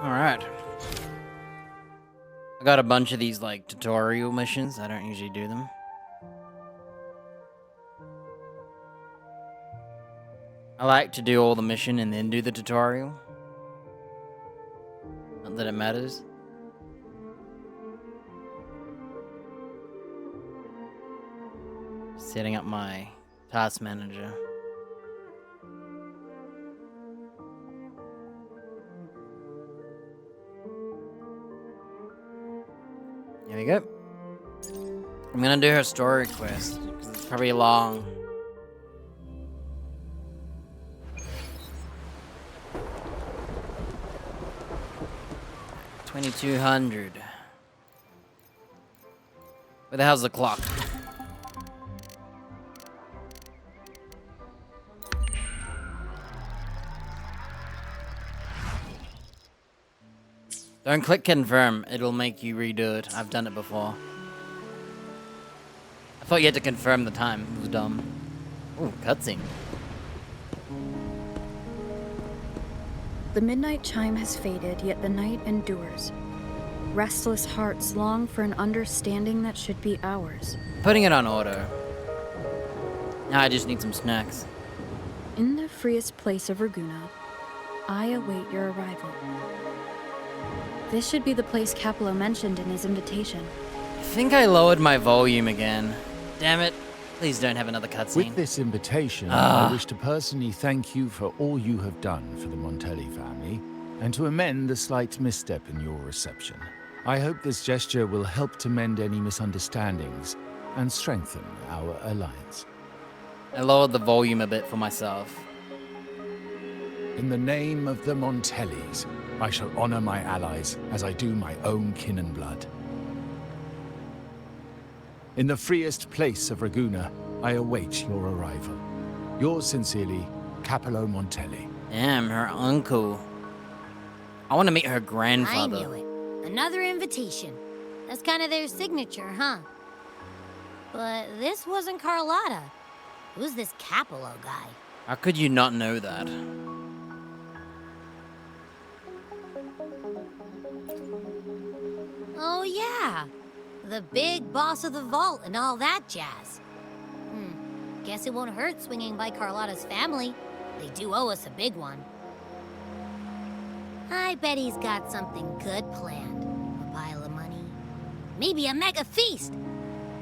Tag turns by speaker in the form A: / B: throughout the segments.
A: Alright. I got a bunch of these, like, tutorial missions. I don't usually do them. I like to do all the mission and then do the tutorial. Not that it matters. Setting up my task manager. Here we go. I'm gonna do her story quest, because it's probably long. $2,200. Where the hell's the clock? Don't click confirm, it'll make you redo it. I've done it before. I thought you had to confirm the time. It was dumb. Ooh, cutscene.
B: The midnight chime has faded, yet the night endures. Restless hearts long for an understanding that should be ours.
A: Putting it on auto. Now I just need some snacks.
B: In the freest place of Raguna, I await your arrival. This should be the place Capello mentioned in his invitation.
A: I think I lowered my volume again. Damn it. Please don't have another cutscene.
C: With this invitation, I wish to personally thank you for all you have done for the Montelli family, and to amend the slight misstep in your reception. I hope this gesture will help to mend any misunderstandings and strengthen our alliance.
A: I lowered the volume a bit for myself.
C: In the name of the Montellis, I shall honor my allies as I do my own kin and blood. In the freest place of Raguna, I await your arrival. Yours sincerely, Capello Montelli.
A: Damn, her uncle. I want to meet her grandfather.
D: I knew it. Another invitation. That's kind of their signature, huh? But this wasn't Carlotta. Who's this Capello guy?
A: How could you not know that?
D: Oh, yeah. The big boss of the vault and all that jazz. Guess it won't hurt swinging by Carlotta's family. They do owe us a big one. I bet he's got something good planned. A pile of money. Maybe a mega feast.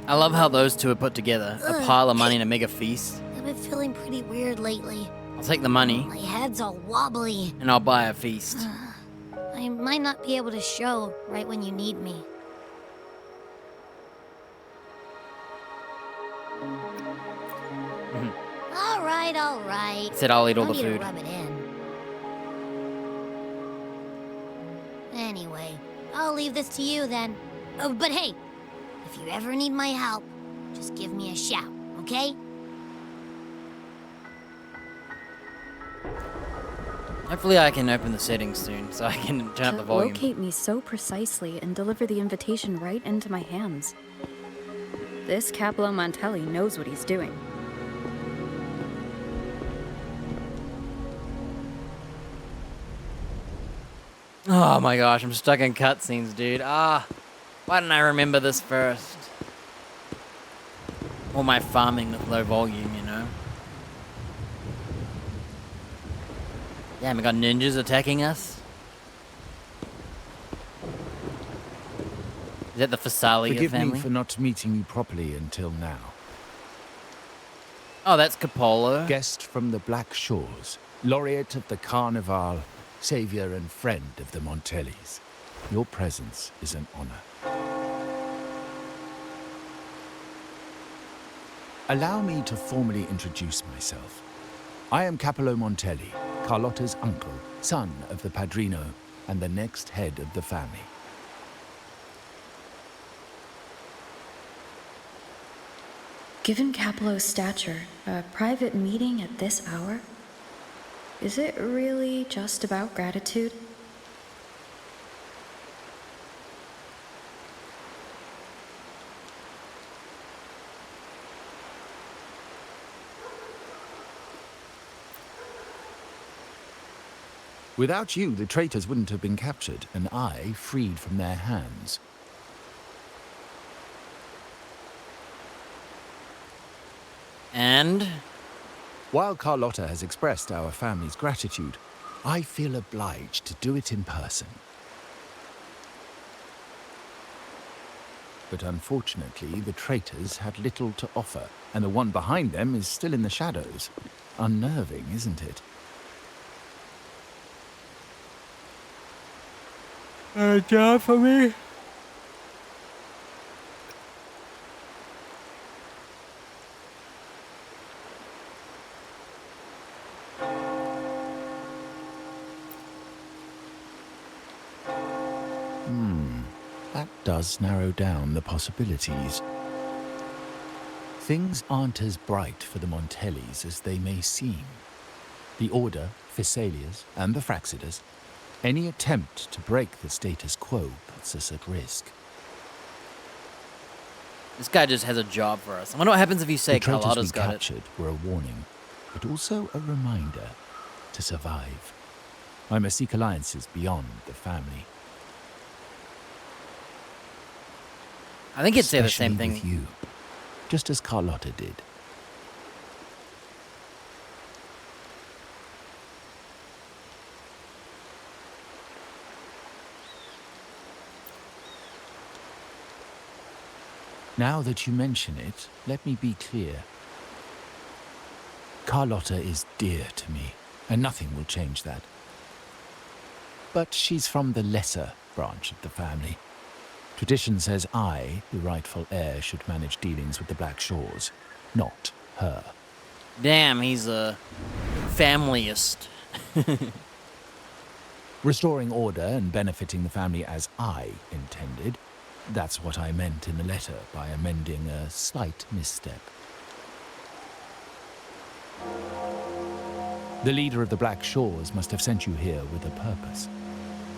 A: I love how those two are put together. A pile of money and a mega feast.
D: I've been feeling pretty weird lately.
A: I'll take the money.
D: My head's all wobbly.
A: And I'll buy a feast.
D: I might not be able to show right when you need me. All right.
A: Said I'll eat all the
D: Don't need to
A: food.
D: rub it in. Anyway, I'll leave this to you then. Oh, but hey, if you ever need my help, just give me a shout, okay?
A: Hopefully I can open the settings soon so I can turn up the volume.
B: Locate me so precisely and deliver the invitation right into my hands. This Capello Montelli knows what he's doing.
A: Oh my gosh, I'm stuck in cutscenes, dude. Why didn't I remember this first? Or my farming with low volume, you know? Damn, we got ninjas attacking us? Is that the Fasalia
C: Forgive
A: family?
C: me for not meeting you properly until now.
A: Oh, that's Capolo.
C: Guest from the Black Shores, laureate of the Carnival, savior and friend of the Montellis. Your presence is an honor. Allow me to formally introduce myself. I am Capello Montelli, Carlotta's uncle, son of the Padrino, and the next head of the family.
B: Given Capello's stature, a private meeting at this hour? Is it really just about gratitude?
C: Without you, the traitors wouldn't have been captured, and I freed from their hands.
A: And?
C: While Carlotta has expressed our family's gratitude, I feel obliged to do it in person. But unfortunately, the traitors had little to offer, and the one behind them is still in the shadows. Unnerving, isn't it?
A: A job for me?
C: That does narrow down the possibilities. Things aren't as bright for the Montellis as they may seem. The Order, Physaelias, and the Fraxidas, any attempt to break the status quo puts us at risk.
A: This guy just has a job for us. I wonder what happens if you say
C: The traitors we
A: Carlotta's got it.
C: captured were a warning, but also a reminder to survive. I must seek alliances beyond the family.
A: I think he'd say the same
C: Especially
A: thing.
C: with you, just as Carlotta did. Now that you mention it, let me be clear. Carlotta is dear to me, and nothing will change that. But she's from the lesser branch of the family. Tradition says I, the rightful heir, should manage dealings with the Black Shores, not her.
A: Damn, he's a familyist.
C: Restoring order and benefiting the family as I intended, that's what I meant in the letter by amending a slight misstep. The leader of the Black Shores must have sent you here with a purpose.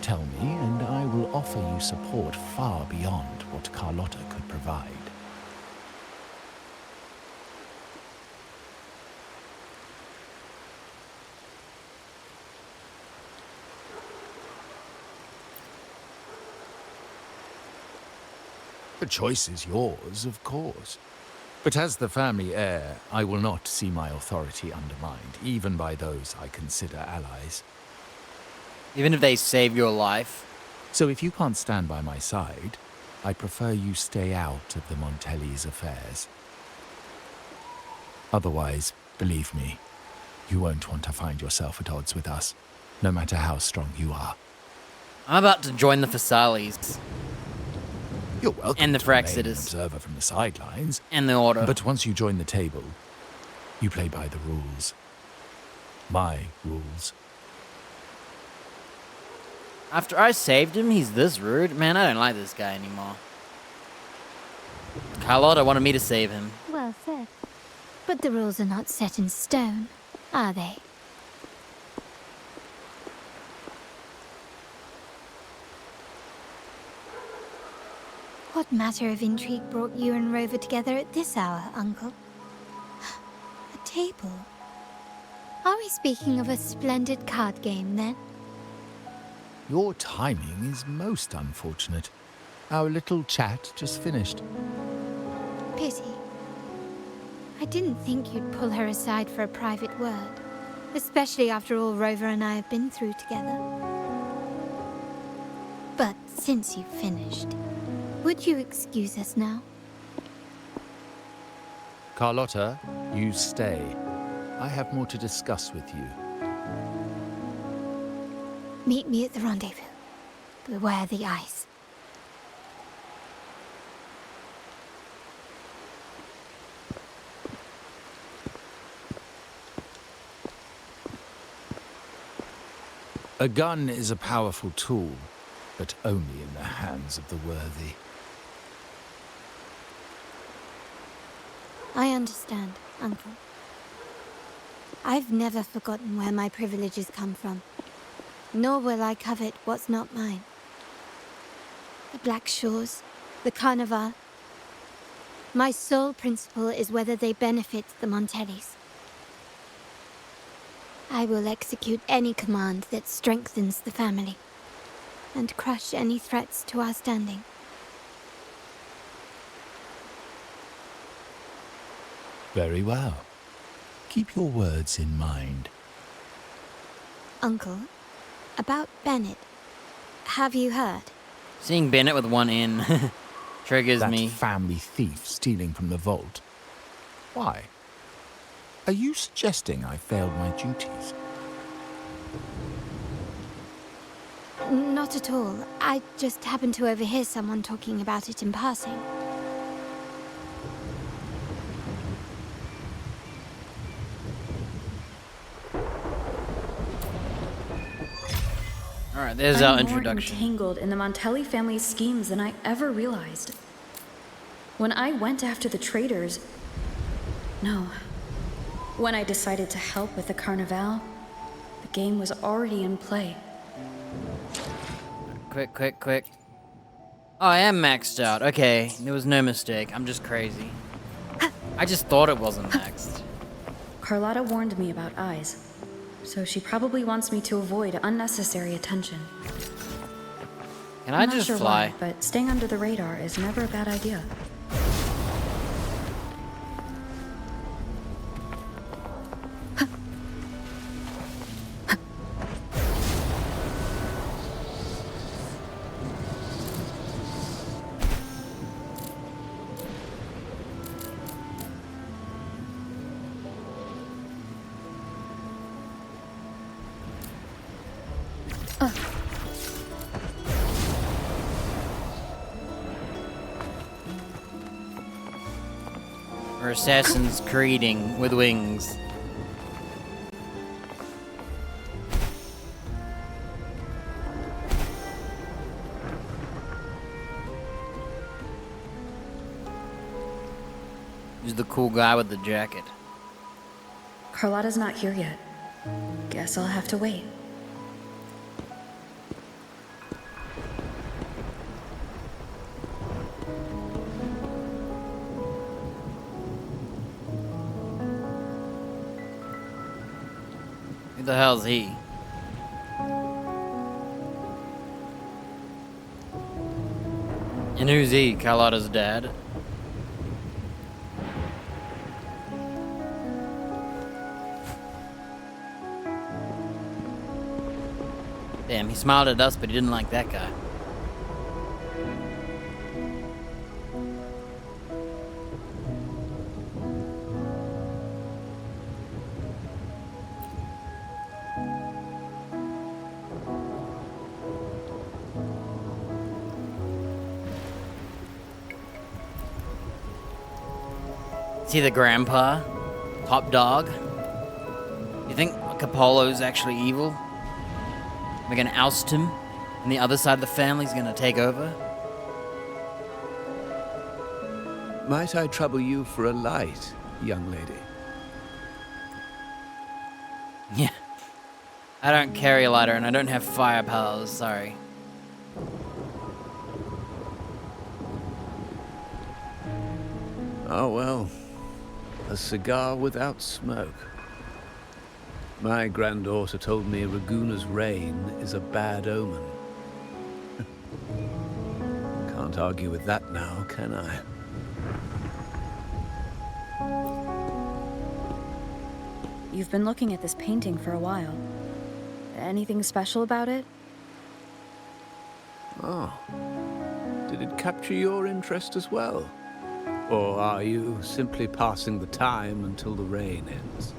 C: Tell me, and I will offer you support far beyond what Carlotta could provide. The choice is yours, of course. But as the family heir, I will not see my authority undermined, even by those I consider allies.
A: Even if they save your life.
C: So if you can't stand by my side, I'd prefer you stay out of the Montellis' affairs. Otherwise, believe me, you won't want to find yourself at odds with us, no matter how strong you are.
A: I'm about to join the Physaelias
C: You're welcome
A: And the
C: to remain an
A: Fraxidas.
C: observer from the sidelines,
A: and the Order.
C: but once you join the table, you play by the rules. My rules.
A: After I saved him, he's this rude. Man, I don't like this guy anymore. Carlotta wanted me to save him.
D: Well said. But the rules are not set in stone, are they? What matter of intrigue brought you and Rover together at this hour, Uncle? A table? Are we speaking of a splendid card game, then?
C: Your timing is most unfortunate. Our little chat just finished.
D: Pity. I didn't think you'd pull her aside for a private word, especially after all Rover and I have been through together. But since you've finished, would you excuse us now?
C: Carlotta, you stay. I have more to discuss with you.
D: Meet me at the rendezvous. Beware the ice.
C: A gun is a powerful tool, but only in the hands of the worthy.
D: I understand, Uncle. I've never forgotten where my privileges come from, nor will I covet what's not mine. The Black Shores, the Carnival. My sole principle is whether they benefit the Montellis. I will execute any command that strengthens the family, and crush any threats to our standing.
C: Very well. Keep your words in mind.
D: Uncle, about Bennett. Have you heard?
A: Seeing Bennett with one N triggers
C: That
A: me.
C: family thief stealing from the vault. Why? Are you suggesting I failed my duties?
D: Not at all. I just happened to overhear someone talking about it in passing.
A: Alright, there's
B: I'm
A: our
B: more
A: introduction.
B: entangled in the Montelli family's schemes than I ever realized. When I went after the traitors... No. When I decided to help with the Carnival, the game was already in play.
A: Quick. Oh, I am maxed out. Okay, there was no mistake. I'm just crazy. I just thought it wasn't maxed.
B: Carlotta warned me about eyes, so she probably wants me to avoid unnecessary attention.
A: Can I
B: I'm not
A: just
B: sure
A: fly?
B: why, but staying under the radar is never a bad idea.
A: Or Assassin's Creeding with wings. Who's the cool guy with the jacket?
B: Carlotta's not here yet. Guess I'll have to wait.
A: Who the hell's he? And who's he? Carlotta's dad? Damn, he smiled at us, but he didn't like that guy. Is he the grandpa? Top dog? You think Capolo's actually evil? We're gonna oust him, and the other side of the family's gonna take over?
E: Might I trouble you for a light, young lady?
A: Yeah. I don't carry a lighter, and I don't have fire powers, sorry.
E: Oh, well. A cigar without smoke. My granddaughter told me Raguna's reign is a bad omen. Can't argue with that now, can I?
B: You've been looking at this painting for a while. Anything special about it?
E: Oh. Did it capture your interest as well? Or are you simply passing the time until the rain ends?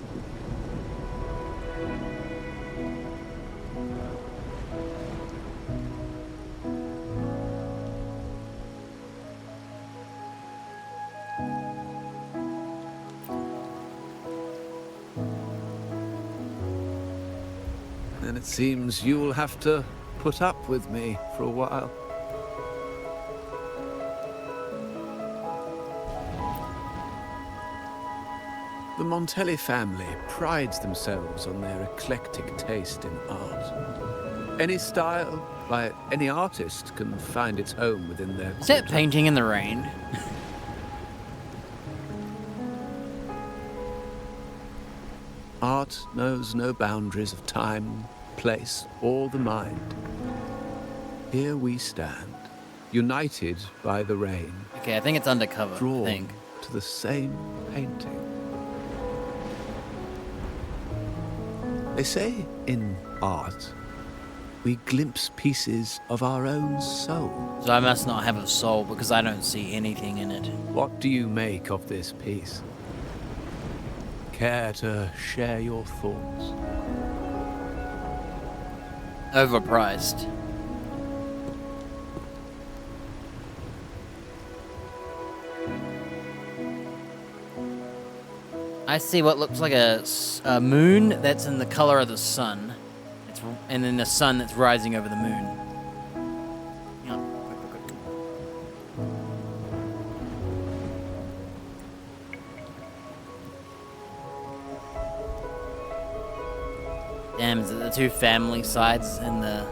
E: Then it seems you'll have to put up with me for a while. The Montelli family prides themselves on their eclectic taste in art. Any style, by any artist, can find its home within their
A: Is that
E: quarter.
A: painting in the rain?
E: Art knows no boundaries of time, place, or the mind. Here we stand, united by the rain,
A: Okay, I think it's undercover. I
E: drawn
A: think.
E: to the same painting. They say in art, we glimpse pieces of our own soul.
A: So I must not have a soul because I don't see anything in it.
E: What do you make of this piece? Care to share your thoughts?
A: Overpriced. I see what looks like a moon that's in the color of the sun. And then the sun that's rising over the moon. Yeah. Damn, is it the two family sides and the...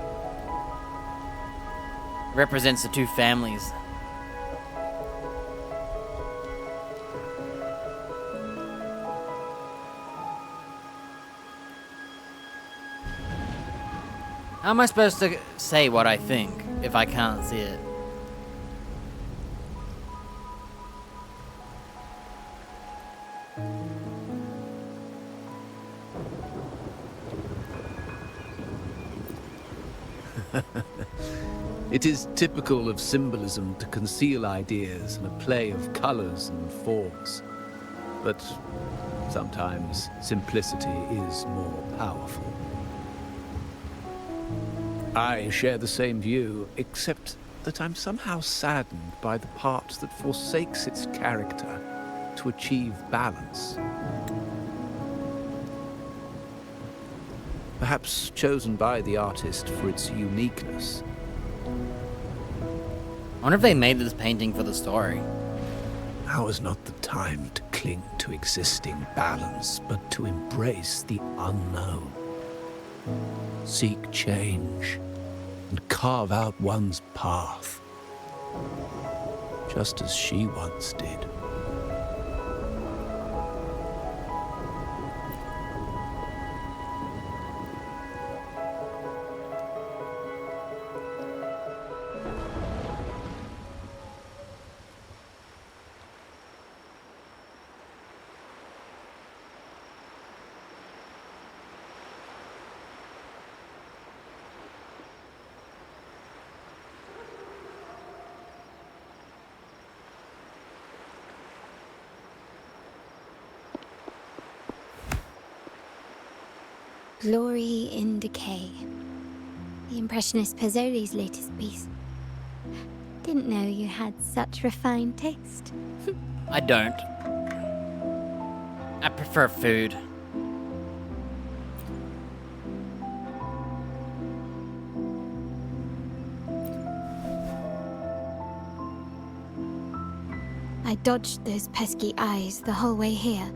A: represents the two families. How am I supposed to say what I think if I can't see it?
E: It is typical of symbolism to conceal ideas in a play of colors and forms. But sometimes simplicity is more powerful. I share the same view, except that I'm somehow saddened by the part that forsakes its character to achieve balance. Perhaps chosen by the artist for its uniqueness.
A: I wonder if they made this painting for the story.
E: Now is not the time to cling to existing balance, but to embrace the unknown. Seek change and carve out one's path, just as she once did.
D: Glory in Decay. The Impressionist Pazzoli's latest piece. Didn't know you had such refined taste.
A: I don't. I prefer food.
D: I dodged those pesky eyes the whole way here,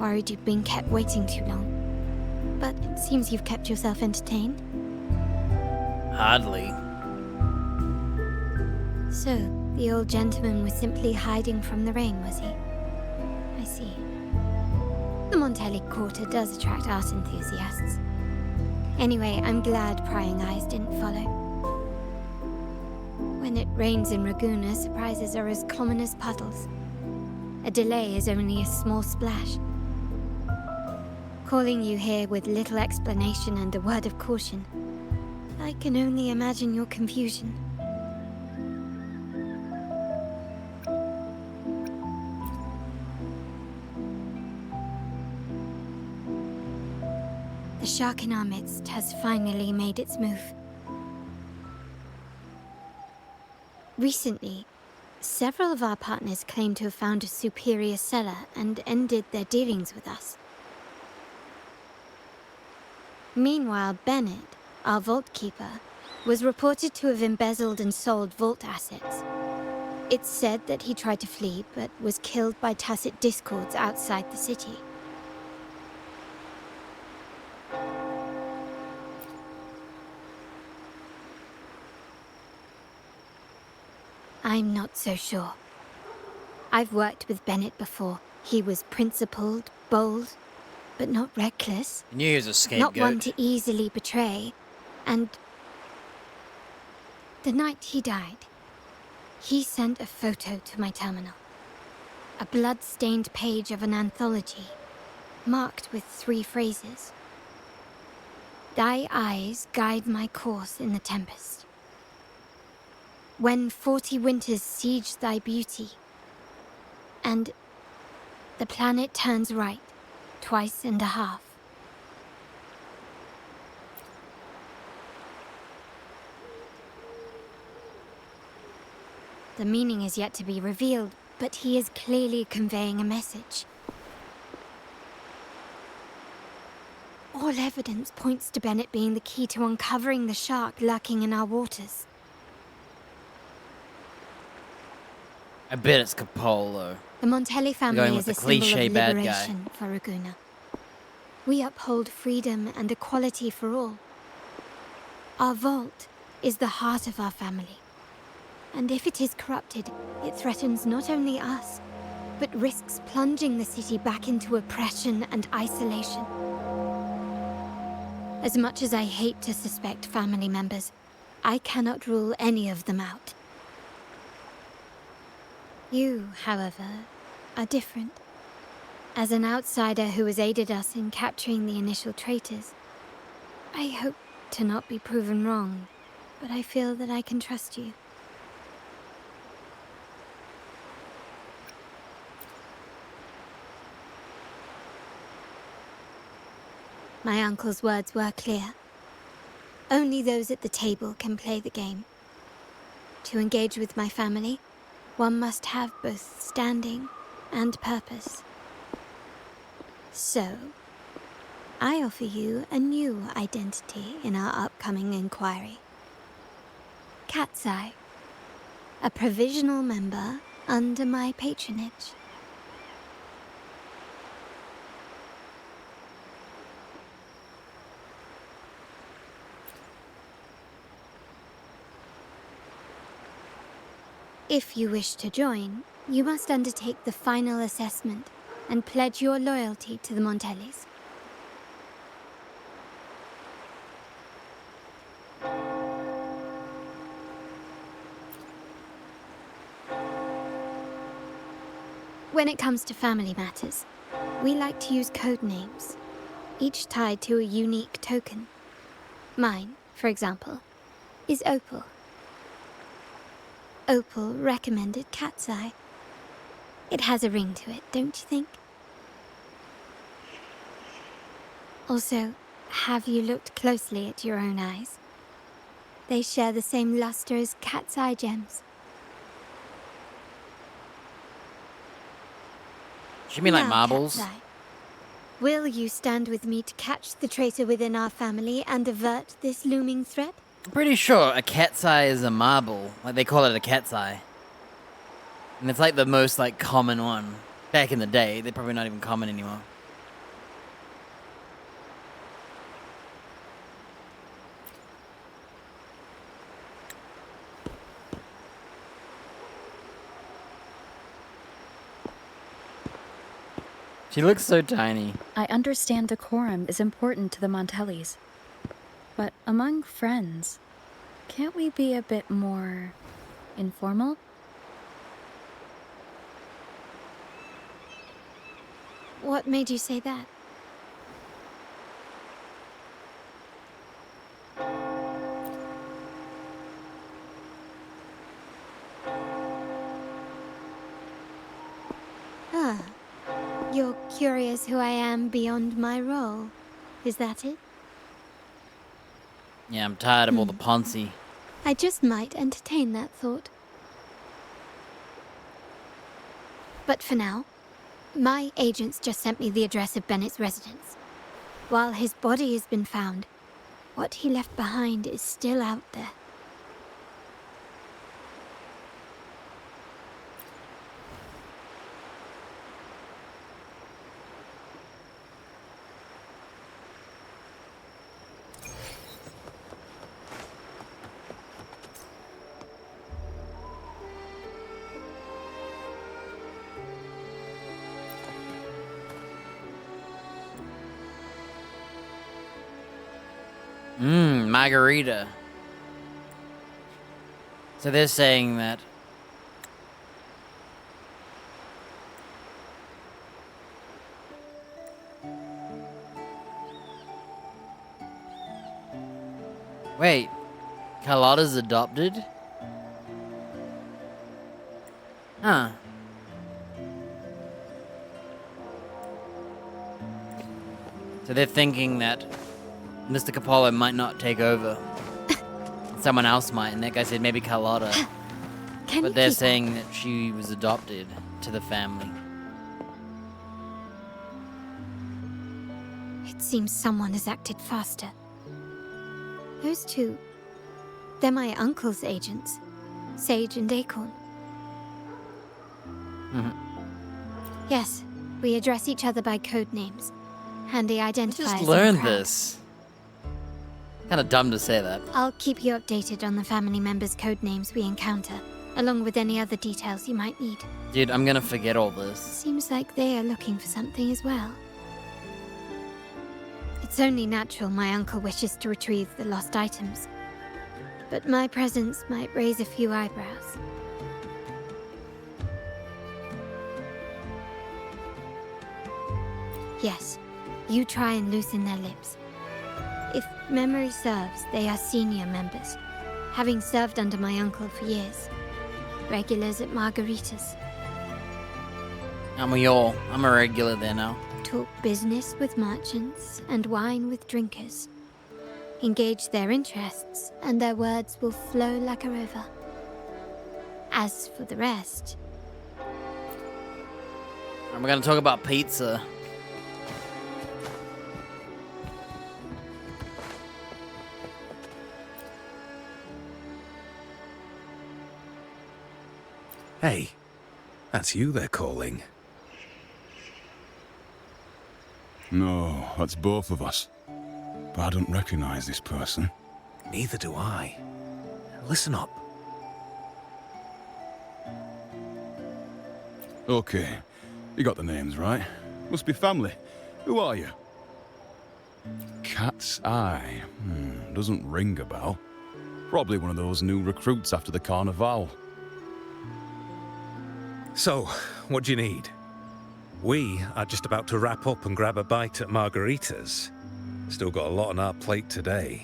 D: worried you'd been kept waiting too long. But it seems you've kept yourself entertained.
A: Hardly.
D: So, the old gentleman was simply hiding from the rain, was he? I see. The Montelli Quarter does attract art enthusiasts. Anyway, I'm glad prying eyes didn't follow. When it rains in Ragusa, surprises are as common as puddles. A delay is only a small splash. Calling you here with little explanation and a word of caution, I can only imagine your confusion. The shark in our midst has finally made its move. Recently, several of our partners claimed to have found a superior cellar and ended their dealings with us. Meanwhile, Bennett, our vault keeper, was reported to have embezzled and sold vault assets. It's said that he tried to flee, but was killed by tacit discords outside the city. I'm not so sure. I've worked with Bennett before. He was principled, bold, but not reckless.
A: I knew he was a scapegoat.
D: Not one to easily betray. And the night he died, he sent a photo to my terminal. A blood-stained page of an anthology, marked with 3 phrases. Thy eyes guide my course in the tempest. When 40 winters siege thy beauty, and the planet turns right, twice and a half. The meaning is yet to be revealed, but he is clearly conveying a message. All evidence points to Bennett being the key to uncovering the shark lurking in our waters.
A: I bet it's Capolo.
D: The Montelli
A: Going
D: family
A: with
D: is a
A: the
D: symbol
A: cliché
D: of
A: bad guy.
D: liberation for Raguna. We uphold freedom and equality for all. Our vault is the heart of our family. And if it is corrupted, it threatens not only us, but risks plunging the city back into oppression and isolation. As much as I hate to suspect family members, I cannot rule any of them out. You, however, are different. As an outsider who has aided us in capturing the initial traitors, I hope to not be proven wrong, but I feel that I can trust you. My uncle's words were clear. Only those at the table can play the game. To engage with my family, one must have both standing and purpose. So, I offer you a new identity in our upcoming inquiry. Cat's Eye, a provisional member under my patronage. If you wish to join, you must undertake the final assessment and pledge your loyalty to the Montellis. When it comes to family matters, we like to use code names, each tied to a unique token. Mine, for example, is Opal. Opal recommended Cat's Eye. It has a ring to it, don't you think? Also, have you looked closely at your own eyes? They share the same luster as Cat's Eye gems.
A: You mean like
D: Now,
A: marbles?
D: Cat's Eye, will you stand with me to catch the traitor within our family and avert this looming threat?
A: I'm pretty sure a cat's eye is a marble. Like, they call it a cat's eye. And it's like the most, like, common one. Back in the day, they're probably not even common anymore. She looks so tiny.
B: I understand decorum is important to the Montellis. But among friends, can't we be a bit more informal?
D: What made you say that? Ah, you're curious who I am beyond my role. Is that it?
A: Yeah, I'm tired of all the Ponzi.
D: I just might entertain that thought. But for now, my agents just sent me the address of Bennett's residence. While his body has been found, what he left behind is still out there.
A: Margarita. So they're saying that wait, Carlotta's adopted? Huh. So they're thinking that Mr. Capallo might not take over. Someone else might, and that guy said maybe Carlotta. But they're saying that she was adopted to the family.
D: It seems someone has acted faster. Those two, they're my uncle's agents, Sage and Acorn. Yes, we address each other by code names. Handy identifiers.
A: Just learned this. Kind of dumb to say that.
D: I'll keep you updated on the family members' code names we encounter, along with any other details you might need.
A: Dude, I'm gonna forget all this.
D: Seems like they are looking for something as well. It's only natural my uncle wishes to retrieve the lost items. But my presence might raise a few eyebrows. Yes, you try and loosen their lips. If memory serves, they are senior members, having served under my uncle for years. Regulars at Margarita's.
A: I'm a regular there now.
D: Talk business with merchants and wine with drinkers. Engage their interests, and their words will flow like a river. As for the rest...
A: And we're gonna talk about pizza.
E: Hey, that's you they're calling.
F: No, that's both of us. But I don't recognize this person.
E: Neither do I. Listen up.
F: Okay, you got the names right. Must be family. Who are you? Cat's Eye. Doesn't ring a bell. Probably one of those new recruits after the Carnival.
E: So, what do you need? We are just about to wrap up and grab a bite at Margarita's. Still got a lot on our plate today.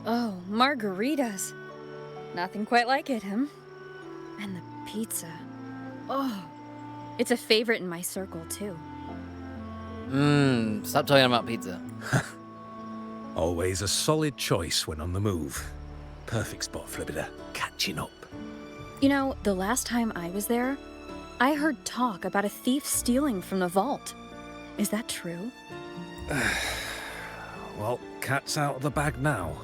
B: Oh, margaritas. Nothing quite like it, huh? And the pizza. Oh, it's a favorite in my circle, too.
A: Stop talking about pizza.
E: Always a solid choice when on the move. Perfect spot, Flibida. Catching up.
B: You know, the last time I was there, I heard talk about a thief stealing from the vault. Is that true?
E: Well, cat's out of the bag now.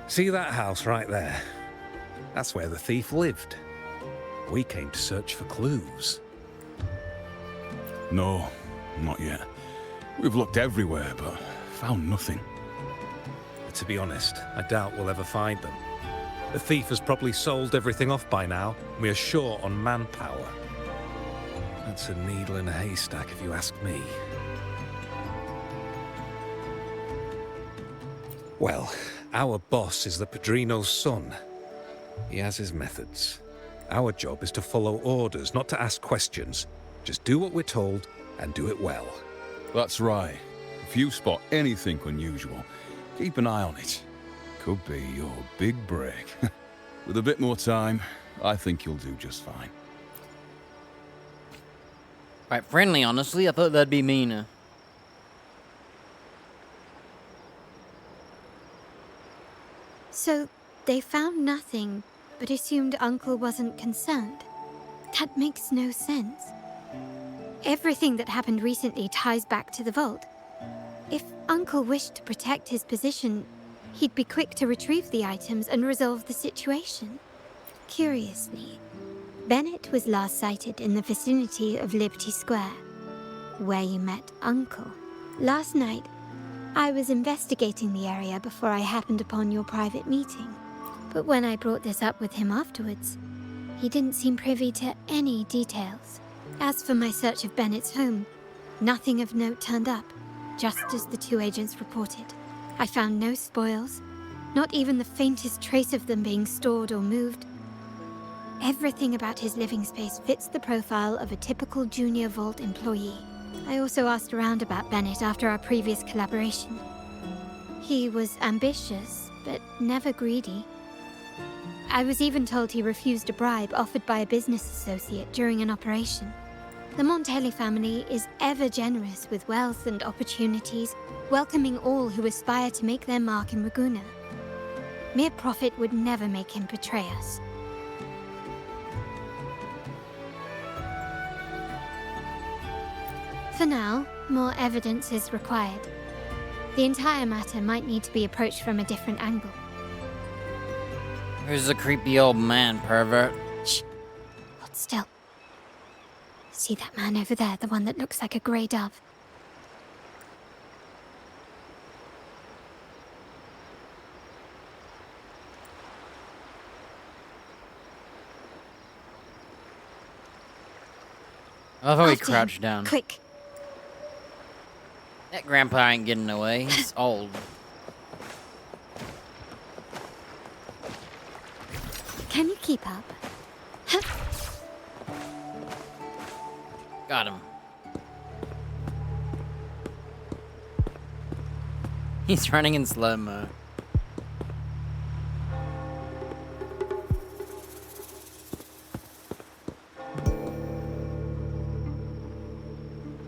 E: See that house right there? That's where the thief lived. We came to search for clues.
F: No, not yet. We've looked everywhere, but found nothing.
E: To be honest, I doubt we'll ever find them. The thief has probably sold everything off by now. We are short on manpower. That's a needle in a haystack, if you ask me. Well, our boss is the Padrino's son. He has his methods. Our job is to follow orders, not to ask questions. Just do what we're told, and do it well.
F: That's right. If you spot anything unusual, keep an eye on it. Could be your big break. With a bit more time, I think you'll do just fine.
A: Quite friendly, honestly. I thought that'd be meaner.
D: So, they found nothing, but assumed Uncle wasn't concerned. That makes no sense. Everything that happened recently ties back to the vault. If Uncle wished to protect his position, he'd be quick to retrieve the items and resolve the situation. Curiously, Bennett was last sighted in the vicinity of Liberty Square, where you met Uncle. Last night, I was investigating the area before I happened upon your private meeting. But when I brought this up with him afterwards, he didn't seem privy to any details. As for my search of Bennett's home, nothing of note turned up, just as the two agents reported. I found no spoils, not even the faintest trace of them being stored or moved. Everything about his living space fits the profile of a typical junior vault employee. I also asked around about Bennett after our previous collaboration. He was ambitious, but never greedy. I was even told he refused a bribe offered by a business associate during an operation. The Montelli family is ever generous with wealth and opportunities, welcoming all who aspire to make their mark in Ragusa. Mere profit would never make him betray us. For now, more evidence is required. The entire matter might need to be approached from a different angle.
A: Who's the creepy old man, pervert?
D: Shh. Hold still. See that man over there, the one that looks like a grey dove?
A: I love how he
D: After him.
A: crouched down.
D: Quick.
A: That grandpa ain't getting away. He's old.
D: Can you keep up?
A: Got him. He's running in slow-mo.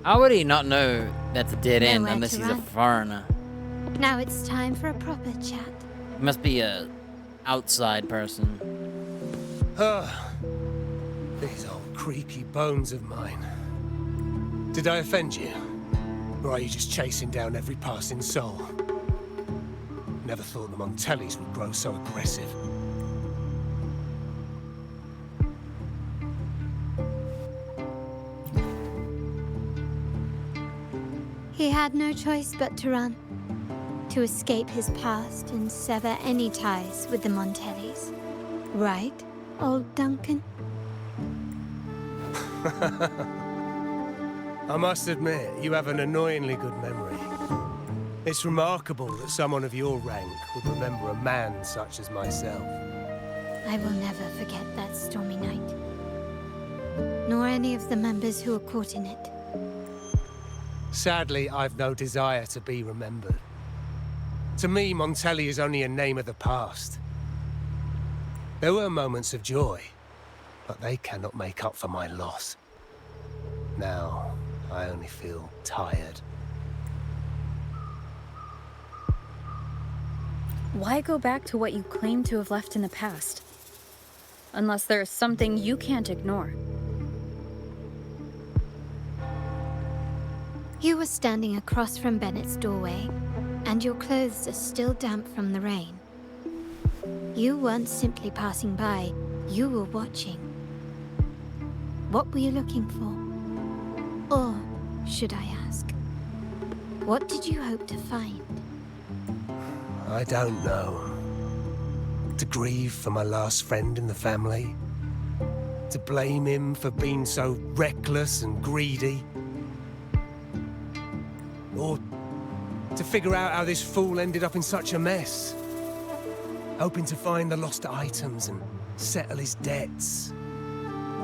A: How would he not know that's a dead end
D: Nowhere
A: unless
D: to
A: he's a
D: run.
A: foreigner?
D: Now it's time for a proper chat.
A: He must be a outside person.
E: These old creaky bones of mine. Did I offend you? Or are you just chasing down every passing soul? Never thought the Montellis would grow so aggressive.
D: He had no choice but to run. To escape his past and sever any ties with the Montellis. Right, old Duncan?
E: I must admit, you have an annoyingly good memory. It's remarkable that someone of your rank would remember a man such as myself.
D: I will never forget that stormy night. Nor any of the members who were caught in it.
E: Sadly, I've no desire to be remembered. To me, Montelli is only a name of the past. There were moments of joy, but they cannot make up for my loss. Now, I only feel tired.
B: Why go back to what you claim to have left in the past? Unless there's something you can't ignore.
D: You were standing across from Bennett's doorway, and your clothes are still damp from the rain. You weren't simply passing by, you were watching. What were you looking for? Or, should I ask, what did you hope to find?
E: I don't know. To grieve for my last friend in the family? To blame him for being so reckless and greedy? Or to figure out how this fool ended up in such a mess? Hoping to find the lost items and settle his debts,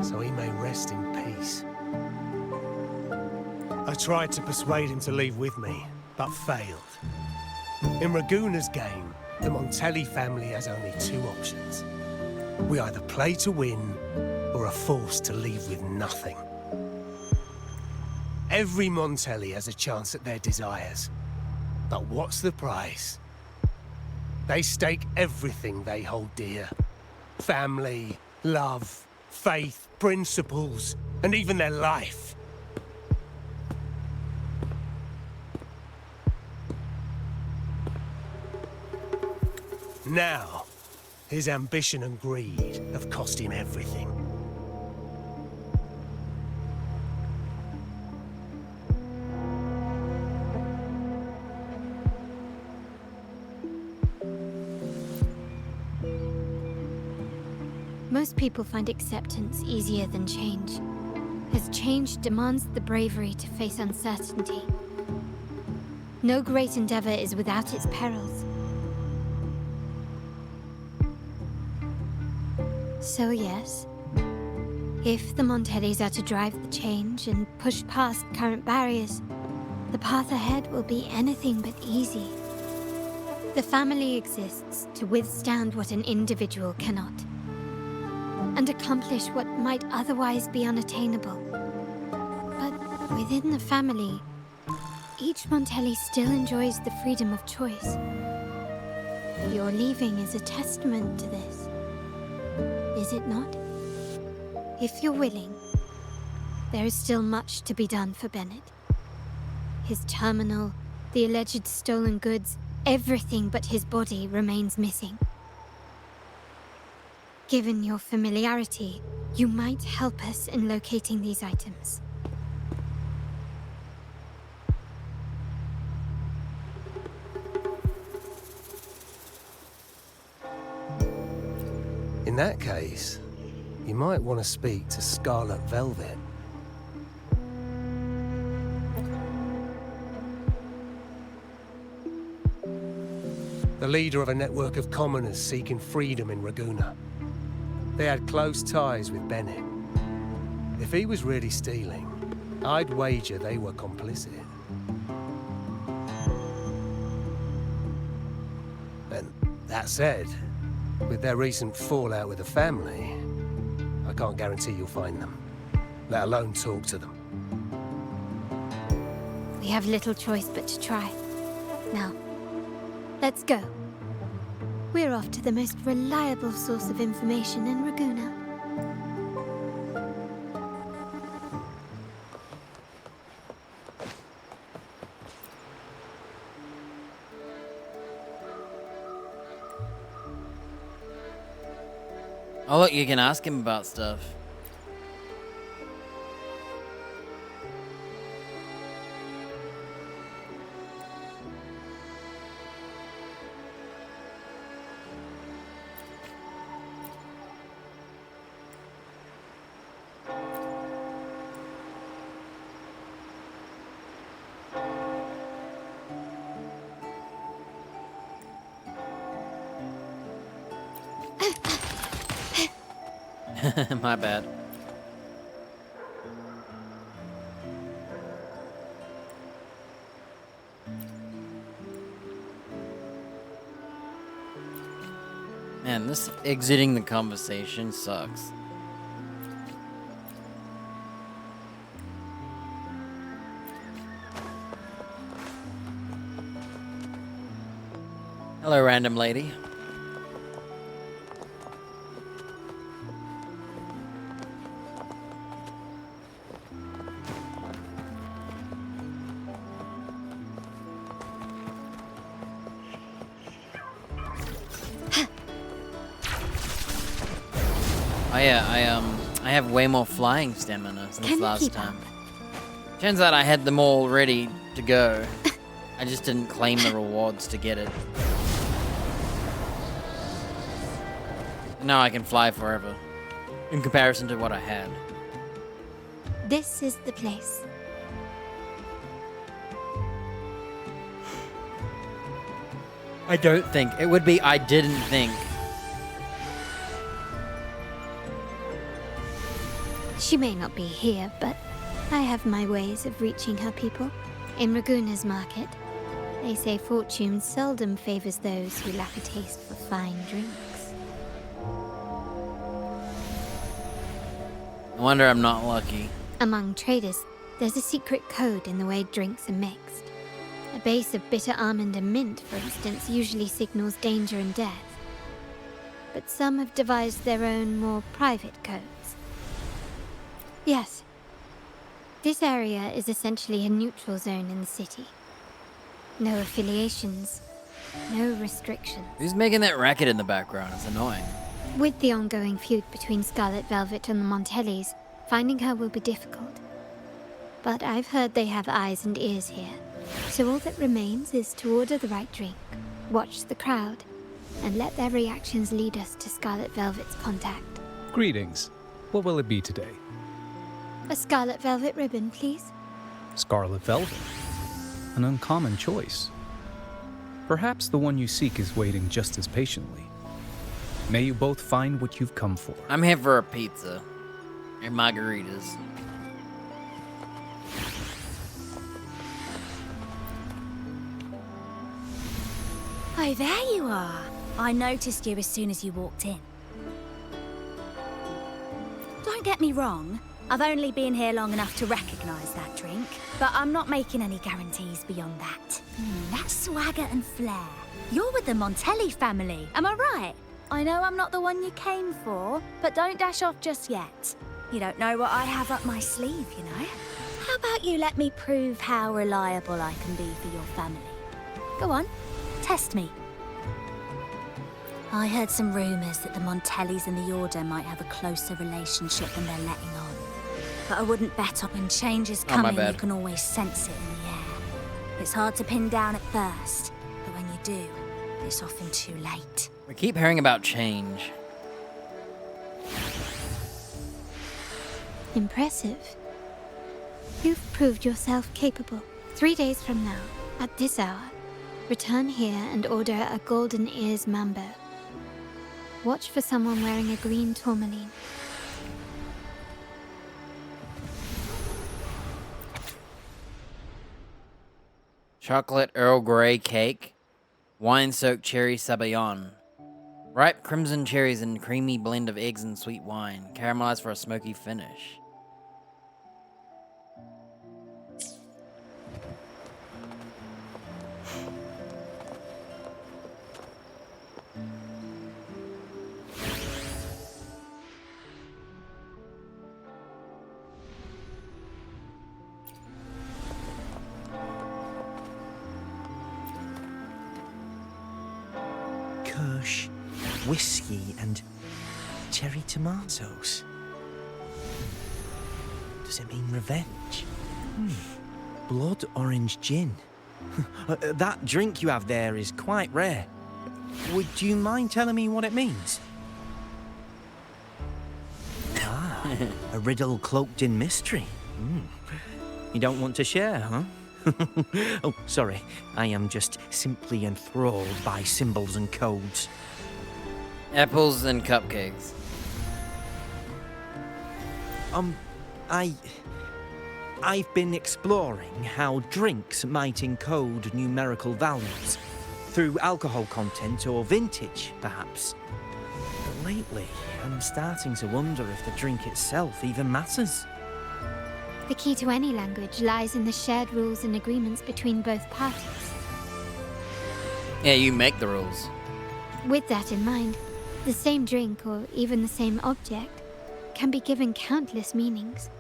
E: so he may rest in peace. I tried to persuade him to leave with me, but failed. In Ragusa's game, the Montelli family has only two options. We either play to win, or are forced to leave with nothing. Every Montelli has a chance at their desires. But what's the price? They stake everything they hold dear. Family, love, faith, principles, and even their life. Now, his ambition and greed have cost him everything.
D: Most people find acceptance easier than change, as change demands the bravery to face uncertainty. No great endeavor is without its perils. So yes, if the Montellis are to drive the change and push past current barriers, the path ahead will be anything but easy. The family exists to withstand what an individual cannot, and accomplish what might otherwise be unattainable. But within the family, each Montelli still enjoys the freedom of choice. Your leaving is a testament to this, is it not? If you're willing, there is still much to be done for Bennett. His terminal, the alleged stolen goods, everything but his body remains missing. Given your familiarity, you might help us in locating these items.
G: In that case, you might want to speak to Scarlet Velvet. The leader of a network of commoners seeking freedom in Raguna. They had close ties with Bennett. If he was really stealing, I'd wager they were complicit. And that said, with their recent fallout with the family, I can't guarantee you'll find them, let alone talk to them.
D: We have little choice but to try. Now, let's go. We're off to the most reliable source of information in Raguna.
A: Oh, look, you can ask him about stuff. My bad. Man, this exiting the conversation sucks. Hello, random lady. Oh yeah, I have way more flying stamina since last time. Turns out I had them all ready to go. I just didn't claim the rewards to get it. Now I can fly forever, in comparison to what I had.
D: This is the place.
A: I don't think. It would be I didn't think.
D: She may not be here, but I have my ways of reaching her people. In Raguna's market, they say fortune seldom favors those who lack a taste for fine drinks.
A: No wonder I'm not lucky.
D: Among traders, there's a secret code in the way drinks are mixed. A base of bitter almond and mint, for instance, usually signals danger and death. But some have devised their own, more private codes. Yes. This area is essentially a neutral zone in the city. No affiliations, no restrictions.
A: Who's making that racket in the background? It's annoying.
D: With the ongoing feud between Scarlet Velvet and the Montellis, finding her will be difficult. But I've heard they have eyes and ears here. So all that remains is to order the right drink, watch the crowd, and let their reactions lead us to Scarlet Velvet's contact.
H: Greetings. What will it be today?
D: A Scarlet Velvet ribbon, please.
H: Scarlet Velvet. an uncommon choice. Perhaps the one you seek is waiting just as patiently. May you both find what you've come for.
A: I'm here for a pizza and margaritas.
I: Oh, there you are. I noticed you as soon as you walked in. Don't get me wrong, I've only been here long enough to recognise that drink, but I'm not making any guarantees beyond that. That swagger and flair. You're with the Montelli family, am I right? I know I'm not the one you came for, but don't dash off just yet. You don't know what I have up my sleeve, you know? How about you let me prove how reliable I can be for your family? Go on, test me. I heard some rumours that the Montellis and the Order might have a closer relationship than they're letting on. But I wouldn't bet on when change is coming, you can always sense it in the air. It's hard to pin down at first, but when you do, it's often too late.
A: We keep hearing about change.
D: Impressive. You've proved yourself capable. 3 days from now, at this hour, return here and order a golden ears mambo. Watch for someone wearing a green tourmaline.
A: Chocolate Earl Grey cake. Wine-soaked cherry sabayon. Ripe crimson cherries and creamy blend of eggs and sweet wine. Caramelized for a smoky finish.
J: Kirsch, whiskey, and cherry tomatoes. Does it mean revenge? Blood orange gin. That drink you have there is quite rare. Would you mind telling me what it means? Ah, a riddle cloaked in mystery. You don't want to share, huh? Oh, sorry. I am just simply enthralled by symbols and codes.
A: Apples and cupcakes.
J: I've been exploring how drinks might encode numerical values. Through alcohol content or vintage, perhaps. But lately, I'm starting to wonder if the drink itself even matters.
D: The key to any language lies in the shared rules and agreements between both parties.
A: Yeah, you make the rules.
D: With that in mind, the same drink or even the same object can be given countless meanings.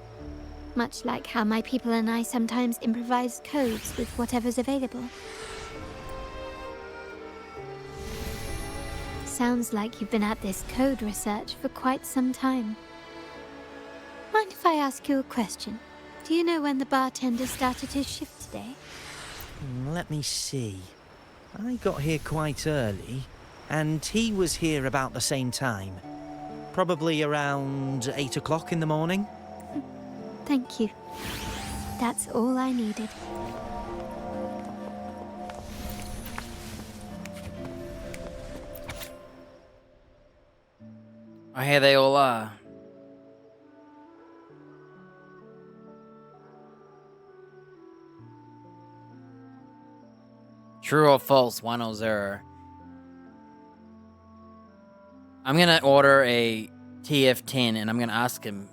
D: Much like how my people and I sometimes improvise codes with whatever's available. Sounds like you've been at this code research for quite some time. Mind if I ask you a question? Do you know when the bartender started his shift today?
J: Let me see. I got here quite early, and he was here about the same time. Probably around 8 o'clock in the morning.
D: Thank you. That's all I needed.
A: I hear they all are. True or false, 1 or 0. I'm gonna order a TF10 and I'm gonna ask him.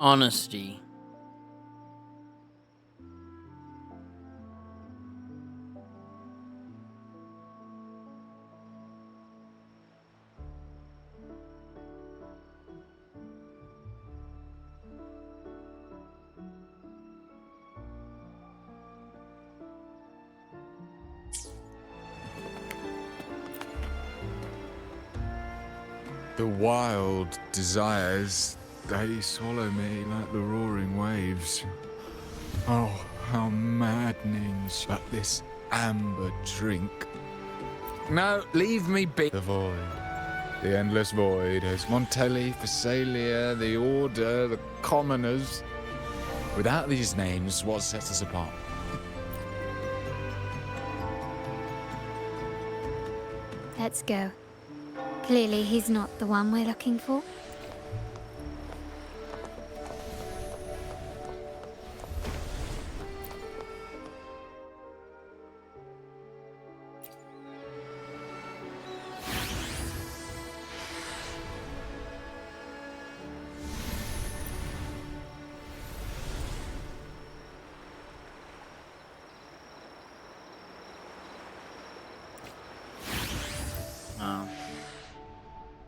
A: Honesty.
K: The wild desires, they swallow me like the roaring waves. Oh, how maddening, but this amber drink. No, leave me be. The void. The endless void has Montelli, Phasalia, the Order, the commoners. Without these names, what sets us apart?
D: Let's go. Clearly, he's not the one we're looking for.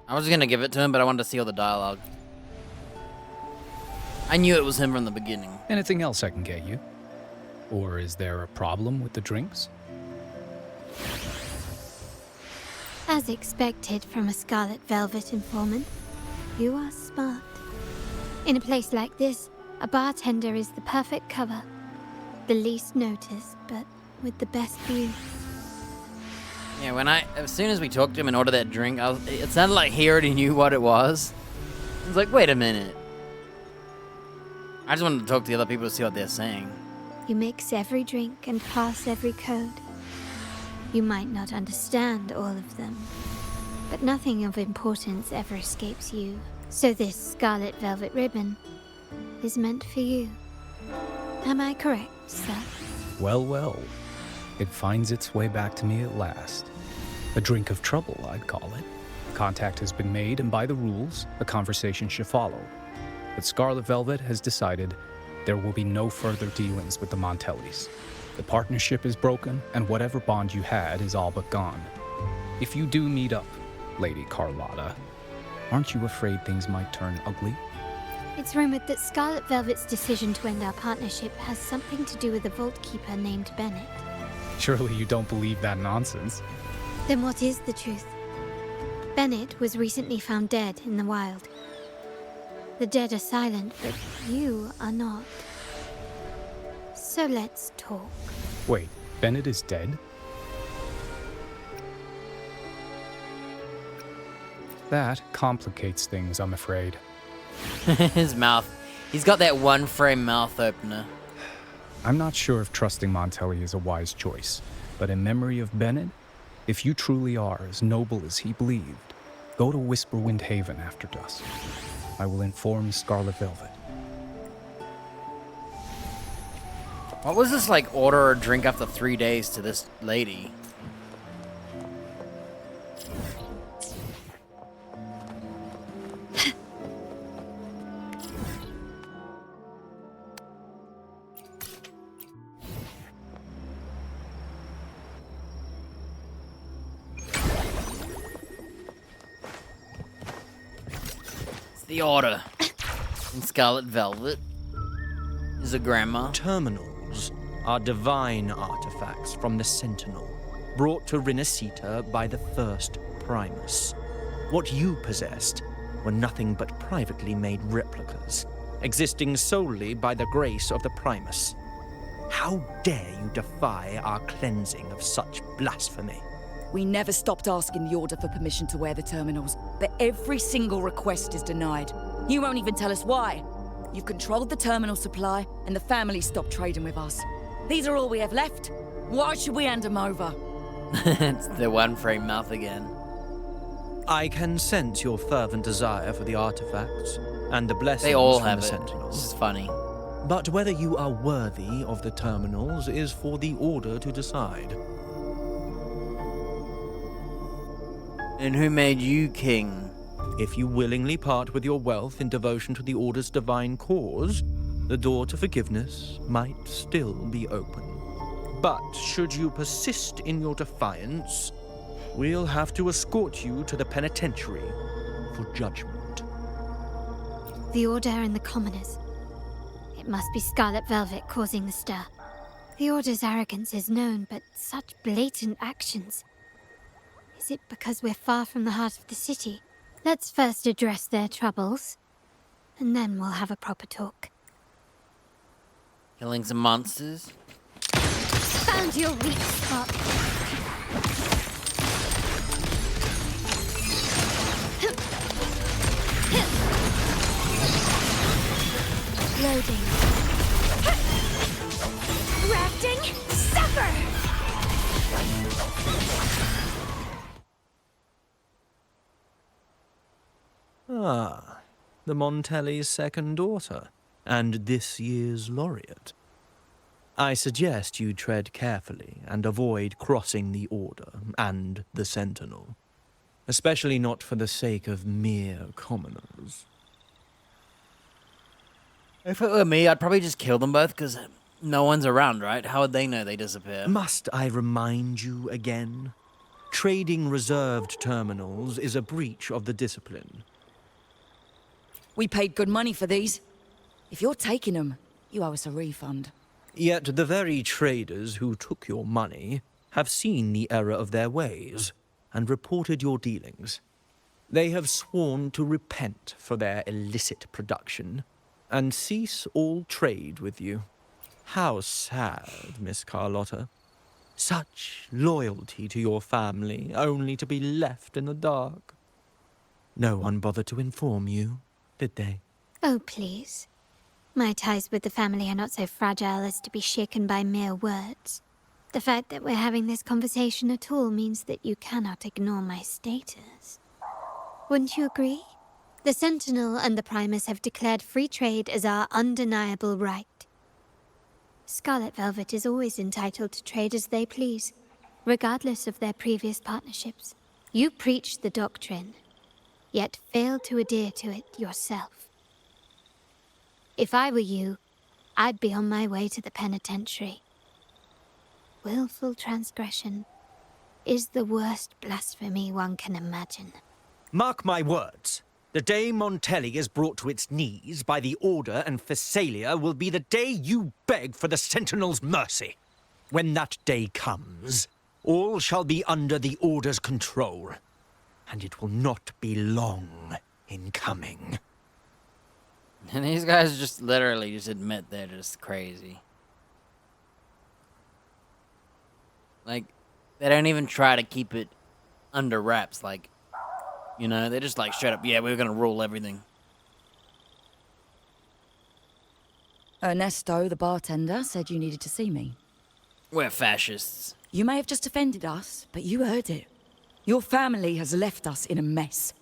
A: I was gonna give it to him, but I wanted to see all the dialogue. I knew it was him from the beginning.
H: Anything else I can get you? Or is there a problem with the drinks?
D: As expected from a Scarlet Velvet informant, you are smart. In a place like this, a bartender is the perfect cover. The least noticed, but with the best view.
A: Yeah, as soon as we talked to him and ordered that drink, it sounded like he already knew what it was. I was like, wait a minute. I just wanted to talk to the other people to see what they're saying.
D: You mix every drink and pass every code. You might not understand all of them, but nothing of importance ever escapes you. So this Scarlet Velvet ribbon is meant for you. Am I correct, sir?
H: Well, well. It finds its way back to me at last. A drink of trouble, I'd call it. Contact has been made, and by the rules, a conversation should follow. But Scarlet Velvet has decided there will be no further dealings with the Montellis. The partnership is broken, and whatever bond you had is all but gone. If you do meet up, Lady Carlotta, aren't you afraid things might turn ugly?
D: It's rumored that Scarlet Velvet's decision to end our partnership has something to do with a vault keeper named Bennett.
H: Surely you don't believe that nonsense.
D: Then what is the truth? Bennett was recently found dead in the wild. The dead are silent, but you are not. So let's talk.
H: Wait, Bennett is dead? That complicates things, I'm afraid.
A: His mouth. He's got that one frame mouth opener.
H: I'm not sure if trusting Montelli is a wise choice, but in memory of Bennett, if you truly are as noble as he believed, go to Whisperwind Haven after dusk. I will inform Scarlet Velvet.
A: What was this, like, order a drink after 3 days to this lady? The order in Scarlet Velvet is a grandma.
J: Terminals are divine artifacts from the Sentinel, brought to Rinasita by the first Primus. What you possessed were nothing but privately made replicas, existing solely by the grace of the Primus. How dare you defy our cleansing of such blasphemy?
L: We never stopped asking the Order for permission to wear the terminals, but every single request is denied. You won't even tell us why. You've controlled the terminal supply, and the family stopped trading with us. These are all we have left. Why should we hand them over?
A: It's the one frame mouth again.
J: I can sense your fervent desire for the artifacts and the blessings
A: They all
J: from
A: have
J: the
A: it.
J: Sentinels.
A: This is funny.
J: But whether you are worthy of the terminals is for the Order to decide.
A: And who made you king?
J: If you willingly part with your wealth in devotion to the Order's divine cause, the door to forgiveness might still be open. But should you persist in your defiance, we'll have to escort you to the penitentiary for judgment.
D: The Order and the commoners. It must be Scarlet Velvet causing the stir. The Order's arrogance is known, but such blatant actions. Is it because we're far from the heart of the city? Let's first address their troubles, and then we'll have a proper talk.
A: Killing some monsters?
D: Found your weak spot. Loading.
J: Ah, the Montelli's second daughter, and this year's laureate. I suggest you tread carefully and avoid crossing the Order and the Sentinel. Especially not for the sake of mere commoners.
A: If it were me, I'd probably just kill them both because no one's around, right? How would they know they disappear?
J: Must I remind you again? Trading reserved terminals is a breach of the discipline.
L: We paid good money for these. If you're taking them, you owe us a refund.
J: Yet the very traders who took your money have seen the error of their ways and reported your dealings. They have sworn to repent for their illicit production and cease all trade with you. How sad, Miss Carlotta. Such loyalty to your family, only to be left in the dark. No one bothered to inform you, did they?
D: Oh, please. My ties with the family are not so fragile as to be shaken by mere words. The fact that we're having this conversation at all means that you cannot ignore my status. Wouldn't you agree? The Sentinel and the Primus have declared free trade as our undeniable right. Scarlet Velvet is always entitled to trade as they please, regardless of their previous partnerships. You preach the doctrine, yet fail to adhere to it yourself. If I were you, I'd be on my way to the penitentiary. Willful transgression is the worst blasphemy one can imagine.
J: Mark my words. The day Montelli is brought to its knees by the Order and Phasalia will be the day you beg for the Sentinel's mercy. When that day comes, all shall be under the Order's control, and it will not be long in coming.
A: And these guys just literally just admit they're just crazy. Like, they don't even try to keep it under wraps, like, you know, they're just like straight up, yeah, we're gonna rule everything.
L: Ernesto, the bartender, said you needed to see me.
A: We're fascists.
L: You may have just offended us, but you heard it. Your family has left us in a mess.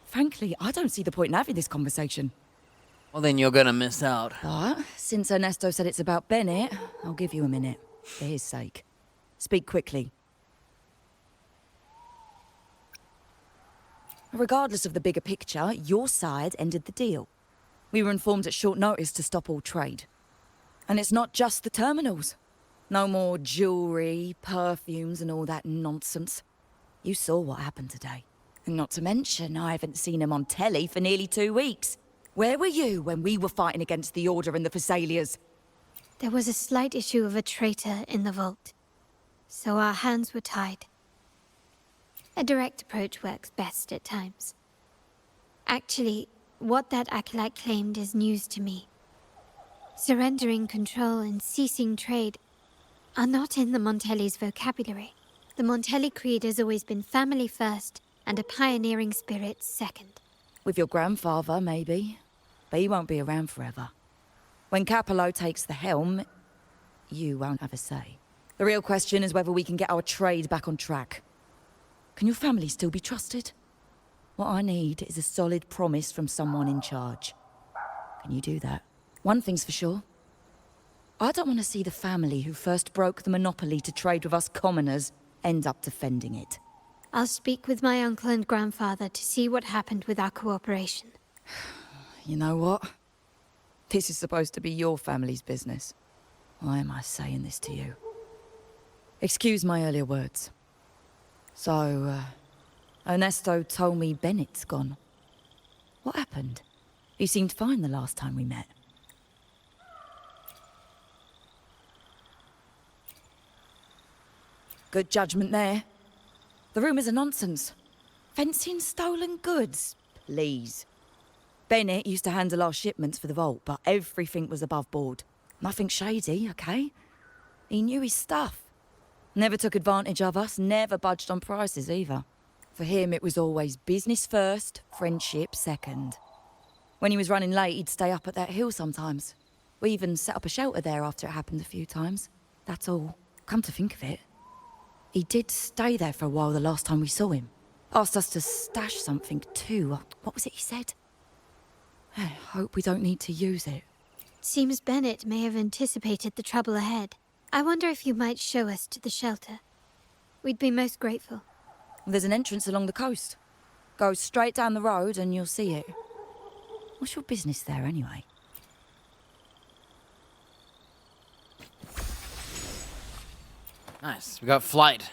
L: Frankly, I don't see the point in having this conversation.
A: Well, then you're gonna miss out.
L: But since Ernesto said it's about Bennett, I'll give you a minute, for his sake. Speak quickly. Regardless of the bigger picture, your side ended the deal. We were informed at short notice to stop all trade. And it's not just the terminals. No more jewelry, perfumes, and all that nonsense. You saw what happened today. And not to mention, I haven't seen him on telly for nearly 2 weeks. Where were you when we were fighting against the Order and the Phasalias?
D: There was a slight issue of a traitor in the vault, so our hands were tied. A direct approach works best at times. Actually, what that acolyte claimed is news to me. Surrendering control and ceasing trade are not in the Montelli's vocabulary. The Montelli creed has always been family first and a pioneering spirit second.
L: With your grandfather, maybe. But he won't be around forever. When Capello takes the helm, you won't have a say. The real question is whether we can get our trade back on track. Can your family still be trusted? What I need is a solid promise from someone in charge. Can you do that? One thing's for sure. I don't want to see the family who first broke the monopoly to trade with us commoners end up defending it.
D: I'll speak with my uncle and grandfather to see what happened with our cooperation.
L: You know what? This is supposed to be your family's business. Why am I saying this to you? Excuse my earlier words. So, Ernesto told me Bennett's gone. What happened? He seemed fine the last time we met. Good judgment there. The rumours are nonsense. Fencing stolen goods, please. Bennett used to handle our shipments for the vault, but everything was above board. Nothing shady, okay? He knew his stuff. Never took advantage of us, never budged on prices either. For him, it was always business first, friendship second. When he was running late, he'd stay up at that hill sometimes. We even set up a shelter there after it happened a few times. That's all. Come to think of it, he did stay there for a while the last time we saw him. Asked us to stash something too. What was it he said? I hope we don't need to use it.
D: Seems Bennett may have anticipated the trouble ahead. I wonder if you might show us to the shelter. We'd be most grateful.
L: There's an entrance along the coast. Go straight down the road and you'll see it. What's your business there anyway?
A: Nice. We got flight.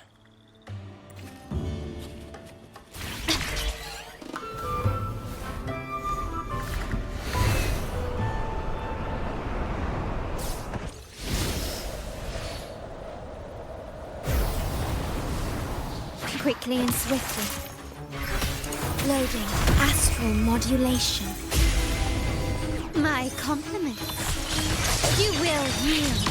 D: Quickly and swiftly. Loading astral modulation. My compliments. You will yield.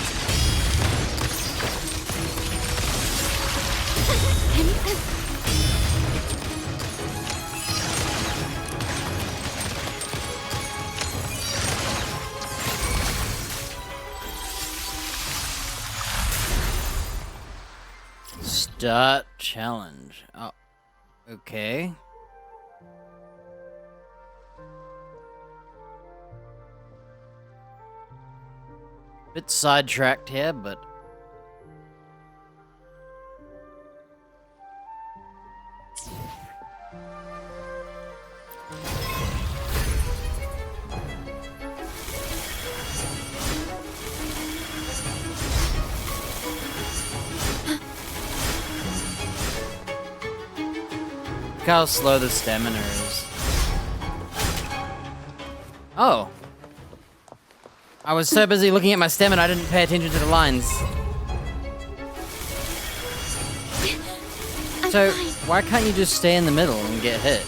A: Start challenge. Oh, okay. Bit sidetracked here, but look how slow the stamina is. Oh. I was so busy looking at my stamina, I didn't pay attention to the lines. So, why can't you just stay in the middle and get hit?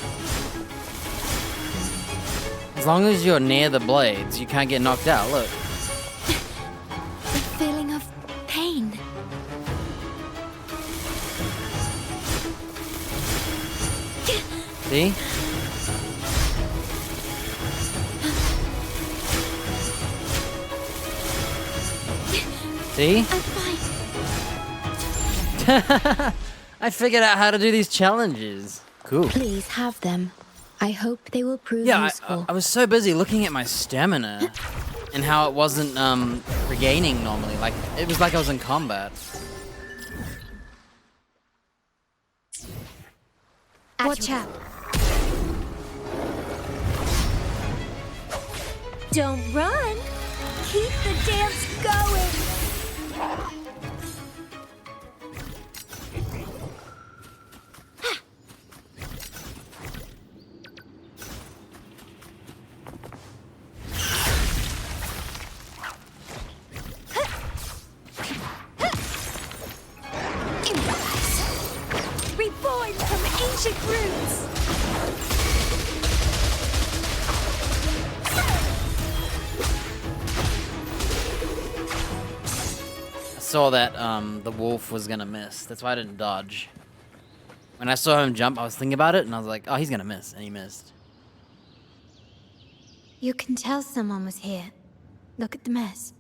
A: As long as you're near the blades, you can't get knocked out, look.
D: The feeling of pain.
A: See? See?
D: I'm fine.
A: I figured out how to do these challenges. Cool.
B: Please have them. I hope they will prove
A: Yeah,
B: useful.
A: I was so busy looking at my stamina and how it wasn't regaining normally. Like, it was like I was in combat.
D: Watch out.
I: Don't run. Keep the dance going. Reborn from ancient roots.
A: I saw that the wolf was gonna miss. That's why I didn't dodge. When I saw him jump, I was thinking about it, and I was like, oh, he's gonna miss, and he missed.
D: You can tell someone was here. Look at the mess.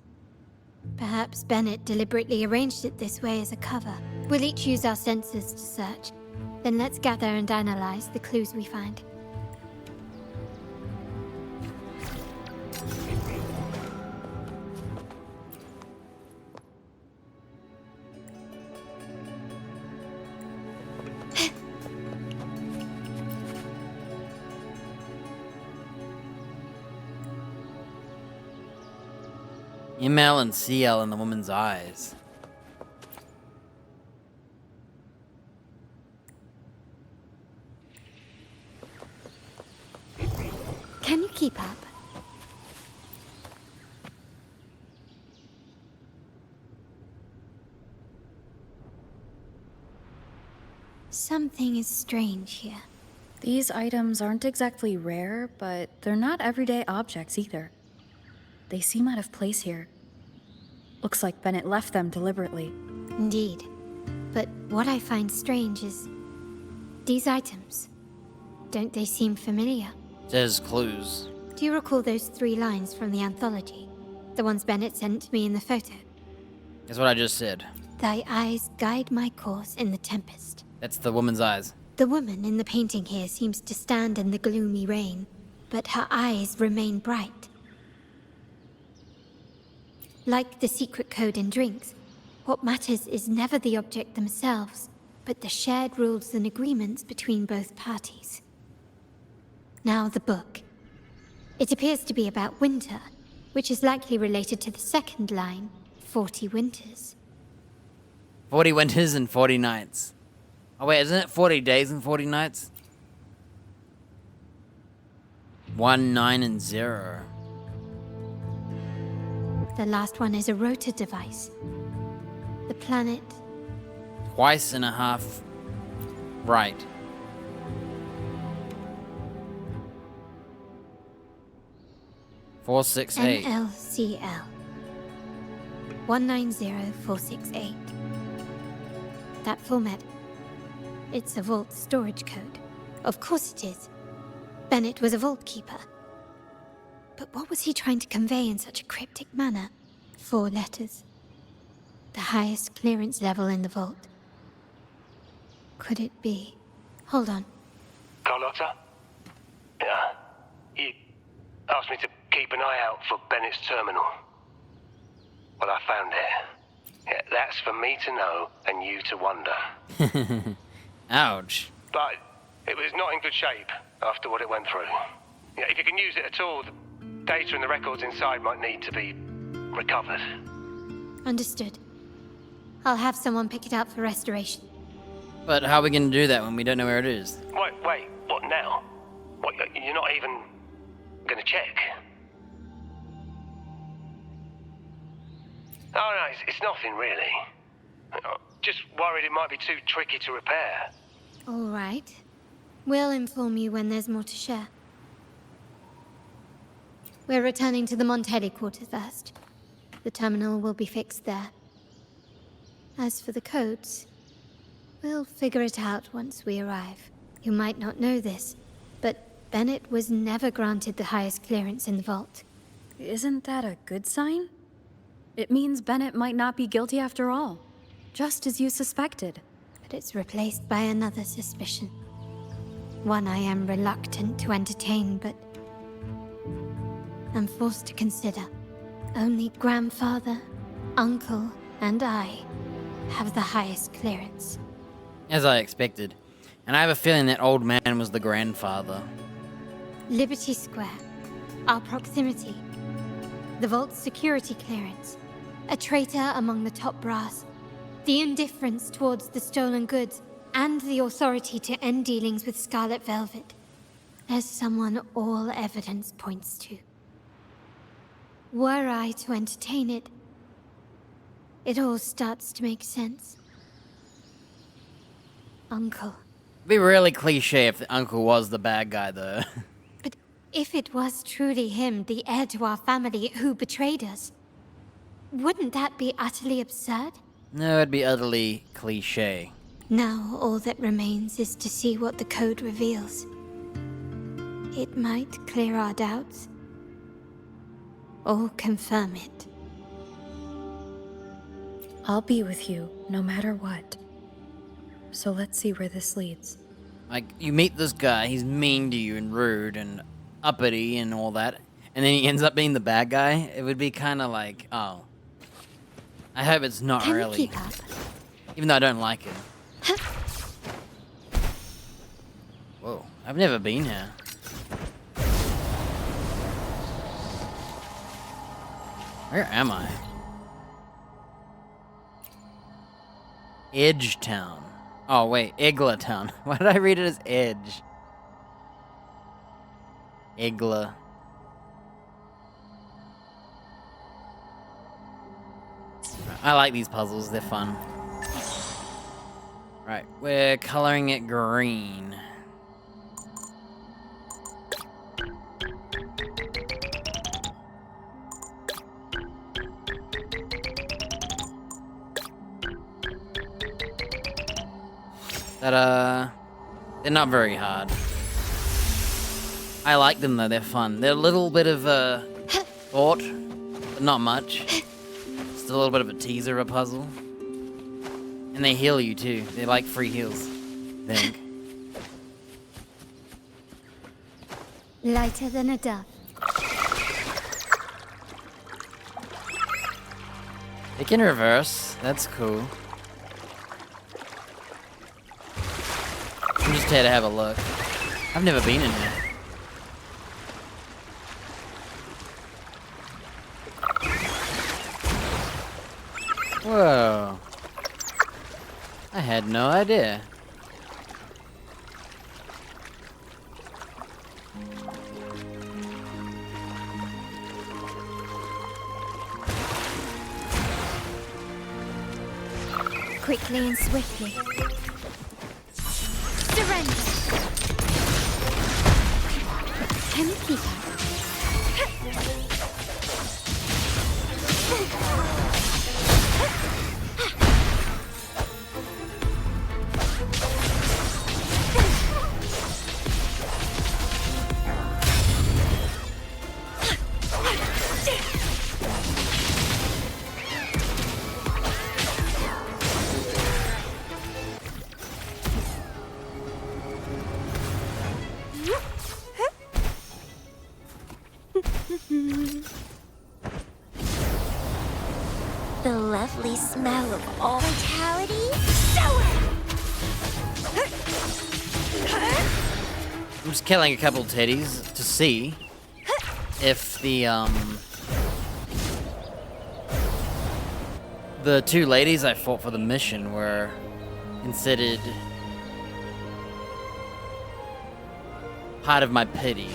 D: Perhaps Bennett deliberately arranged it this way as a cover. We'll each use our senses to search. Then let's gather and analyze the clues we find.
A: ML and CL in the woman's eyes.
D: Can you keep up? Something is strange here.
B: These items aren't exactly rare, but they're not everyday objects either. They seem out of place here. Looks like Bennett left them deliberately.
D: Indeed. But what I find strange is these items. Don't they seem familiar?
A: There's clues.
D: Do you recall those 3 lines from the anthology? The ones Bennett sent me in the photo?
A: That's what I just said.
D: Thy eyes guide my course in the tempest.
A: That's the woman's eyes.
D: The woman in the painting here seems to stand in the gloomy rain, but her eyes remain bright. Like the secret code in drinks, what matters is never the object themselves, but the shared rules and agreements between both parties. Now the book. It appears to be about winter, which is likely related to the second line, 40 winters.
A: 40 winters and 40 nights. Oh wait, isn't it 40 days and 40 nights? 1, 9, and 0.
D: The last one is a rotor device. The planet...
A: Twice and a half right. Four, 6, 8.
D: NLCL 190468. That format. It's a vault storage code. Of course it is. Bennett was a vault keeper. But what was he trying to convey in such a cryptic manner? 4 letters. The highest clearance level in the vault. Could it be? Hold on.
G: Carlotta? Yeah. You asked me to keep an eye out for Bennett's terminal. Well, I found it. Yeah, that's for me to know and you to wonder.
A: Ouch.
G: But it was not in good shape after what it went through. Yeah, if you can use it at all, the data and the records inside might need to be recovered.
D: Understood. I'll have someone pick it up for restoration.
A: But how are we going to do that when we don't know where it is?
G: Wait, what now? What, you're not even gonna check? Oh no, it's nothing really. Just worried it might be too tricky to repair.
D: All right. We'll inform you when there's more to share. We're returning to the Montelli quarters first. The terminal will be fixed there. As for the codes, we'll figure it out once we arrive. You might not know this, but Bennett was never granted the highest clearance in the vault.
B: Isn't that a good sign? It means Bennett might not be guilty after all, just as you suspected.
D: But it's replaced by another suspicion. One I am reluctant to entertain, but I'm forced to consider. Only grandfather, uncle, and I have the highest clearance.
A: As I expected. And I have a feeling that old man was the grandfather.
D: Liberty Square. Our proximity. The vault's security clearance. A traitor among the top brass. The indifference towards the stolen goods, and the authority to end dealings with Scarlet Velvet. There's someone all evidence points to. Were I to entertain it, it all starts to make sense. Uncle.
A: It'd be really cliche if the uncle was the bad guy, though.
D: But if it was truly him, the heir to our family, who betrayed us, wouldn't that be utterly absurd?
A: No, it'd be utterly cliche.
D: Now all that remains is to see what the code reveals. It might clear our doubts, or confirm it.
B: I'll be with you, no matter what. So let's see where this leads.
A: Like, you meet this guy, he's mean to you and rude and uppity and all that, and then he ends up being the bad guy. It would be kind of like, oh. I hope it's not
D: Can
A: really.
D: you keep up?
A: Even though I don't like it. Whoa, I've never been here. Where am I? Edgetown. Oh wait, Eglatown. Why did I read it as Edge? Egla. I like these puzzles, they're fun. Right, we're coloring it green. They're not very hard. I like them though, they're fun. They're a little bit of thought, but not much. Just a little bit of a teaser of a puzzle. And they heal you too. They're like free heals, I think.
D: Lighter than a dove.
A: It can reverse. That's cool. I'm just here to have a look. I've never been in here. Whoa. I had no idea.
D: Quickly and swiftly. Surrender. Can you keep her?
M: The lovely smell of all vitality.
A: I'm just killing a couple titties to see if the two ladies I fought for the mission were considered part of my pity.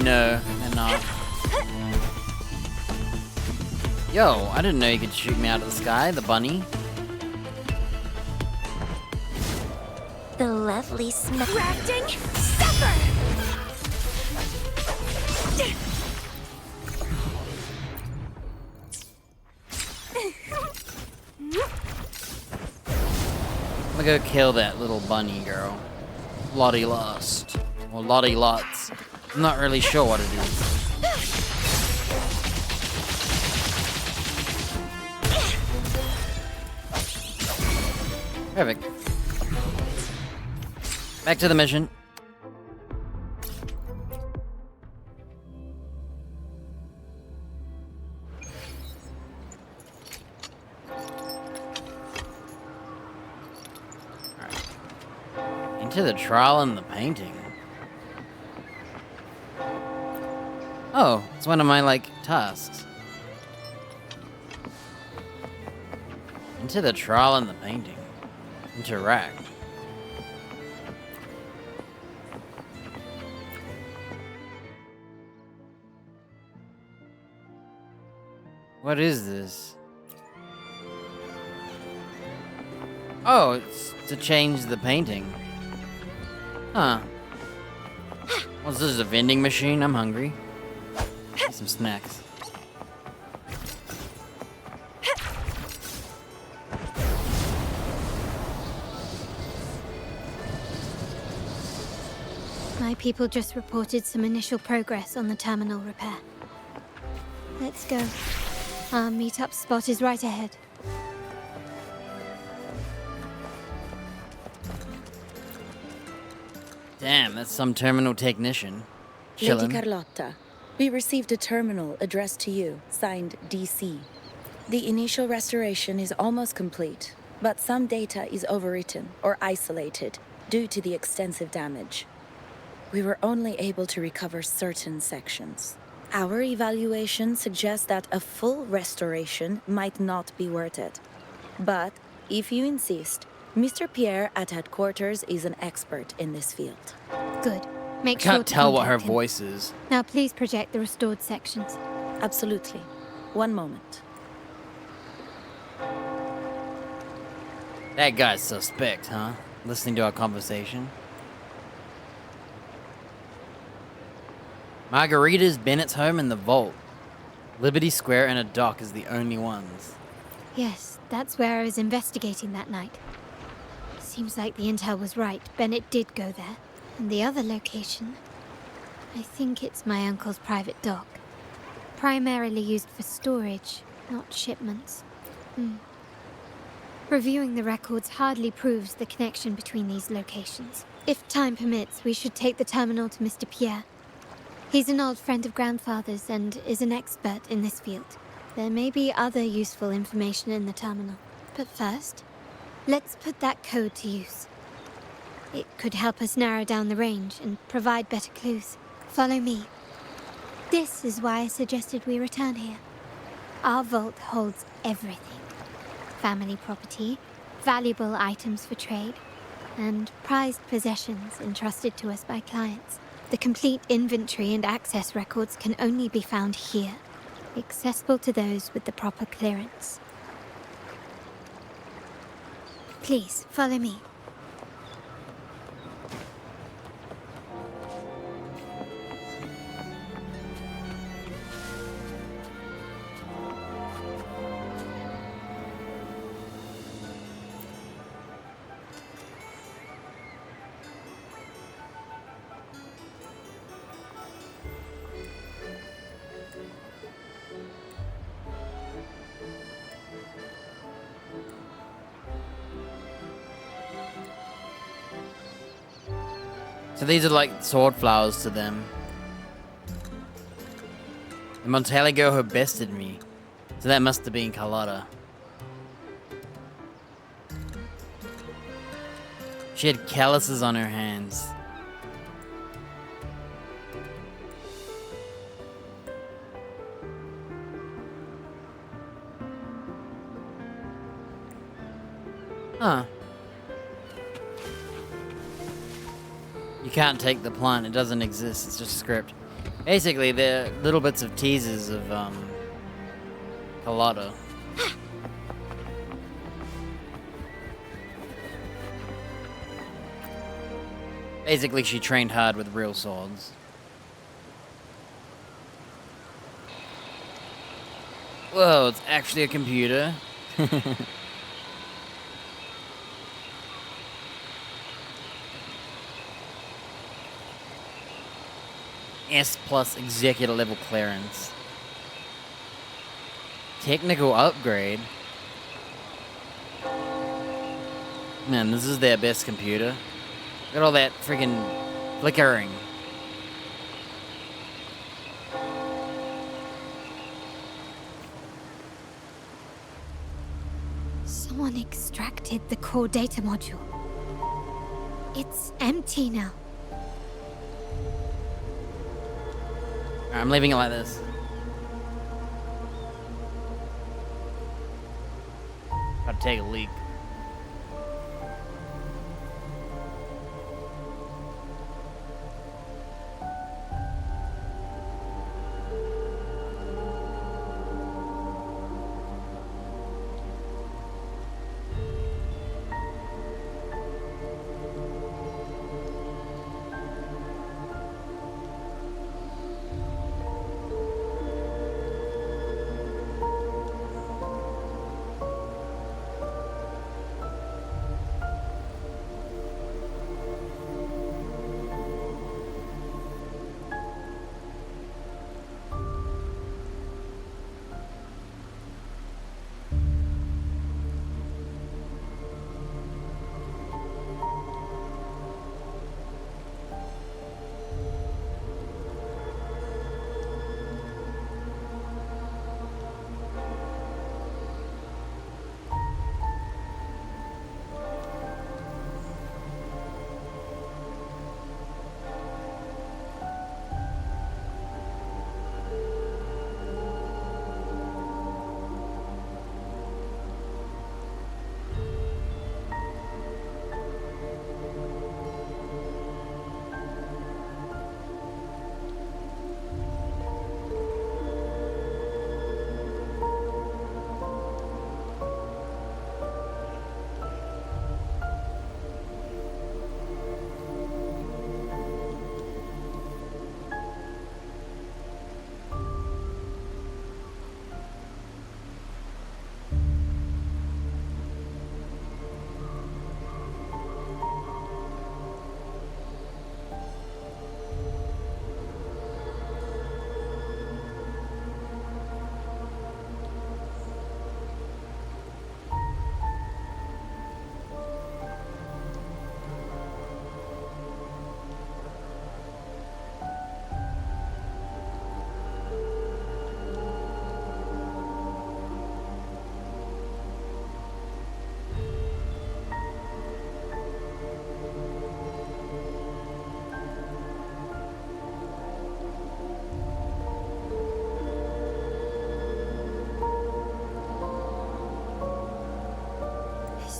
A: No, they're not. Yo, I didn't know you could shoot me out of the sky, the bunny.
M: The lovely smell.
I: Grafting, suffer!
A: I'm gonna go kill that little bunny girl. Lottie Lost. Or Lottie Lots. I'm not really sure what it is. Perfect. Back to the mission. Alright. Into the trial and the painting. Oh, it's one of my, tasks. Into the trial and the painting. Interact. What is this? Oh, it's to change the painting. Huh. Well, this is a vending machine. I'm hungry. Get some snacks.
D: My people just reported some initial progress on the terminal repair. Let's go. Our meetup spot is right ahead.
A: Damn, that's some terminal technician.
L: Lady
A: Chillin'.
L: Carlotta, we received a terminal addressed to you, signed DC. The initial restoration is almost complete, but some data is overwritten or isolated due to the extensive damage. We were only able to recover certain sections. Our evaluation suggests that a full restoration might not be worth it. But if you insist, Mr. Pierre at headquarters is an expert in this field.
D: Good. Make
A: I
D: sure
A: can't
D: to
A: tell what her
D: contact him.
A: voice is.
D: Now please project the restored sections.
L: Absolutely. One moment.
A: That guy's suspect, huh? Listening to our conversation. Margarita's Bennett's home in the vault. Liberty Square and a dock is the only ones.
D: Yes, that's where I was investigating that night. Seems like the intel was right. Bennett did go there. And the other location, I think it's my uncle's private dock. Primarily used for storage, not shipments. Reviewing the records hardly proves the connection between these locations. If time permits, we should take the terminal to Mr. Pierre. He's an old friend of Grandfather's and is an expert in this field. There may be other useful information in the terminal. But first, let's put that code to use. It could help us narrow down the range and provide better clues. Follow me. This is why I suggested we return here. Our vault holds everything. Family property, valuable items for trade, and prized possessions entrusted to us by clients. The complete inventory and access records can only be found here, accessible to those with the proper clearance. Please, follow me.
A: So these are like sword flowers to them. The Montelli girl who bested me. So that must have been Carlotta. She had calluses on her hands. Huh. You can't take the plant, it doesn't exist, it's just a script. Basically, they're little bits of teasers of, Carlotta. Basically, she trained hard with real swords. Whoa, it's actually a computer. S+ executive level clearance. Technical upgrade. Man, this is their best computer. Look at all that freaking flickering.
D: Someone extracted the core data module. It's empty now.
A: I'm leaving it like this. Gotta take a leak.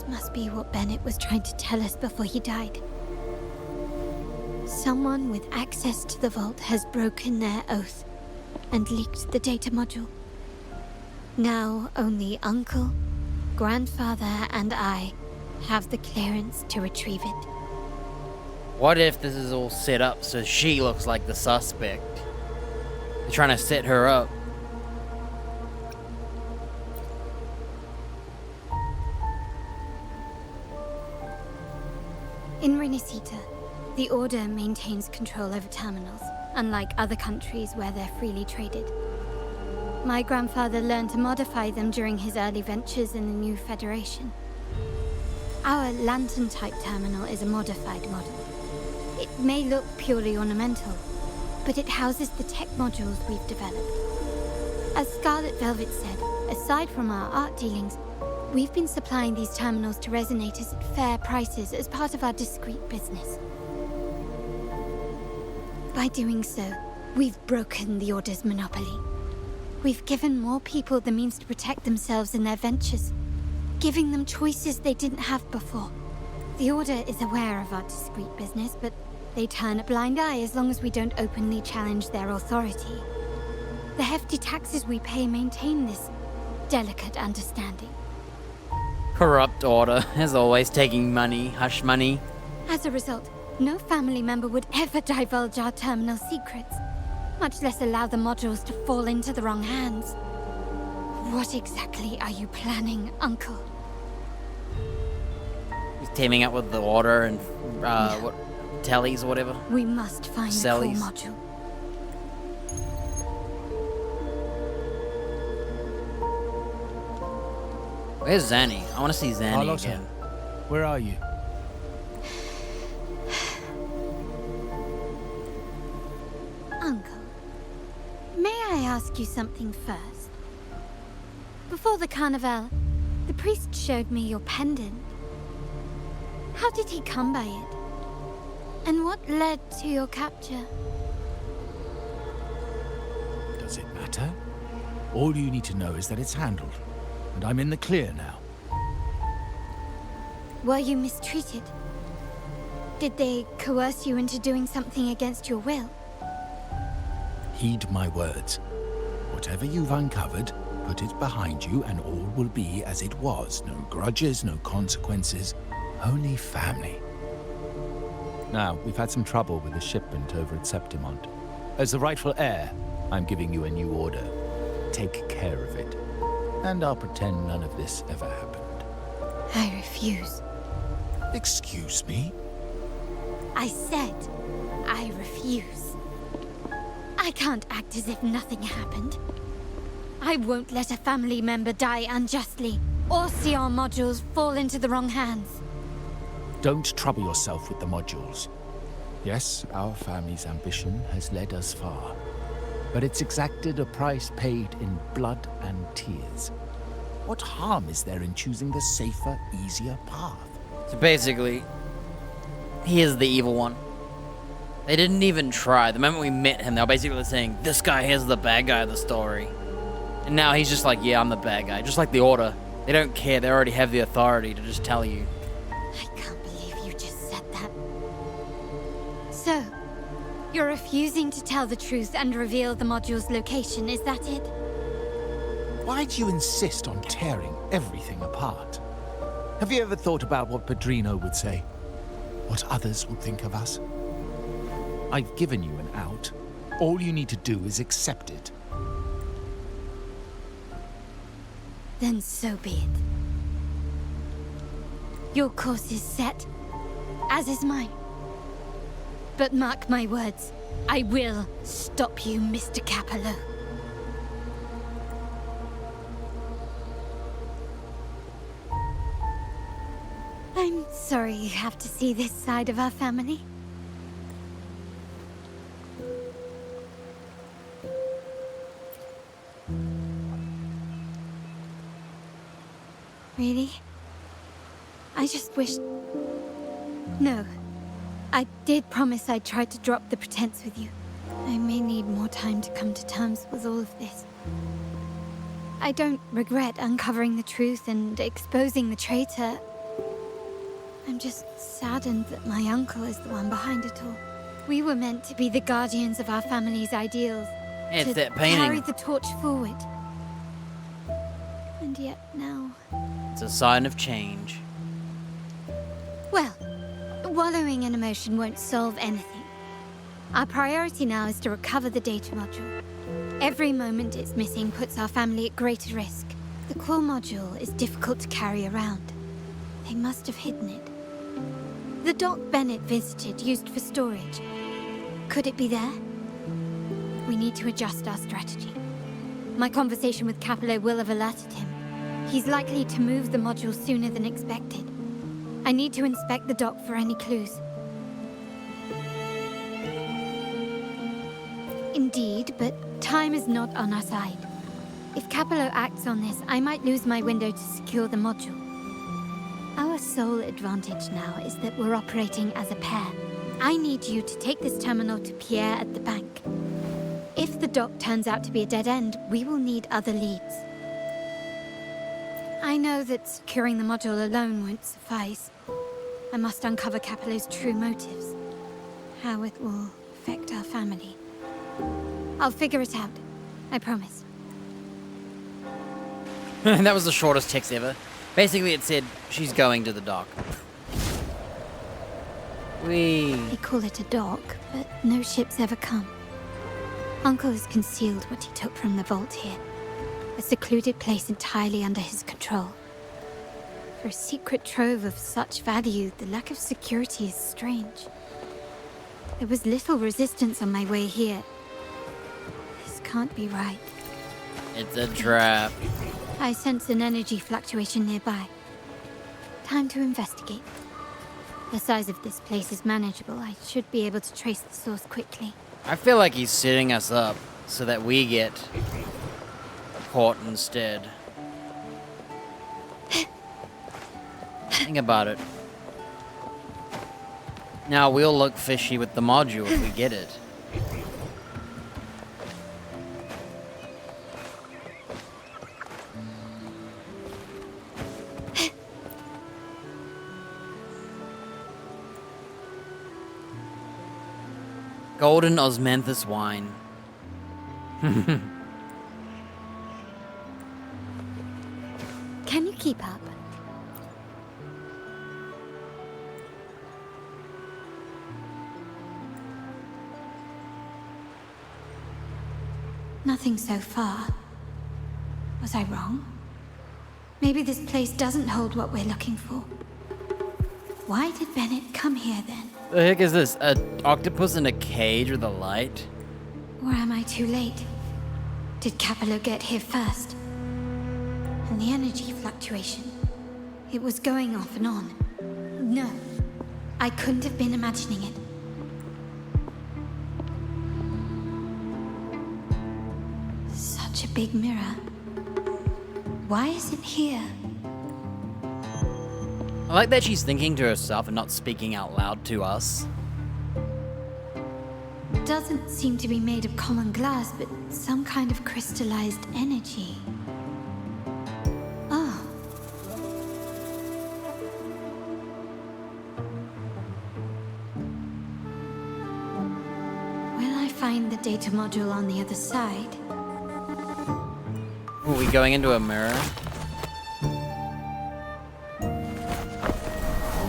D: must be what Bennett was trying to tell us before he died. Someone with access to the vault has broken their oath and leaked the data module. Now only Uncle, Grandfather, and I have the clearance to retrieve it.
A: What if this is all set up so she looks like the suspect? They're trying to set her up.
D: In Renisita, the Order maintains control over terminals, unlike other countries where they're freely traded. My grandfather learned to modify them during his early ventures in the new Federation. Our lantern-type terminal is a modified model. It may look purely ornamental, but it houses the tech modules we've developed. As Scarlet Velvet said, aside from our art dealings, we've been supplying these terminals to resonators at fair prices as part of our discreet business. By doing so, we've broken the Order's monopoly. We've given more people the means to protect themselves in their ventures, giving them choices they didn't have before. The Order is aware of our discreet business, but they turn a blind eye as long as we don't openly challenge their authority. The hefty taxes we pay maintain this delicate understanding.
A: Corrupt Order, as always, taking money, hush money.
D: As a result, no family member would ever divulge our terminal secrets, much less allow the modules to fall into the wrong hands. What exactly are you planning, Uncle?
A: He's teaming up with the Order and, what, Tellies or whatever?
D: We must find the core module.
A: Where's Zanny? I want to see Zanny
C: Carlotta,
A: again.
C: Where are you?
D: Uncle, may I ask you something first? Before the carnival, the priest showed me your pendant. How did he come by it? And what led to your capture?
C: Does it matter? All you need to know is that it's handled, and I'm in the clear now.
D: Were you mistreated? Did they coerce you into doing something against your will?
C: Heed my words. Whatever you've uncovered, put it behind you and all will be as it was. No grudges, no consequences, only family. Now, we've had some trouble with the shipment over at Septimont. As the rightful heir, I'm giving you a new order. Take care of it. And I'll pretend none of this ever happened.
D: I refuse.
C: Excuse me?
D: I said I refuse. I can't act as if nothing happened. I won't let a family member die unjustly, or see our modules fall into the wrong hands.
C: Don't trouble yourself with the modules. Yes, our family's ambition has led us far, but it's exacted a price paid in blood and tears. What harm is there in choosing the safer, easier path?
A: So basically, he is the evil one. They didn't even try. The moment we met him, they were basically saying, this guy here's the bad guy of the story. And now he's just like, yeah, I'm the bad guy. Just like the Order. They don't care. They already have the authority to just tell you.
D: I can't believe you just said that. So, you're refusing to tell the truth and reveal the module's location, is that it?
C: Why do you insist on tearing everything apart? Have you ever thought about what Padrino would say? What others would think of us? I've given you an out. All you need to do is accept it.
D: Then so be it. Your course is set, as is mine. But mark my words, I will stop you, Mr. Capello. I'm sorry you have to see this side of our family. Really? I just wished... No. I did promise I'd try to drop the pretense with you. I may need more time to come to terms with all of this. I don't regret uncovering the truth and exposing the traitor. I'm just saddened that my uncle is the one behind it all. We were meant to be the guardians of our family's ideals.
A: It's
D: to
A: that painting.
D: carry the torch forward. And yet now...
A: It's a sign of change.
D: Well, wallowing in emotion won't solve anything. Our priority now is to recover the data module. Every moment it's missing puts our family at greater risk. The core module is difficult to carry around. They must have hidden it. The dock Bennett visited used for storage. Could it be there? We need to adjust our strategy. My conversation with Capello will have alerted him. He's likely to move the module sooner than expected. I need to inspect the dock for any clues. Indeed, but time is not on our side. If Capello acts on this, I might lose my window to secure the module. Our sole advantage now is that we're operating as a pair. I need you to take this terminal to Pierre at the bank. If the dock turns out to be a dead end, we will need other leads. I know that securing the module alone won't suffice. I must uncover Capello's true motives. How it will affect our family. I'll figure it out. I promise.
A: That was the shortest text ever. Basically, it said, she's going to the dock. Whee.
D: They call it a dock, but no ships ever come. Uncle has concealed what he took from the vault here. A secluded place entirely under his control. For a secret trove of such value, the lack of security is strange. There was little resistance on my way here. This can't be right.
A: It's a trap.
D: I sense an energy fluctuation nearby. Time to investigate. The size of this place is manageable. I should be able to trace the source quickly.
A: I feel like he's setting us up so that we get caught instead. Think about it. Now we'll look fishy with the module if we get it. Golden osmanthus wine.
D: Can you keep up? Nothing so far. Was I wrong? Maybe this place doesn't hold what we're looking for. Why did Bennett come here then?
A: The heck is this? An octopus in a cage with a light?
D: Or am I too late? Did Capello get here first? And the energy fluctuation. It was going off and on. No, I couldn't have been imagining it. Such a big mirror. Why is it here?
A: I like that she's thinking to herself and not speaking out loud to us.
D: Doesn't seem to be made of common glass, but some kind of crystallized energy. Oh. Will I find the data module on the other side?
A: Are we going into a mirror?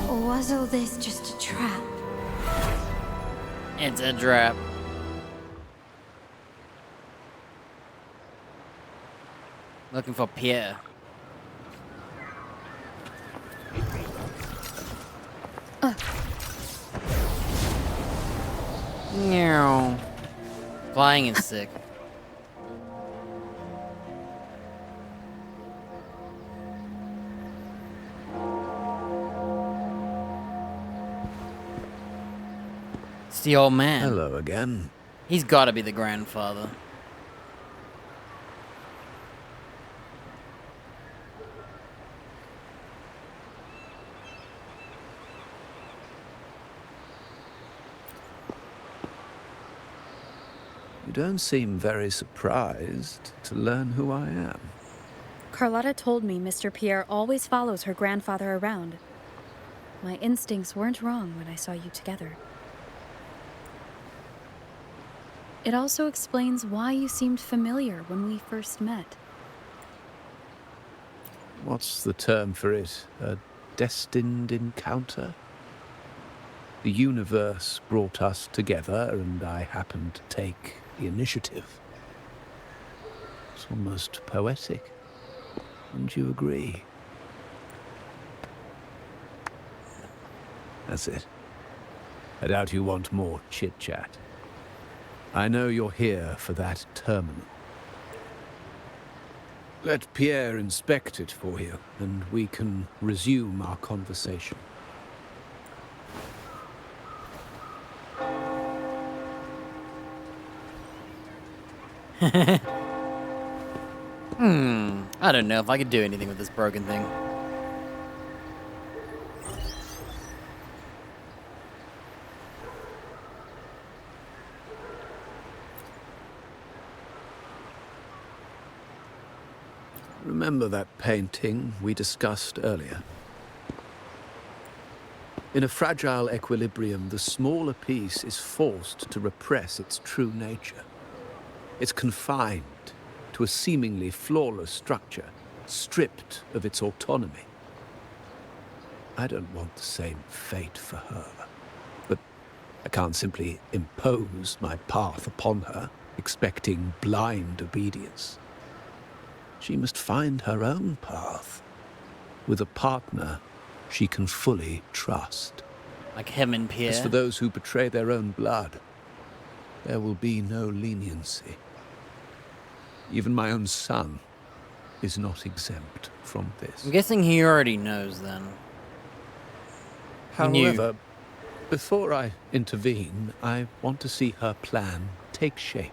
D: Or was all this just a trap?
A: It's a trap. Looking for Pierre. Meow. Flying is sick. It's the old man.
E: Hello again.
A: He's gotta be the grandfather.
E: You don't seem very surprised to learn who I am.
B: Carlotta told me Mr. Pierre always follows her grandfather around. My instincts weren't wrong when I saw you together. It also explains why you seemed familiar when we first met.
E: What's the term for it? A destined encounter? The universe brought us together, and I happened to take the initiative. It's almost poetic. Wouldn't you agree? That's it. I doubt you want more chit-chat. I know you're here for that terminal. Let Pierre inspect it for you, and we can resume our conversation.
A: I don't know if I could do anything with this broken thing.
E: Remember that painting we discussed earlier? In a fragile equilibrium, the smaller piece is forced to repress its true nature. It's confined to a seemingly flawless structure, stripped of its autonomy. I don't want the same fate for her, but I can't simply impose my path upon her, expecting blind obedience. She must find her own path, with a partner she can fully trust.
A: Like him and Pierre?
E: As for those who betray their own blood, there will be no leniency. Even my own son is not exempt from this.
A: I'm guessing he already knows then.
E: However, before I intervene, I want to see her plan take shape.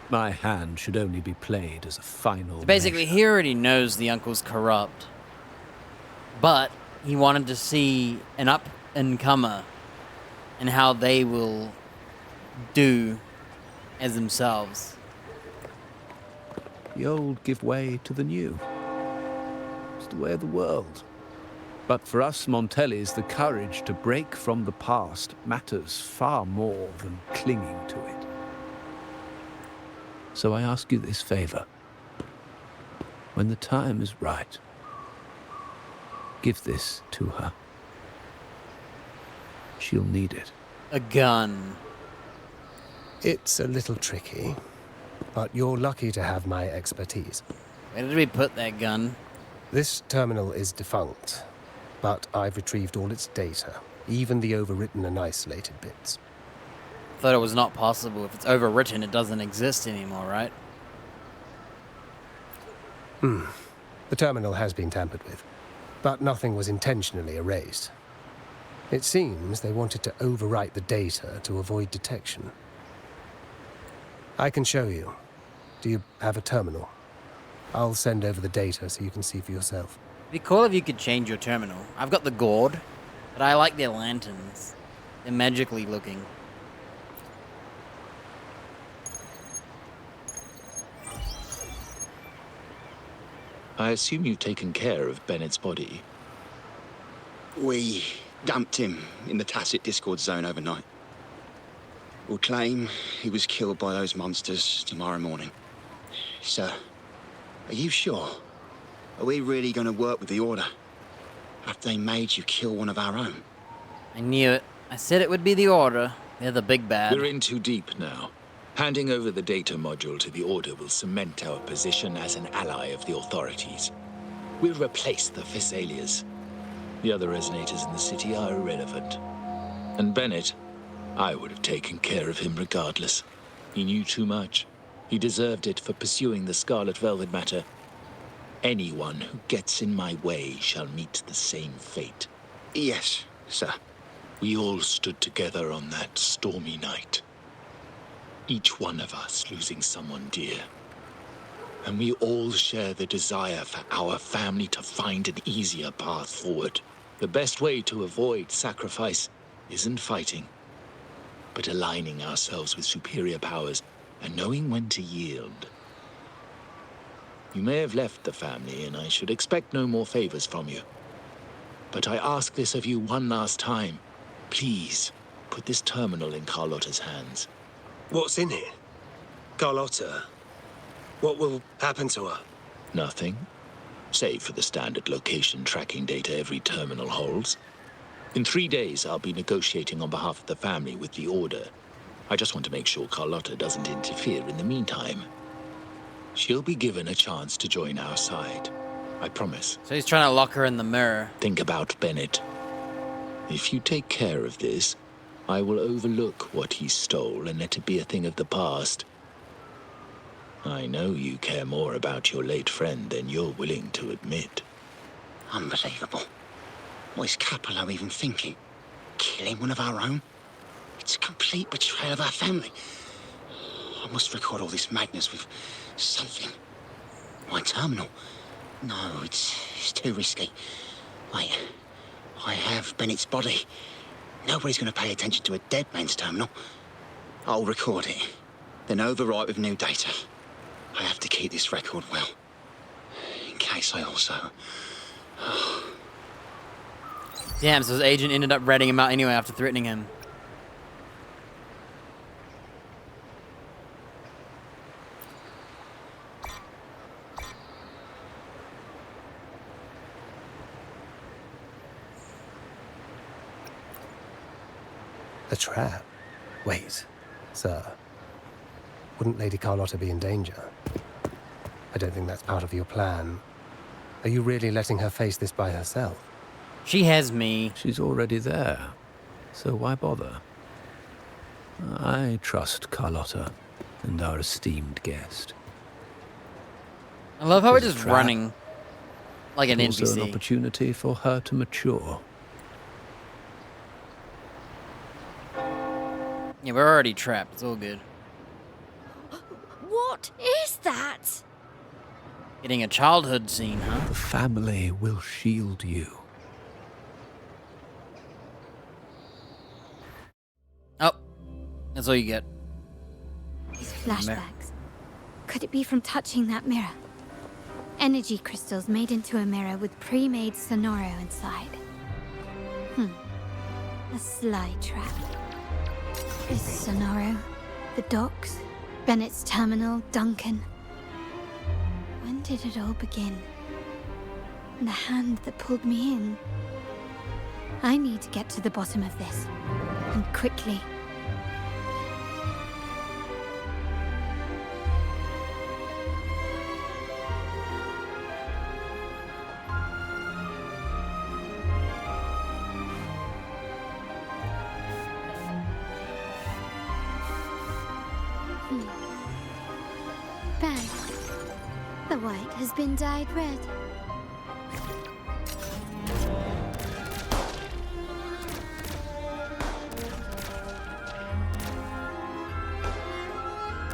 E: My hand should only be played as a final
A: So basically,
E: measure.
A: he already knows the uncle's corrupt. But he wanted to see an up-and-comer and how they will do as themselves.
E: The old give way to the new. It's the way of the world. But for us Montellis, the courage to break from the past matters far more than clinging to it. So I ask you this favor. When the time is right, give this to her. She'll need it.
A: A gun.
G: It's a little tricky, but you're lucky to have my expertise.
A: Where did we put that gun?
G: This terminal is defunct, but I've retrieved all its data, even the overwritten and isolated bits.
A: Thought it was not possible. If it's overwritten, it doesn't exist anymore, right?
G: The terminal has been tampered with, but nothing was intentionally erased. It seems they wanted to overwrite the data to avoid detection. I can show you. Do you have a terminal? I'll send over the data so you can see for yourself.
A: It'd be cool if you could change your terminal. I've got the gourd, but I like their lanterns. They're magically looking.
N: I assume you've taken care of Bennett's body.
O: We dumped him in the tacit Discord zone overnight. We'll claim he was killed by those monsters tomorrow morning. Sir, are you sure? Are we really going to work with the Order? Have they made you kill one of our own?
A: I knew it. I said it would be the Order. They're the big bad.
N: We're in too deep now. Handing over the data module to the Order will cement our position as an ally of the authorities. We'll replace the Thessalias. The other resonators in the city are irrelevant. And Bennett, I would have taken care of him regardless. He knew too much. He deserved it for pursuing the Scarlet Velvet matter. Anyone who gets in my way shall meet the same fate.
O: Yes, sir.
N: We all stood together on that stormy night. Each one of us losing someone dear. And we all share the desire for our family to find an easier path forward. The best way to avoid sacrifice isn't fighting, but aligning ourselves with superior powers and knowing when to yield. You may have left the family, and I should expect no more favors from you. but I ask this of you one last time. Please, put this terminal in Carlotta's hands.
G: What's in it? Carlotta? What will happen to her?
N: Nothing, save for the standard location tracking data every terminal holds. In 3 days, I'll be negotiating on behalf of the family with the Order. I just want to make sure Carlotta doesn't interfere in the meantime. She'll be given a chance to join our side. I promise.
A: So he's trying to lock her in the mirror.
N: Think about Bennett. If you take care of this, I will overlook what he stole and let it be a thing of the past. I know you care more about your late friend than you're willing to admit.
O: Unbelievable. What is Capello even thinking? Killing one of our own? It's a complete betrayal of our family. I must record all this madness with something. My terminal? No, it's too risky. Wait, I have Bennett's body. Nobody's going to pay attention to a dead man's terminal. I'll record it, then overwrite with new data. I have to keep this record well, in case I also...
A: Damn, so his agent ended up ratting him out anyway after threatening him.
G: A trap? Wait, sir. Wouldn't Lady Carlotta be in danger? I don't think that's part of your plan. Are you really letting her face this by herself?
A: She has me.
E: She's already there, so why bother? I trust Carlotta and our esteemed guest.
A: I love how we're
E: There's a
A: just
E: trap.
A: running like an
E: Also
A: NPC.
E: an opportunity for her to mature.
A: Yeah, we're already trapped. It's all good.
I: What is that?
A: Getting a childhood scene, huh?
E: The family will shield you.
A: Oh, that's all you get.
D: These flashbacks. Could it be from touching that mirror? Energy crystals made into a mirror with pre-made Sonoro inside. A sly trap. Is Sonoro, the docks, Bennett's terminal, Duncan. When did it all begin? And the hand that pulled me in. I need to get to the bottom of this. And quickly. Bad. The white has been dyed red.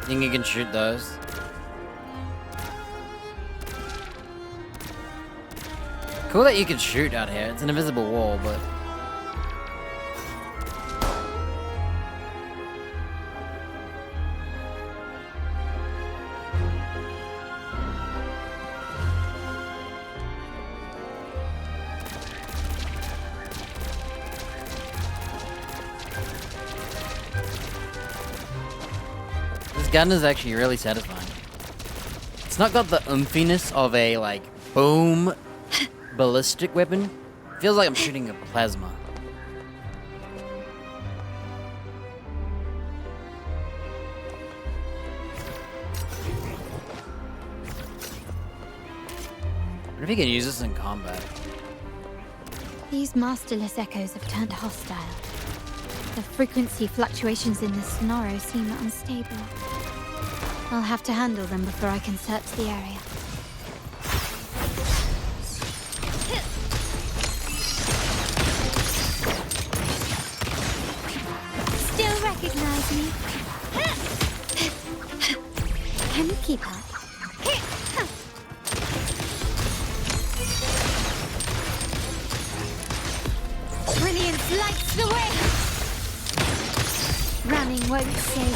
A: Think you can shoot those? Cool that you can shoot out here. It's an invisible wall, but... This gun is actually really satisfying. It's not got the oomphiness of a, like, boom ballistic weapon. It feels like I'm shooting a plasma. What if you can use this in combat?
D: These masterless echoes have turned hostile. The frequency fluctuations in the Sonoro seem unstable. I'll have to handle them before I can search the area. Still recognize me? Can you keep up? Brilliance lights the way! Running won't save me.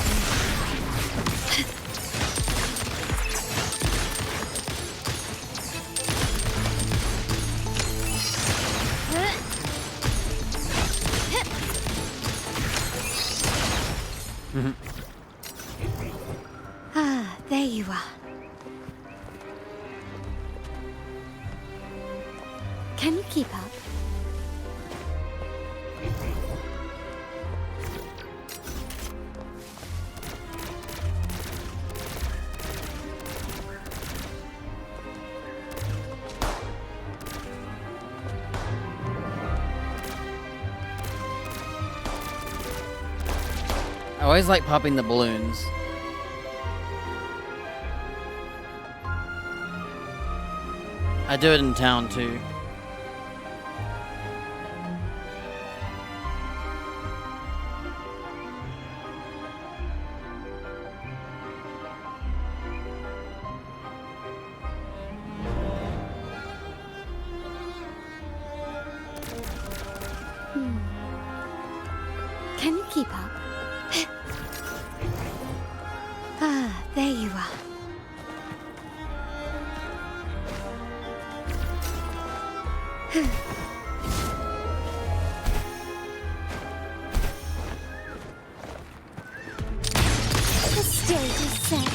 D: Can you keep up?
A: I always like popping the balloons. I do it in town too.
D: Can you keep up? Ah, there you are. The stage is set.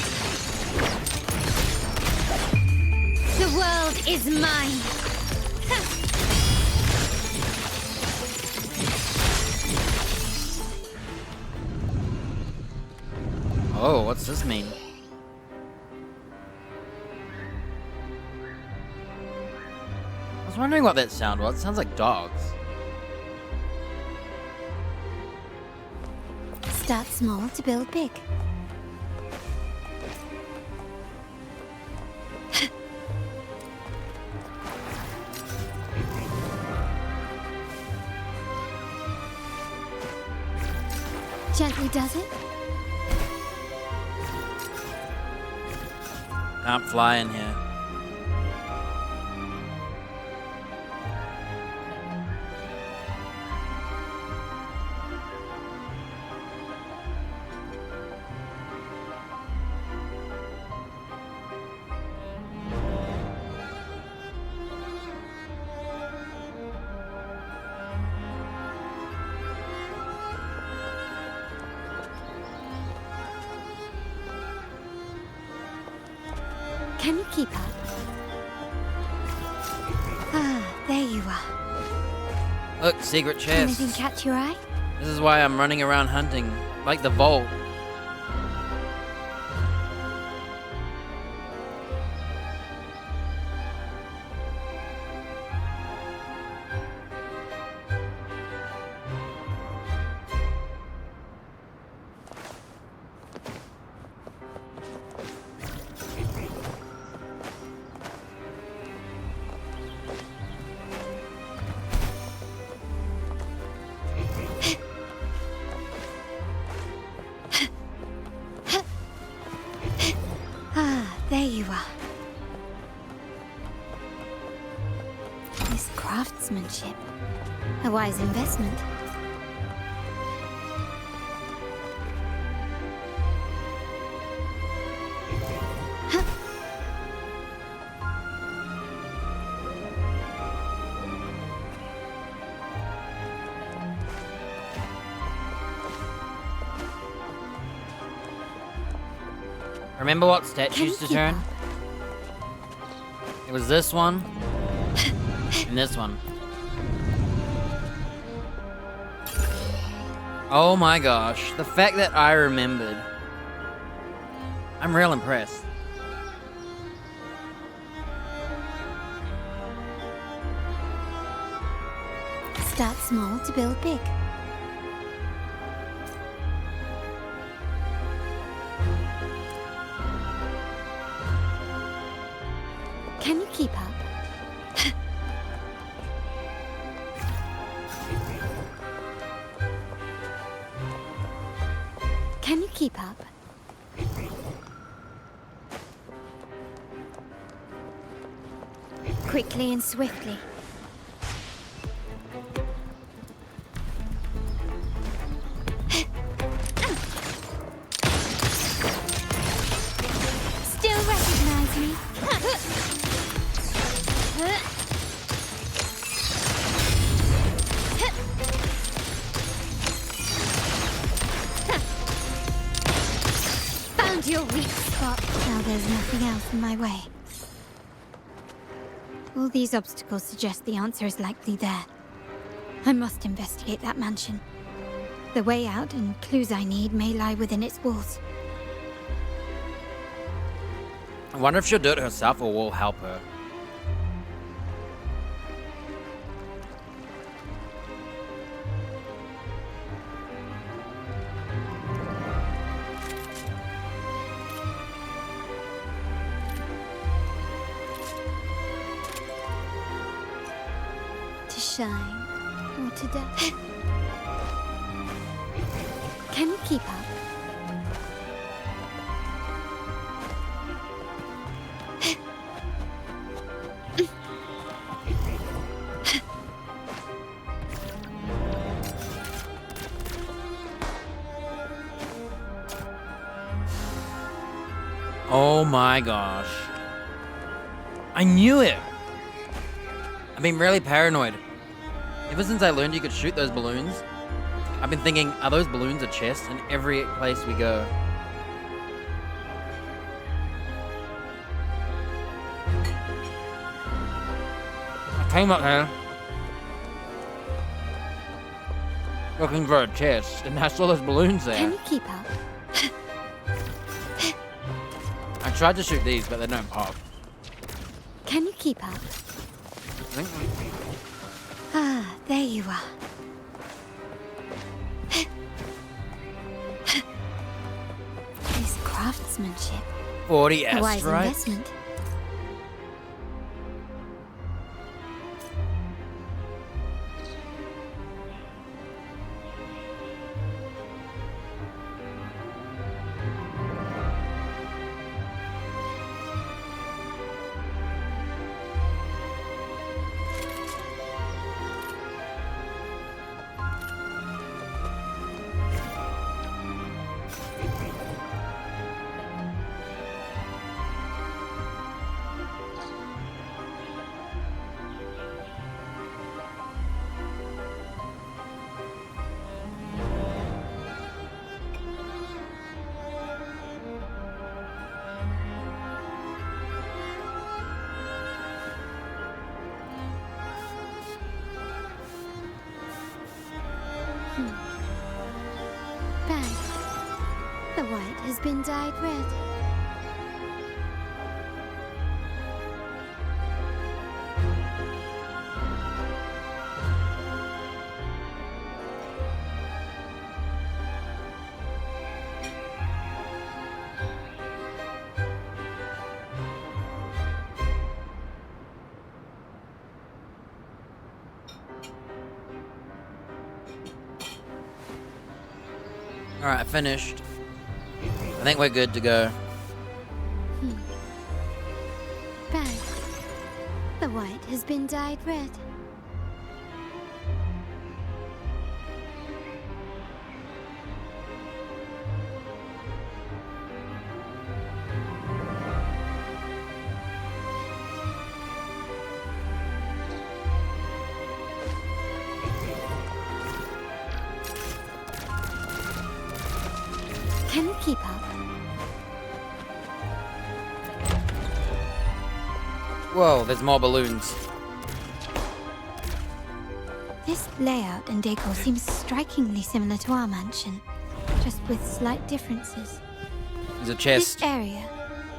D: The world is mine.
A: Oh, what's this mean? I was wondering what that sound was. It sounds like dogs.
D: Start small to build big. Gently does it.
A: Can't fly in here.
D: Can you keep up? Ah, there you are.
A: Look, secret chest.
D: Anything catch your eye?
A: This is why I'm running around hunting, like the vault.
D: Ah, there you are. This craftsmanship. A wise investment.
A: Remember what statues to turn? It was this one and this one. Oh my gosh, the fact that I remembered. I'm real impressed.
D: Start small to build big. Can you keep up? Can you keep up? Quickly and swiftly. Still recognize me? Found your weak spot. Now there's nothing else in my way. All these obstacles suggest the answer is likely there. I must investigate that mansion. The way out and clues I need may lie within its walls.
A: I wonder if she'll do it herself or we'll help her.
D: To shine or to die. Can you keep up?
A: Oh my gosh. I knew it! I've been really paranoid. Ever since I learned you could shoot those balloons, I've been thinking, are those balloons a chest in every place we go? I came up here looking for a chest, and I saw those balloons there.
D: Can you keep up?
A: I tried to shoot these, but they don't pop.
D: Can you keep up? Ah, there you are. This craftsmanship.
A: 40
D: A wise
A: right?
D: investment. Bag. The white has been dyed red.
A: Alright, finished. I think we're good to go.
D: Bag. The white has been dyed red. Can you keep up?
A: Whoa, there's more balloons.
D: This layout and decor seems strikingly similar to our mansion, just with slight differences.
A: There's a chest.
D: This area,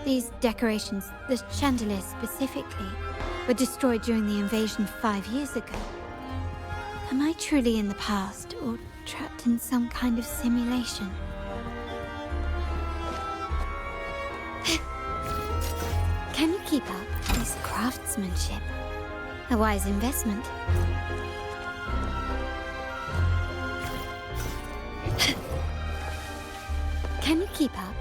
D: these decorations, the chandelier specifically, were destroyed during the invasion 5 years ago. Am I truly in the past, or trapped in some kind of simulation? Can you keep up this craftsmanship? A wise investment. Can you keep up?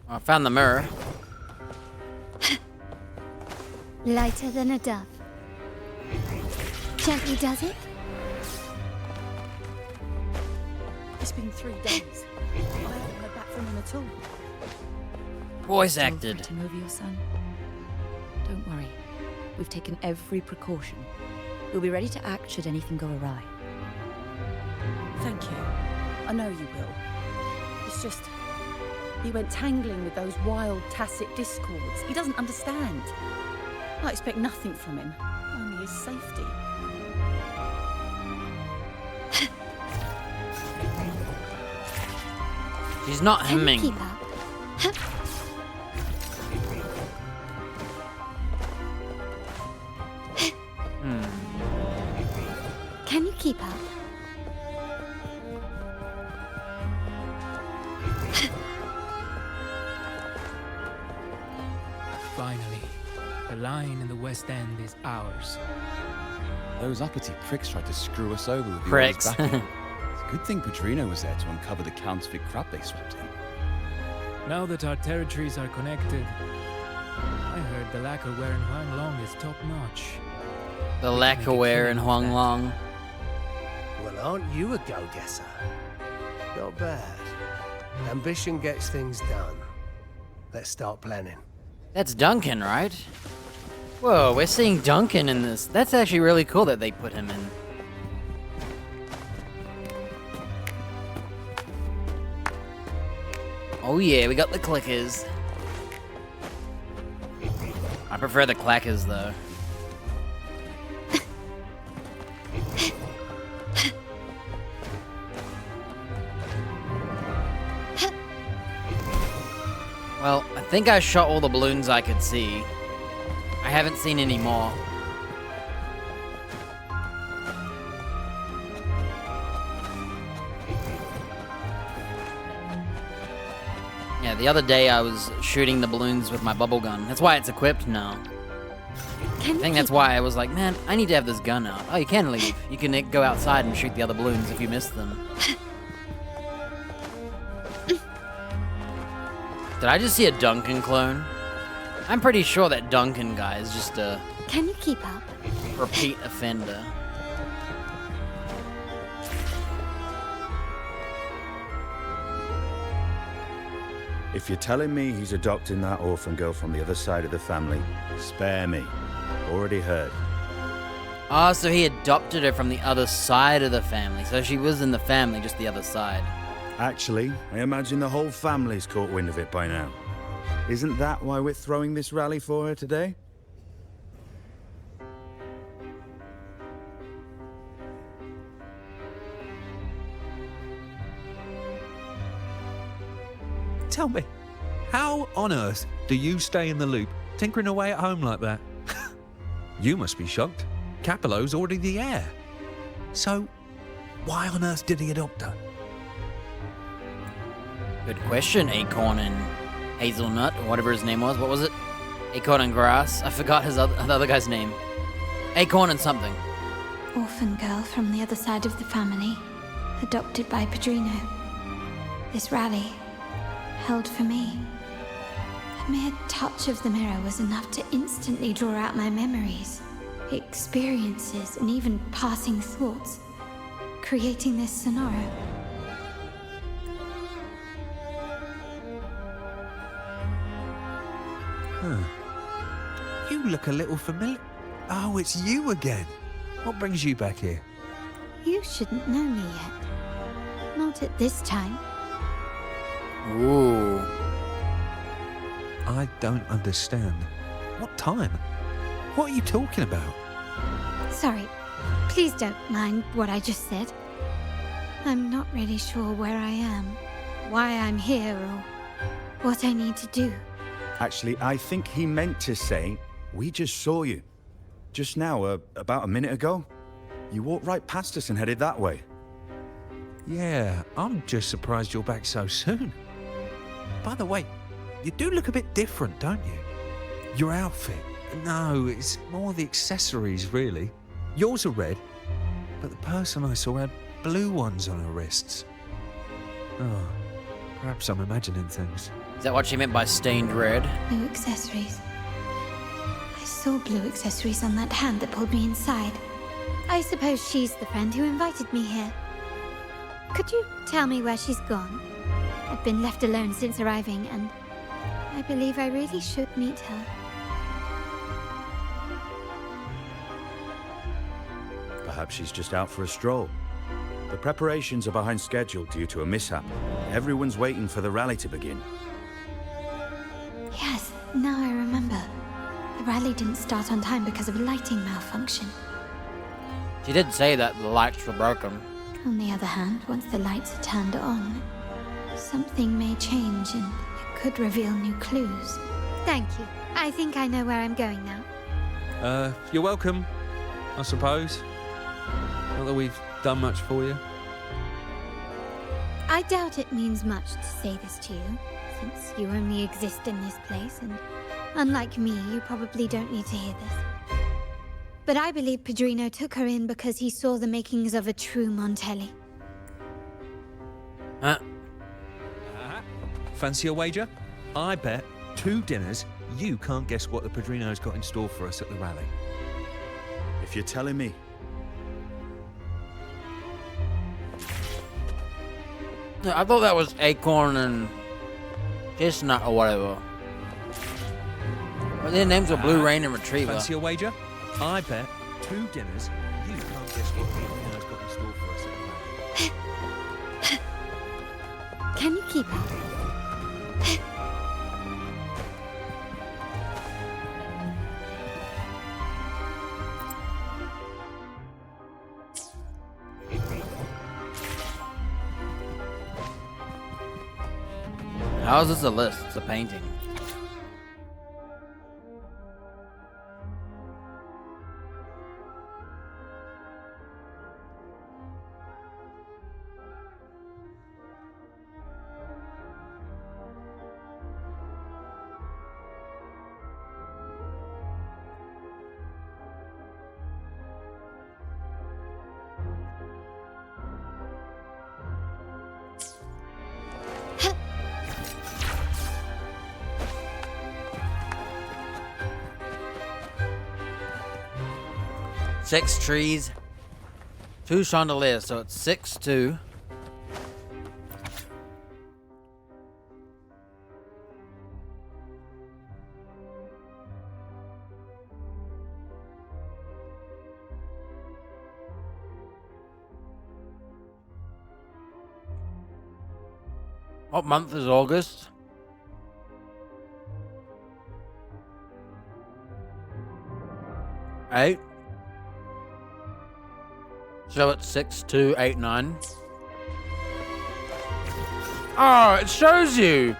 A: I found the mirror.
D: Lighter than a dove. Gently does it?
L: It's been 3 days. I haven't heard back from him at all.
A: Voice
L: Still
A: acted.
L: fretting over your son? Don't worry. We've taken every precaution. We'll be ready to act should anything go awry. Thank you. I know you will. It's just... he went tangling with those wild tacit discords. He doesn't understand. I expect nothing from him, only his safety.
A: She's not
D: Can you
A: hemming.
D: keep up? Can you keep up?
P: Finally, the line in the West End is ours.
F: Those uppity pricks tried to screw us over with the
A: Pricks.
F: orders backing. It's a good thing Padrino was there to uncover the counterfeit crap they swept in.
P: Now that our territories are connected, I heard the lacquerware in Huang Long is top notch.
A: The lacquerware in Huang Long.
G: Well, aren't you a go-gesser? Not bad. Ambition gets things done. Let's start planning.
A: That's Duncan, right? Whoa, we're seeing Duncan in this. That's actually really cool that they put him in. Oh yeah, we got the clickers. I prefer the clackers though. Well, I think I shot all the balloons I could see. I haven't seen any more. Yeah, the other day I was shooting the balloons with my bubble gun. That's why it's equipped now. I think that's why I was like, man, I need to have this gun out. Oh, you can leave. You can go outside and shoot the other balloons if you miss them. Did I just see a Duncan clone? I'm pretty sure that Duncan guy is just a...
D: Can you keep up?
A: Repeat offender.
Q: If you're telling me he's adopting that orphan girl from the other side of the family, spare me. Already heard.
A: Ah, so he adopted her from the other side of the family. So she was in the family, just the other side.
Q: Actually, I imagine the whole family's caught wind of it by now. Isn't that why we're throwing this rally for her today?
E: Tell me, how on earth do you stay in the loop, tinkering away at home like that? You must be shocked. Capello's already the heir. So, why on earth did he adopt her?
A: Good question, Acorn and Hazelnut, or whatever his name was. What was it? Acorn and Grass? I forgot the other guy's name. Acorn and something.
D: Orphan girl from the other side of the family, adopted by Padrino. This rally, held for me. A mere touch of the mirror was enough to instantly draw out my memories, experiences, and even passing thoughts, creating this scenario.
E: Huh. You look a little familiar. Oh, it's you again. What brings you back here?
D: You shouldn't know me yet. Not at this time.
A: Ooh.
E: I don't understand. What time? What are you talking about?
D: Sorry. Please don't mind what I just said. I'm not really sure where I am, why I'm here, or what I need to do.
Q: Actually, I think he meant to say, we just saw you. Just now, about a minute ago. You walked right past us and headed that way.
E: Yeah, I'm just surprised you're back so soon. By the way, you do look a bit different, don't you? Your outfit. No, it's more the accessories, really. Yours are red, but the person I saw had blue ones on her wrists. Oh, perhaps I'm imagining things.
A: Is that what she meant by stained red?
D: Blue accessories. I saw blue accessories on that hand that pulled me inside. I suppose she's the friend who invited me here. Could you tell me where she's gone? I've been left alone since arriving, and I believe I really should meet her.
Q: Perhaps she's just out for a stroll. The preparations are behind schedule due to a mishap. Everyone's waiting for the rally to begin.
D: Yes, now I remember. The rally didn't start on time because of a lighting malfunction.
A: She did say that the lights were broken.
D: On the other hand, once the lights are turned on, something may change and it could reveal new clues. Thank you. I think I know where I'm going now.
R: You're welcome, I suppose. Not that we've done much for you.
D: I doubt it means much to say this to you, since you only exist in this place, and unlike me, you probably don't need to hear this. But I believe Padrino took her in because he saw the makings of a true Montelli.
J: Fancy a wager? I bet 2 dinners you can't guess what the Padrino's got in store for us at the rally.
Q: If you're telling me.
A: I thought that was Acorn and Chestnut or whatever. But their names were Blue Rain and Retriever.
J: Fancy a wager? I bet 2 dinners you can't guess what the Padrino's got in store for us at the rally.
D: Can you keep up?
A: How is this a list? It's a painting. Six trees, 2 chandeliers, so it's 6-2. What month is August? Eight. So it's 6-2-8-9. Oh, it shows you.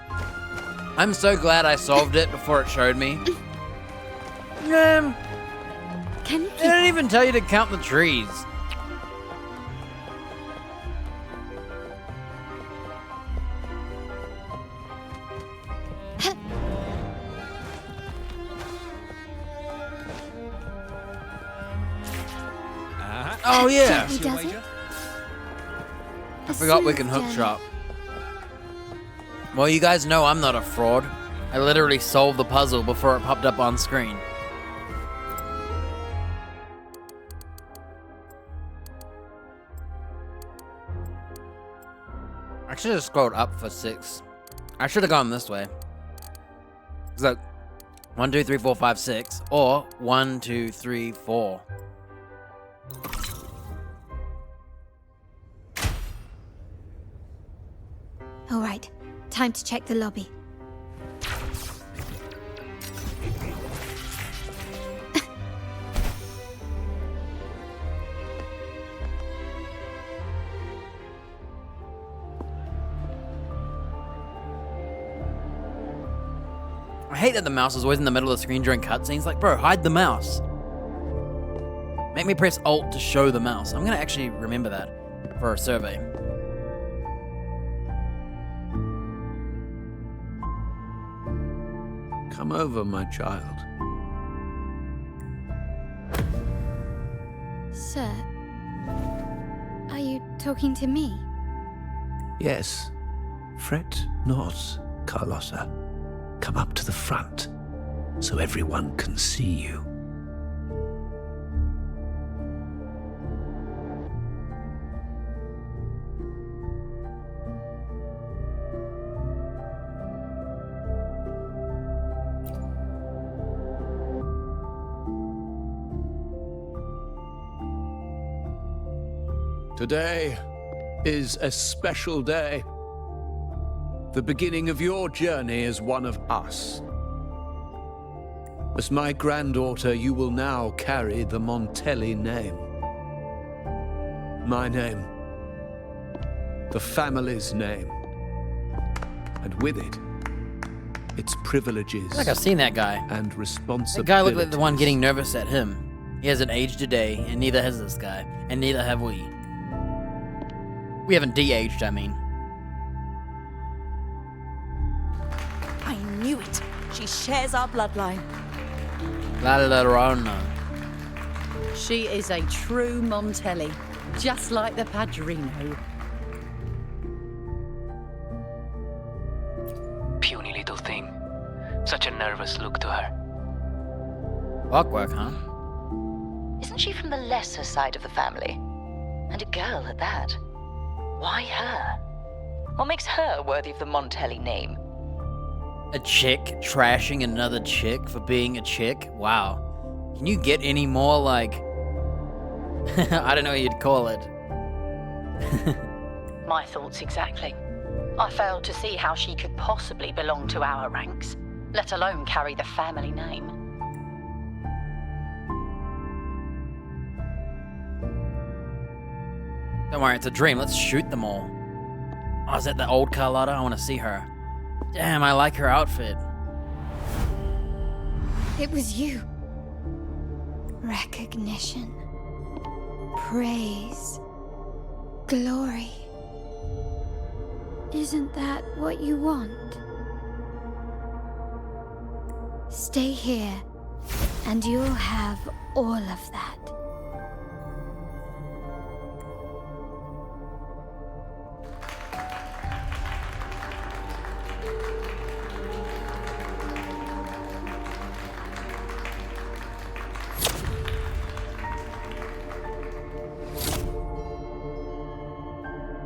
A: I'm so glad I solved it before it showed me.
D: Can you
A: It didn't even tell you to count the trees. Oh yeah. I forgot we can hook shop. Well, you guys know I'm not a fraud. I literally solved the puzzle before it popped up on screen. I should have scrolled up for 6. I should have gone this way. It's like 1, 2, 3, 4, 5, 6, or 1, 2, 3, 4.
D: All right, time to check the lobby.
A: I hate that the mouse is always in the middle of the screen during cutscenes. Like, bro, hide the mouse. Make me press Alt to show the mouse. I'm gonna actually remember that for a survey.
E: Come over, my child.
D: Sir, are you talking to me?
E: Yes. Fret not, Carlotta. Come up to the front, so everyone can see you.
K: Today,
E: is a special day. The beginning of your journey as one of us. As my granddaughter, you will now carry the Montelli name. My name. The family's name. And with it, its privileges.
A: I feel like I've seen that guy.
E: And responsibilities.
A: That guy looked like the one getting nervous at him. He hasn't aged a day, and neither has this guy. And neither have we. We haven't de-aged, I mean.
L: I knew it. She shares our bloodline.
A: La Llorona.
S: She is a true Montelli, just like the Padrino.
T: Puny little thing. Such a nervous look to her.
A: Clockwork, huh?
U: Isn't she from the lesser side of the family? And a girl at that. Why her? What makes her worthy of the Montelli name?
A: A chick trashing another chick for being a chick? Wow. Can you get any more, like... I don't know what you'd call it.
V: My thoughts exactly. I failed to see how she could possibly belong to our ranks, let alone carry the family name.
A: Don't worry, it's a dream. Let's shoot them all. Oh, is that the old Carlotta? I want to see her. Damn, I like her outfit.
D: It was you. Recognition. Praise. Glory. Isn't that what you want? Stay here, and you'll have all of that.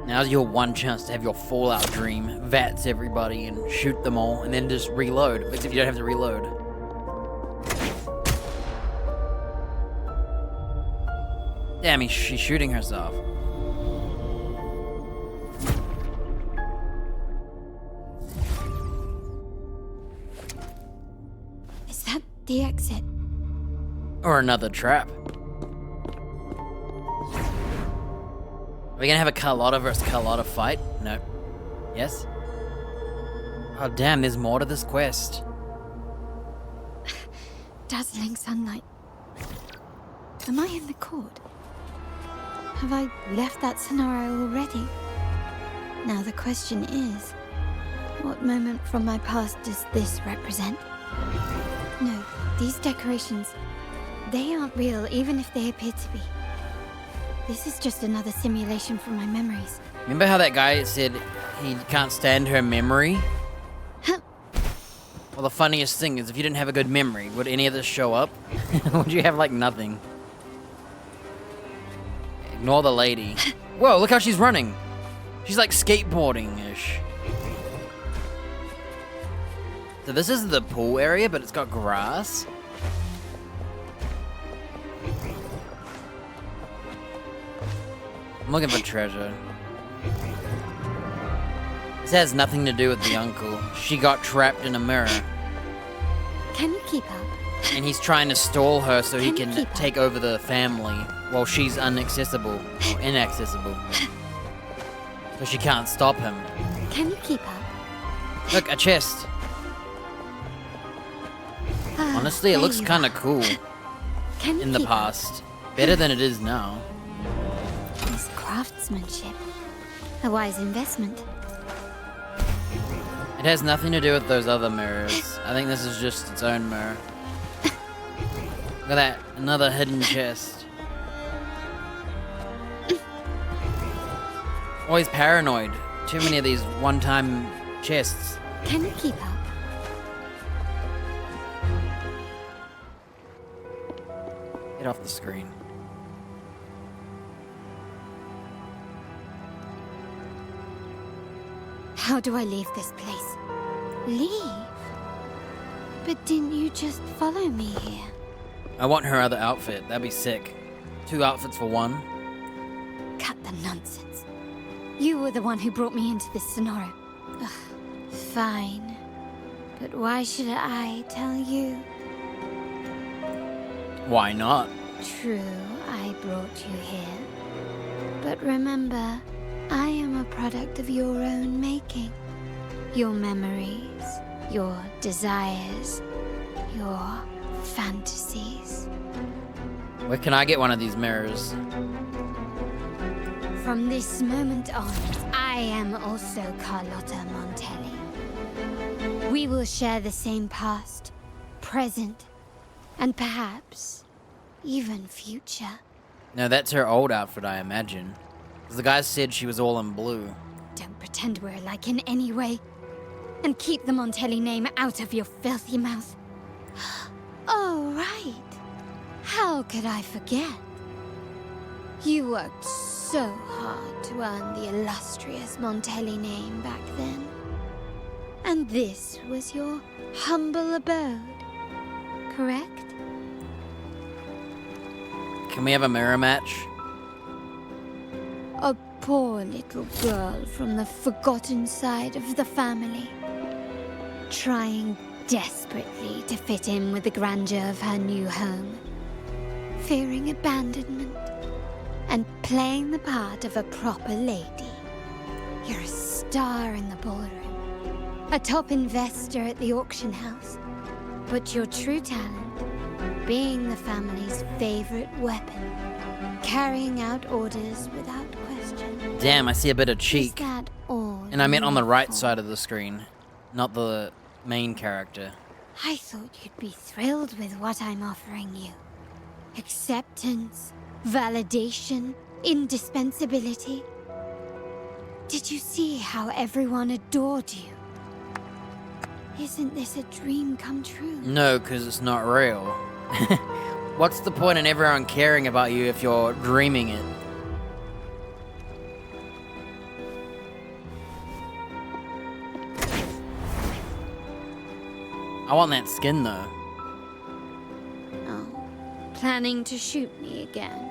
A: Now's your one chance to have your Fallout dream. Vats everybody and shoot them all, and then just reload. Except you don't have to reload. Damn, she's shooting herself.
D: Is that the exit?
A: Or another trap. Are we gonna have a Carlotta versus Carlotta fight? No. Yes? Oh damn, there's more to this quest.
D: Dazzling sunlight. Am I in the court? Have I left that scenario already? Now the question is, what moment from my past does this represent? No, these decorations, they aren't real even if they appear to be. This is just another simulation from my memories.
A: Remember how that guy said he can't stand her memory? Well, the funniest thing is if you didn't have a good memory, would any of this show up? Would you have, like, nothing? Ignore the lady. Whoa, look how she's running. She's, like, skateboarding-ish. So this is the pool area, but it's got grass. I'm looking for treasure. This has nothing to do with the uncle. She got trapped in a mirror.
D: Can you keep up?
A: And he's trying to stall her so he can take over the family while she's inaccessible. So she can't stop him.
D: Can you keep up?
A: Look, a chest. Honestly, it looks kind of cool in the past. Better than it is now.
D: This craftsmanship. A wise investment.
A: It has nothing to do with those other mirrors. I think this is just its own mirror. Look at that, another hidden chest. Always paranoid. Too many of these one-time chests.
D: Can you keep up?
A: Get off the screen.
D: How do I leave this place? Leave? But didn't you just follow me here?
A: I want her other outfit. That'd be sick. 2 outfits for one.
D: Cut the nonsense. You were the one who brought me into this scenario. Ugh, fine. But why should I tell you?
A: Why not?
D: True, I brought you here. But remember, I am a product of your own making. Your memories, your desires, your fantasies.
A: Where can I get one of these mirrors?
D: From this moment on, I am also Carlotta Montelli. We will share the same past, present, and perhaps even future.
A: No, that's her old outfit, I imagine. 'Cause the guy said she was all in blue.
D: Don't pretend we're alike in any way. And keep the Montelli name out of your filthy mouth. Oh, right. How could I forget? You worked so hard to earn the illustrious Montelli name back then. And this was your humble abode, correct?
A: Can we have a mirror match?
D: A poor little girl from the forgotten side of the family, trying desperately to fit in with the grandeur of her new home, fearing abandonment, and playing the part of a proper lady. You're a star in the ballroom, a top investor at the auction house, but your true talent, being the family's favorite weapon, carrying out orders without question.
A: Damn, I see a bit of cheek.
D: Is that all?
A: And I meant on the right side of the screen, not the main character.
D: I thought you'd be thrilled with what I'm offering you. Acceptance, validation, indispensability. Did you see how everyone adored you? Isn't this a dream come true?
A: No, because it's not real. What's the point in everyone caring about you if you're dreaming it? I want that skin though.
D: Oh, planning to shoot me again?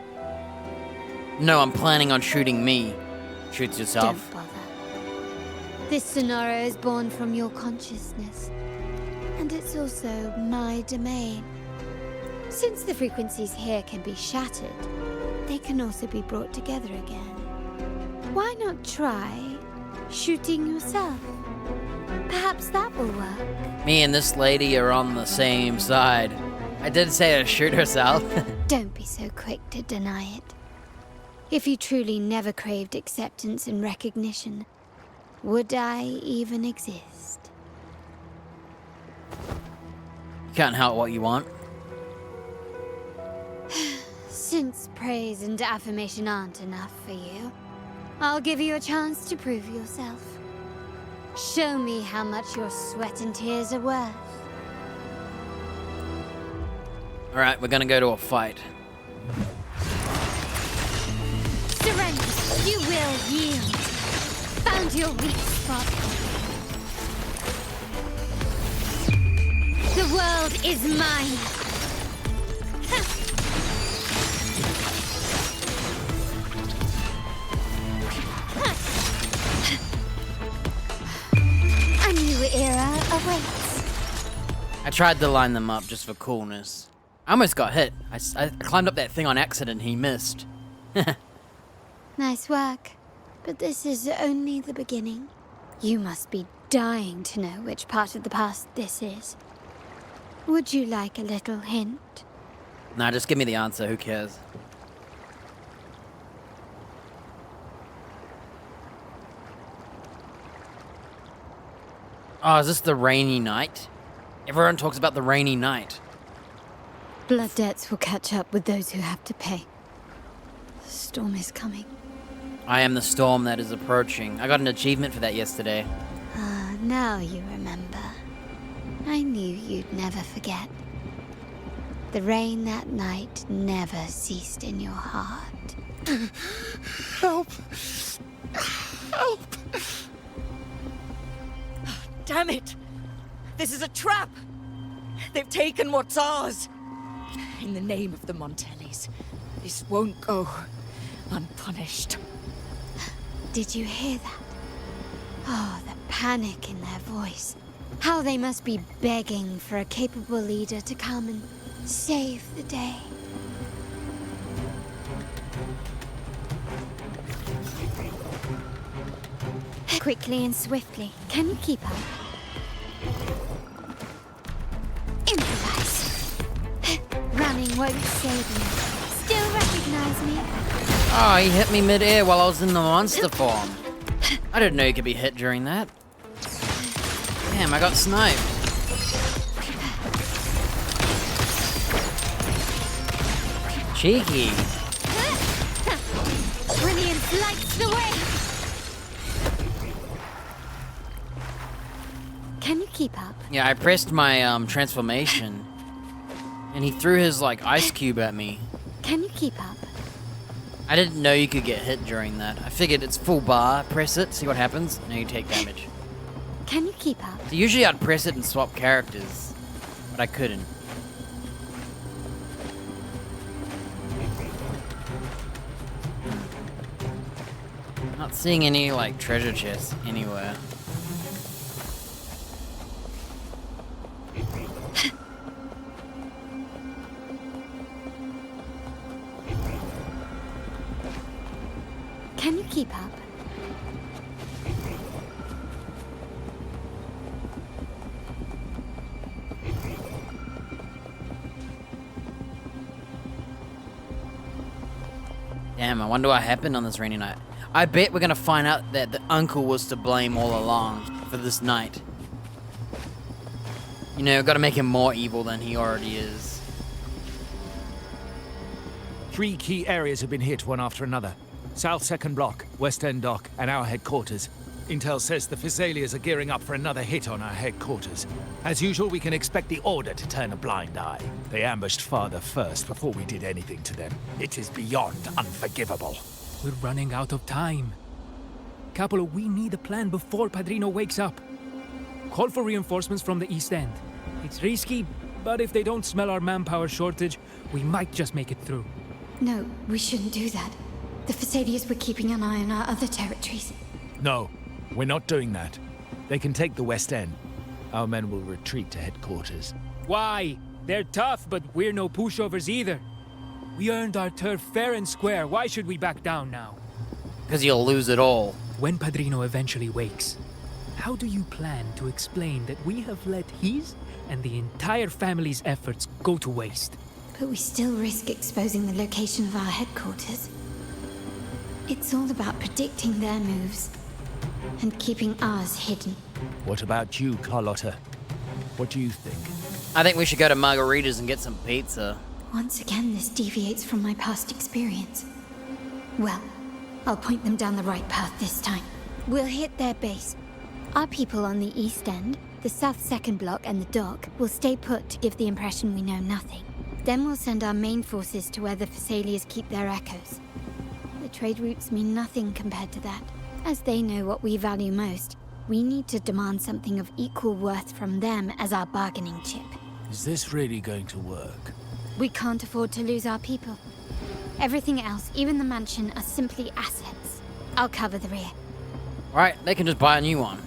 A: No, I'm planning on shooting me. Shoots yourself.
D: Don't bother. This scenario is born from your consciousness. And it's also my domain. Since the frequencies here can be shattered, they can also be brought together again. Why not try shooting yourself? Perhaps that will work.
A: Me and this lady are on the same side. I did say to shoot herself.
D: Don't be so quick to deny it. If you truly never craved acceptance and recognition, would I even exist?
A: You can't help what you want.
D: Since praise and affirmation aren't enough for you, I'll give you a chance to prove yourself. Show me how much your sweat and tears are worth.
A: Alright, we're gonna go to a fight.
D: Surrender! You will yield! Found your weak spot. The world is mine! A new era awaits.
A: I tried to line them up just for coolness. I almost got hit. I climbed up that thing on accident and he missed.
D: Nice work. But this is only the beginning. You must be dying to know which part of the past this is. Would you like a little hint?
A: Nah, just give me the answer. Who cares? Oh, is this the rainy night? Everyone talks about the rainy night.
D: Blood debts will catch up with those who have to pay. The storm is coming.
A: I am the storm that is approaching. I got an achievement for that yesterday.
D: Ah, now you remember. I knew you'd never forget. The rain that night never ceased in your heart.
L: Help! Help! Damn it! This is a trap! They've taken what's ours! In the name of the Montellis, this won't go unpunished.
D: Did you hear that? Oh, the panic in their voice. How they must be begging for a capable leader to come and save the day. Quickly and swiftly. Can you keep up? Improvise. Running won't save you. Still recognize me?
A: Oh, he hit me mid-air while I was in the monster form. I didn't know you could be hit during that. Damn, I got sniped. Cheeky.
D: Brilliant lights the way. Can you keep up?
A: Yeah, I pressed my transformation, and he threw his like ice cube at me.
D: Can you keep up?
A: I didn't know you could get hit during that. I figured it's full bar, press it, see what happens, and you take damage.
D: Can you keep up?
A: So usually I'd press it and swap characters, but I couldn't. Not seeing any like treasure chests anywhere.
D: Can you keep up?
A: Damn, I wonder what happened on this rainy night. I bet we're gonna find out that the uncle was to blame all along for this night. You know, gotta make him more evil than he already is.
C: 3 key areas have been hit one after another. South 2nd Block, West End Dock, and our headquarters. Intel says the Thessalians are gearing up for another hit on our headquarters. As usual, we can expect the Order to turn a blind eye. They ambushed Father first before we did anything to them. It is beyond unforgivable.
P: We're running out of time. Capola, we need a plan before Padrino wakes up. Call for reinforcements from the East End. It's risky, but if they don't smell our manpower shortage, we might just make it through.
D: No, we shouldn't do that. The Thessalians were keeping an eye on our other territories.
C: No, we're not doing that. They can take the West End. Our men will retreat to headquarters.
P: Why? They're tough, but we're no pushovers either. We earned our turf fair and square. Why should we back down now?
A: Because you'll lose it all.
P: When Padrino eventually wakes, how do you plan to explain that we have let his and the entire family's efforts go to waste?
D: But we still risk exposing the location of our headquarters. It's all about predicting their moves and keeping ours hidden.
C: What about you, Carlotta? What do you think?
A: I think we should go to Margarita's and get some pizza.
D: Once again, this deviates from my past experience. Well, I'll point them down the right path this time. We'll hit their base. Our people on the East End, the South 2nd Block, and the dock will stay put to give the impression we know nothing. Then we'll send our main forces to where the Thessalians keep their echoes. The trade routes mean nothing compared to that. As they know what we value most, we need to demand something of equal worth from them as our bargaining chip.
C: Is this really going to work?
D: We can't afford to lose our people. Everything else, even the mansion, are simply assets. I'll cover the rear.
A: Right, they can just buy a new one.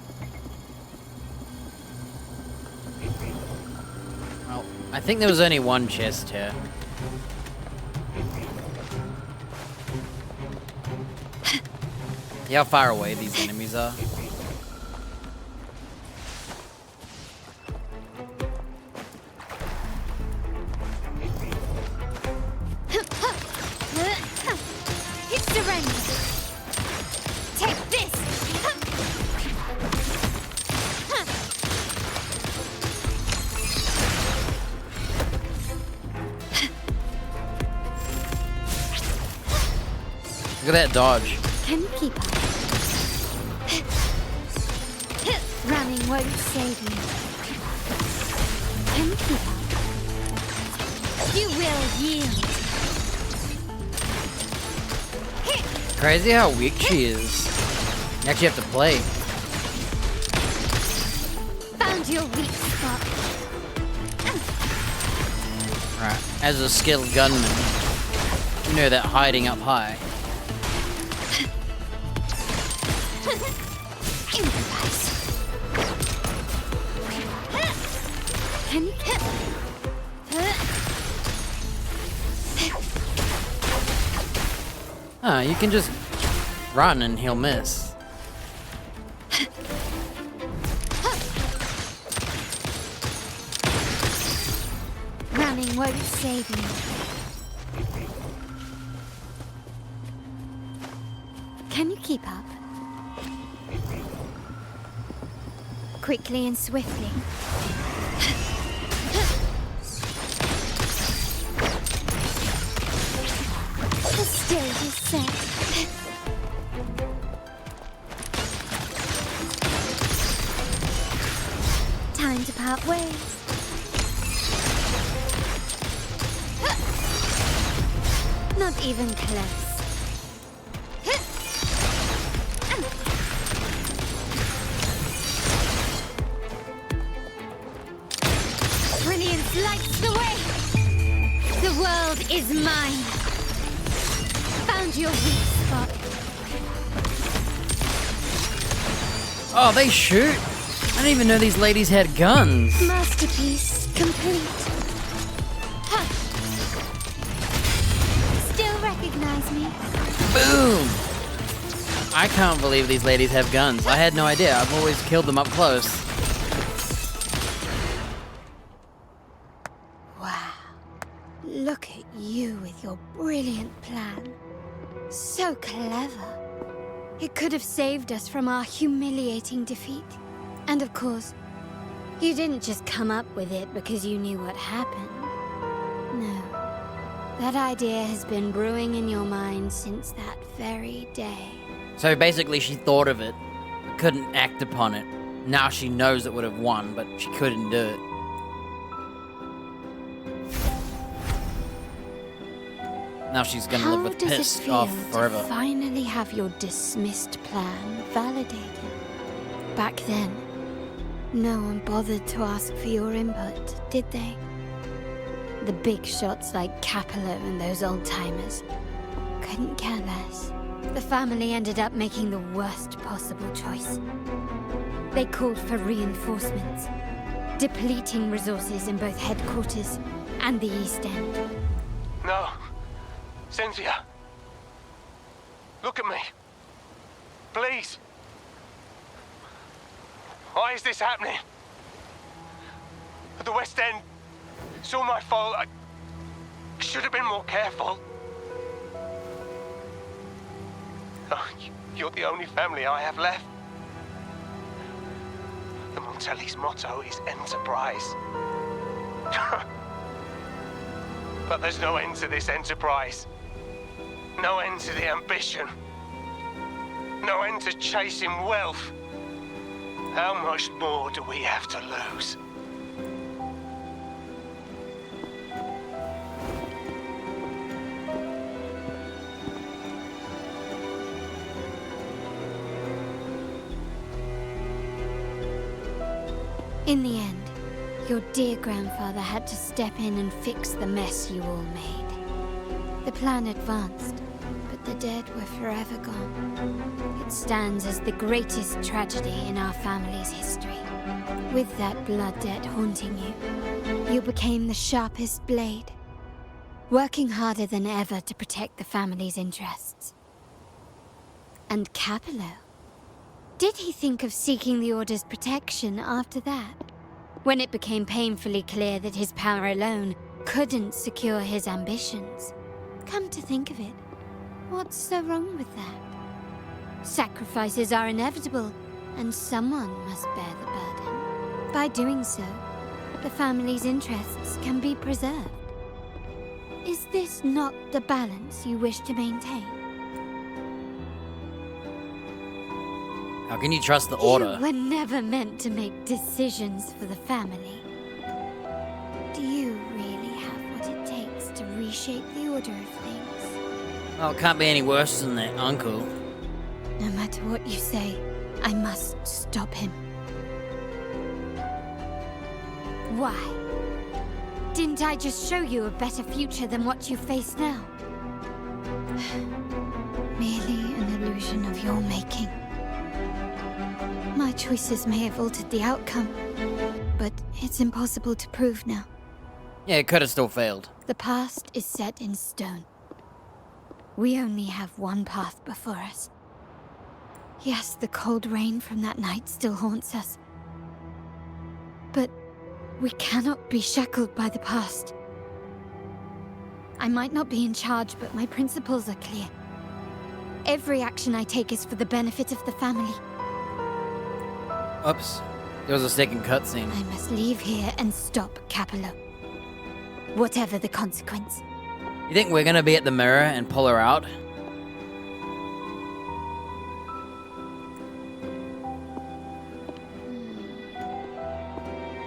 A: Well, I think there was only one chest here. See how far away these enemies are?
D: It's surrender. Take this.
A: Look at that dodge.
D: Can you keep up? Running won't save you. Can you keep up? You will yield.
A: Crazy how weak she is. You actually have to play.
D: Found your weak spot.
A: Right, as a skilled gunman, you know that hiding up high.
D: Improvise. Can you...
A: Oh, you can just run and he'll miss.
D: Running won't save me. Can you keep up? Quickly and swiftly. The stage is set. Time to part ways. Not even close. Brilliance lights the way. The world is mine. Found your weak spot.
A: Oh, they shoot? I didn't even know these ladies had guns.
D: Masterpiece complete. Ha. Still recognize me?
A: Boom! I can't believe these ladies have guns. I had no idea. I've always killed them up close.
D: Wow. Look at you with your brilliant plan. So clever. It could have saved us from our humiliating defeat. And of course, you didn't just come up with it because you knew what happened. No. That idea has been brewing in your mind since that very day.
A: So basically she thought of it, but couldn't act upon it. Now she knows it would have won, but she couldn't do it. Now she's gonna live with pissed off forever.
D: To finally have your dismissed plan validated? Back then, no one bothered to ask for your input, did they? The big shots like Capello and those old-timers couldn't care less. The family ended up making the worst possible choice. They called for reinforcements, depleting resources in both headquarters and the East End.
G: No. Cynthia. Look at me. Please. Why is this happening? At the West End, it's all my fault. I should have been more careful. Oh, you're the only family I have left. The Montelli's motto is enterprise. But there's no end to this enterprise. No end to the ambition. No end to chasing wealth. How much more do we have to lose?
D: In the end, your dear grandfather had to step in and fix the mess you all made. The plan advanced, but the dead were forever gone. It stands as the greatest tragedy in our family's history. With that blood debt haunting you, you became the sharpest blade, working harder than ever to protect the family's interests. And Capello? Did he think of seeking the Order's protection after that? When it became painfully clear that his power alone couldn't secure his ambitions? Come to think of it, what's so wrong with that? Sacrifices are inevitable, and someone must bear the burden. By doing so, the family's interests can be preserved. Is this not the balance you wish to maintain?
A: How can you trust the Order?
D: You were never meant to make decisions for the family. Do you really have what it takes to reshape the order of things?
A: Oh, it can't be any worse than that, Uncle.
D: No matter what you say, I must stop him. Why? Didn't I just show you a better future than what you face now? Merely an illusion of your making. My choices may have altered the outcome, but it's impossible to prove now.
A: Yeah, it could have still failed.
D: The past is set in stone. We only have one path before us. Yes, the cold rain from that night still haunts us. But we cannot be shackled by the past. I might not be in charge, but my principles are clear. Every action I take is for the benefit of the family.
A: Oops. There was a second cutscene.
D: I must leave here and stop Capello. Whatever the consequence.
A: You think we're gonna be at the mirror and pull her out?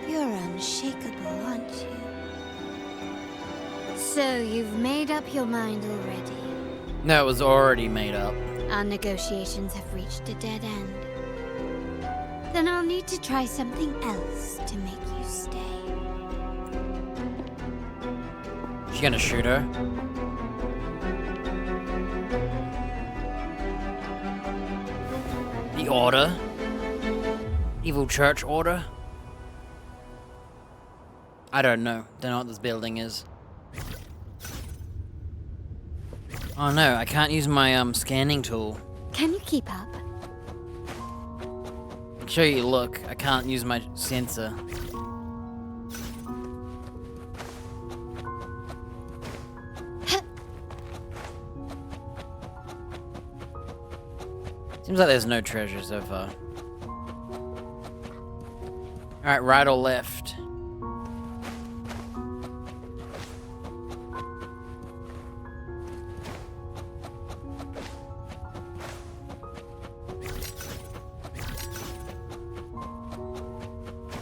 D: You're unshakable, aren't you? So you've made up your mind already?
A: No, it was already made up.
D: Our negotiations have reached a dead end. Then I'll need to try something else to make you stay.
A: She's gonna shoot her. The Order? Evil Church Order? I don't know. Don't know what this building is. Oh no, I can't use my scanning tool.
D: Can you keep up?
A: I'll show you, look. I can't use my sensor. Seems like there's no treasure so far. Alright, right or left?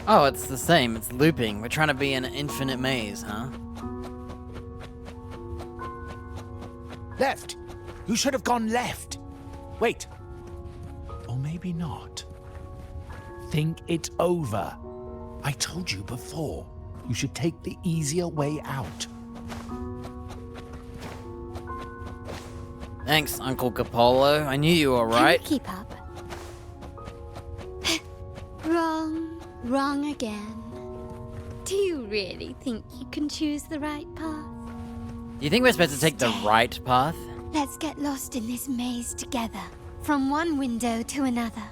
A: Oh, it's the same. It's looping. We're trying to be in an infinite maze, huh?
C: Left! You should have gone left! Wait. Or maybe not. Think it over. I told you before. You should take the easier way out.
A: Thanks, Uncle Capolo. I knew you were right.
D: Can you keep up? Wrong again. Do you really think you can choose the right path?
A: Do you think we're supposed to take the right path?
D: Let's get lost in this maze together, from one window to another.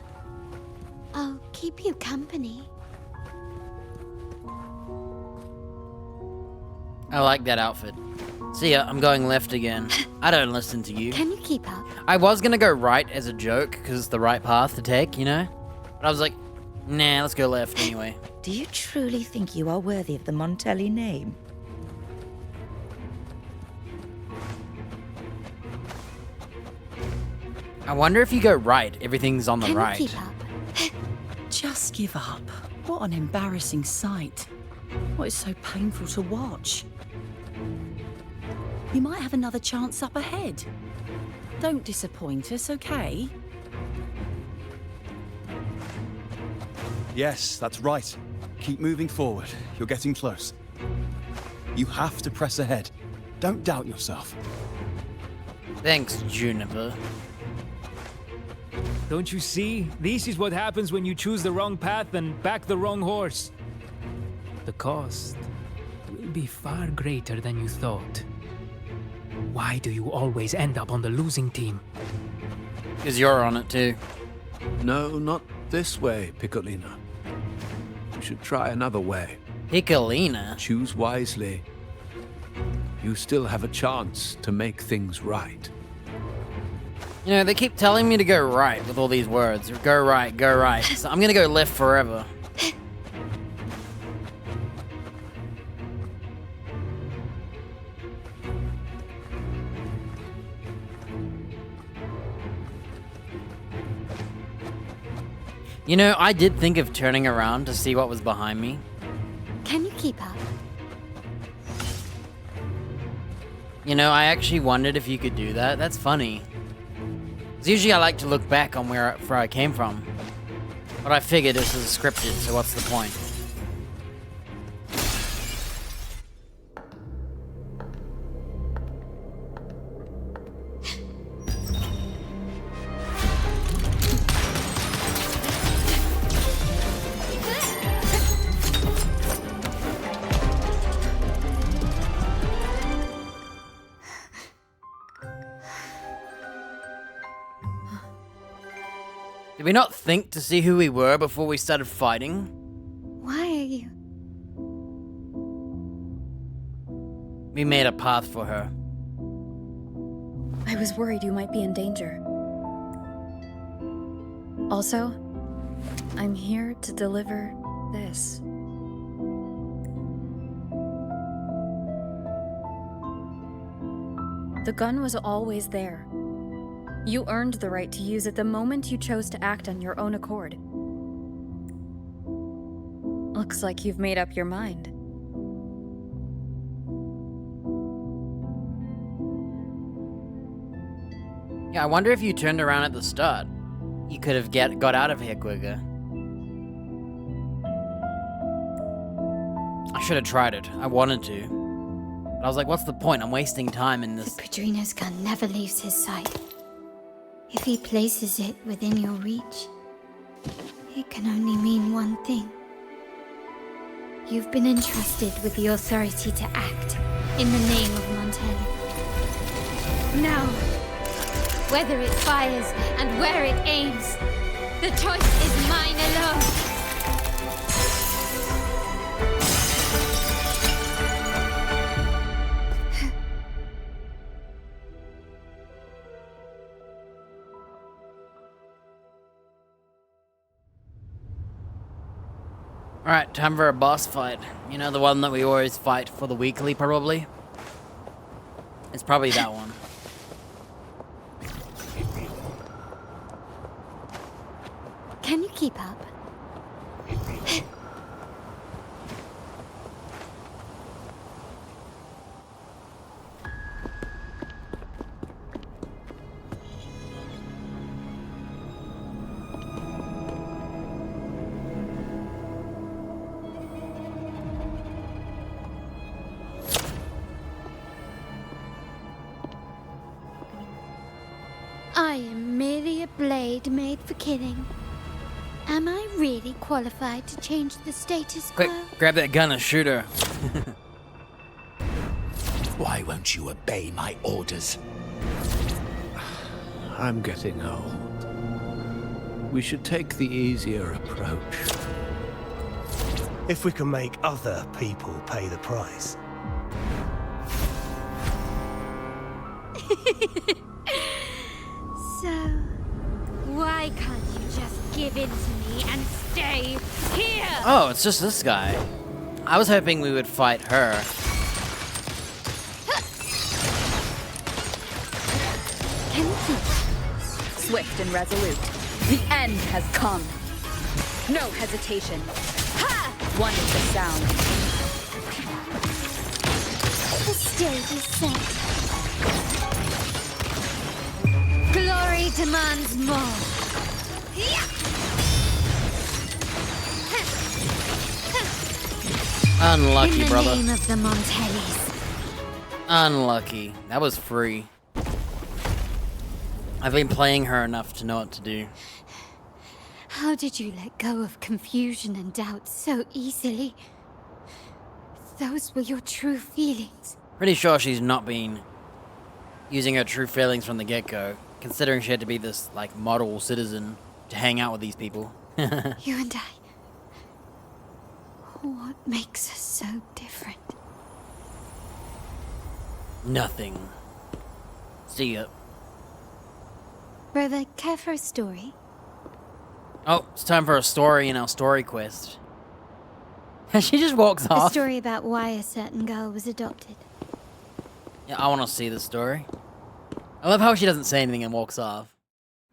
D: I'll keep you company.
A: I like that outfit. See ya, I'm going left again. I don't listen to you.
D: Can you keep up?
A: I was gonna go right as a joke, because it's the right path to take, you know? But I was like, nah, let's go left anyway.
H: Do you truly think you are worthy of the Montelli name?
A: I wonder if you go right, everything's on the
D: Can
A: right.
D: you keep up?
L: Just give up. What an embarrassing sight. What is so painful to watch? You might have another chance up ahead. Don't disappoint us, okay?
M: Yes, that's right. Keep moving forward. You're getting close. You have to press ahead. Don't doubt yourself.
A: Thanks, Juniper.
P: Don't you see? This is what happens when you choose the wrong path and back the wrong horse. The cost will be far greater than you thought. Why do you always end up on the losing team?
A: Because you're on it too.
E: No, not this way, Piccolina. You should try another way.
A: Piccolina?
E: Choose wisely. You still have a chance to make things right.
A: You know, they keep telling me to go right with all these words. Go right, go right. So I'm gonna go left forever. You know, I did think of turning around to see what was behind me.
D: Can you keep up?
A: You know, I actually wondered if you could do that. That's funny. 'Cause usually I like to look back on where I came from. But I figured this is scripted, so what's the point? Did we not think to see who we were before we started fighting?
D: Why are you?
A: We made a path for her.
B: I was worried you might be in danger. Also, I'm here to deliver this. The gun was always there. You earned the right to use it the moment you chose to act on your own accord. Looks like you've made up your mind.
A: Yeah, I wonder if you turned around at the start. You could have got out of here quicker. I should have tried it. I wanted to. But I was like, what's the point? I'm wasting time in this.
D: The Padrino's gun never leaves his sight. If he places it within your reach, it can only mean one thing. You've been entrusted with the authority to act in the name of Montelli. Now, whether it fires and where it aims, the choice is mine alone.
A: Alright, time for a boss fight. You know, the one that we always fight for the weekly, probably? It's probably that one.
D: Can you keep up? I am merely a blade made for killing. Am I really qualified to change the status quo?
A: Quick, grab that gun and shoot her.
E: Why won't you obey my orders? I'm getting old. We should take the easier approach.
G: If we can make other people pay the price.
D: So, why can't you just give in to me and stay here?
A: Oh, it's just this guy. I was hoping we would fight her.
L: Can you keep swift and resolute? The end has come. No hesitation. Ha! One is the sound.
D: The stage is set. Glory demands more.
A: Unlucky, brother.
D: In the name of the Montellis.
A: Unlucky. That was free. I've been playing her enough to know what to do.
D: How did you let go of confusion and doubt so easily? Those were your true feelings.
A: Pretty sure she's not been using her true feelings from the get-go, considering she had to be this, like, model citizen to hang out with these people.
D: You and I. What makes us so different?
A: Nothing. See ya.
D: Brother, care for a story?
A: Oh, it's time for a story in our story quest. She just walks
D: A
A: off.
D: story about why a certain girl was adopted.
A: Yeah, I want to see the story. I love how she doesn't say anything and walks off.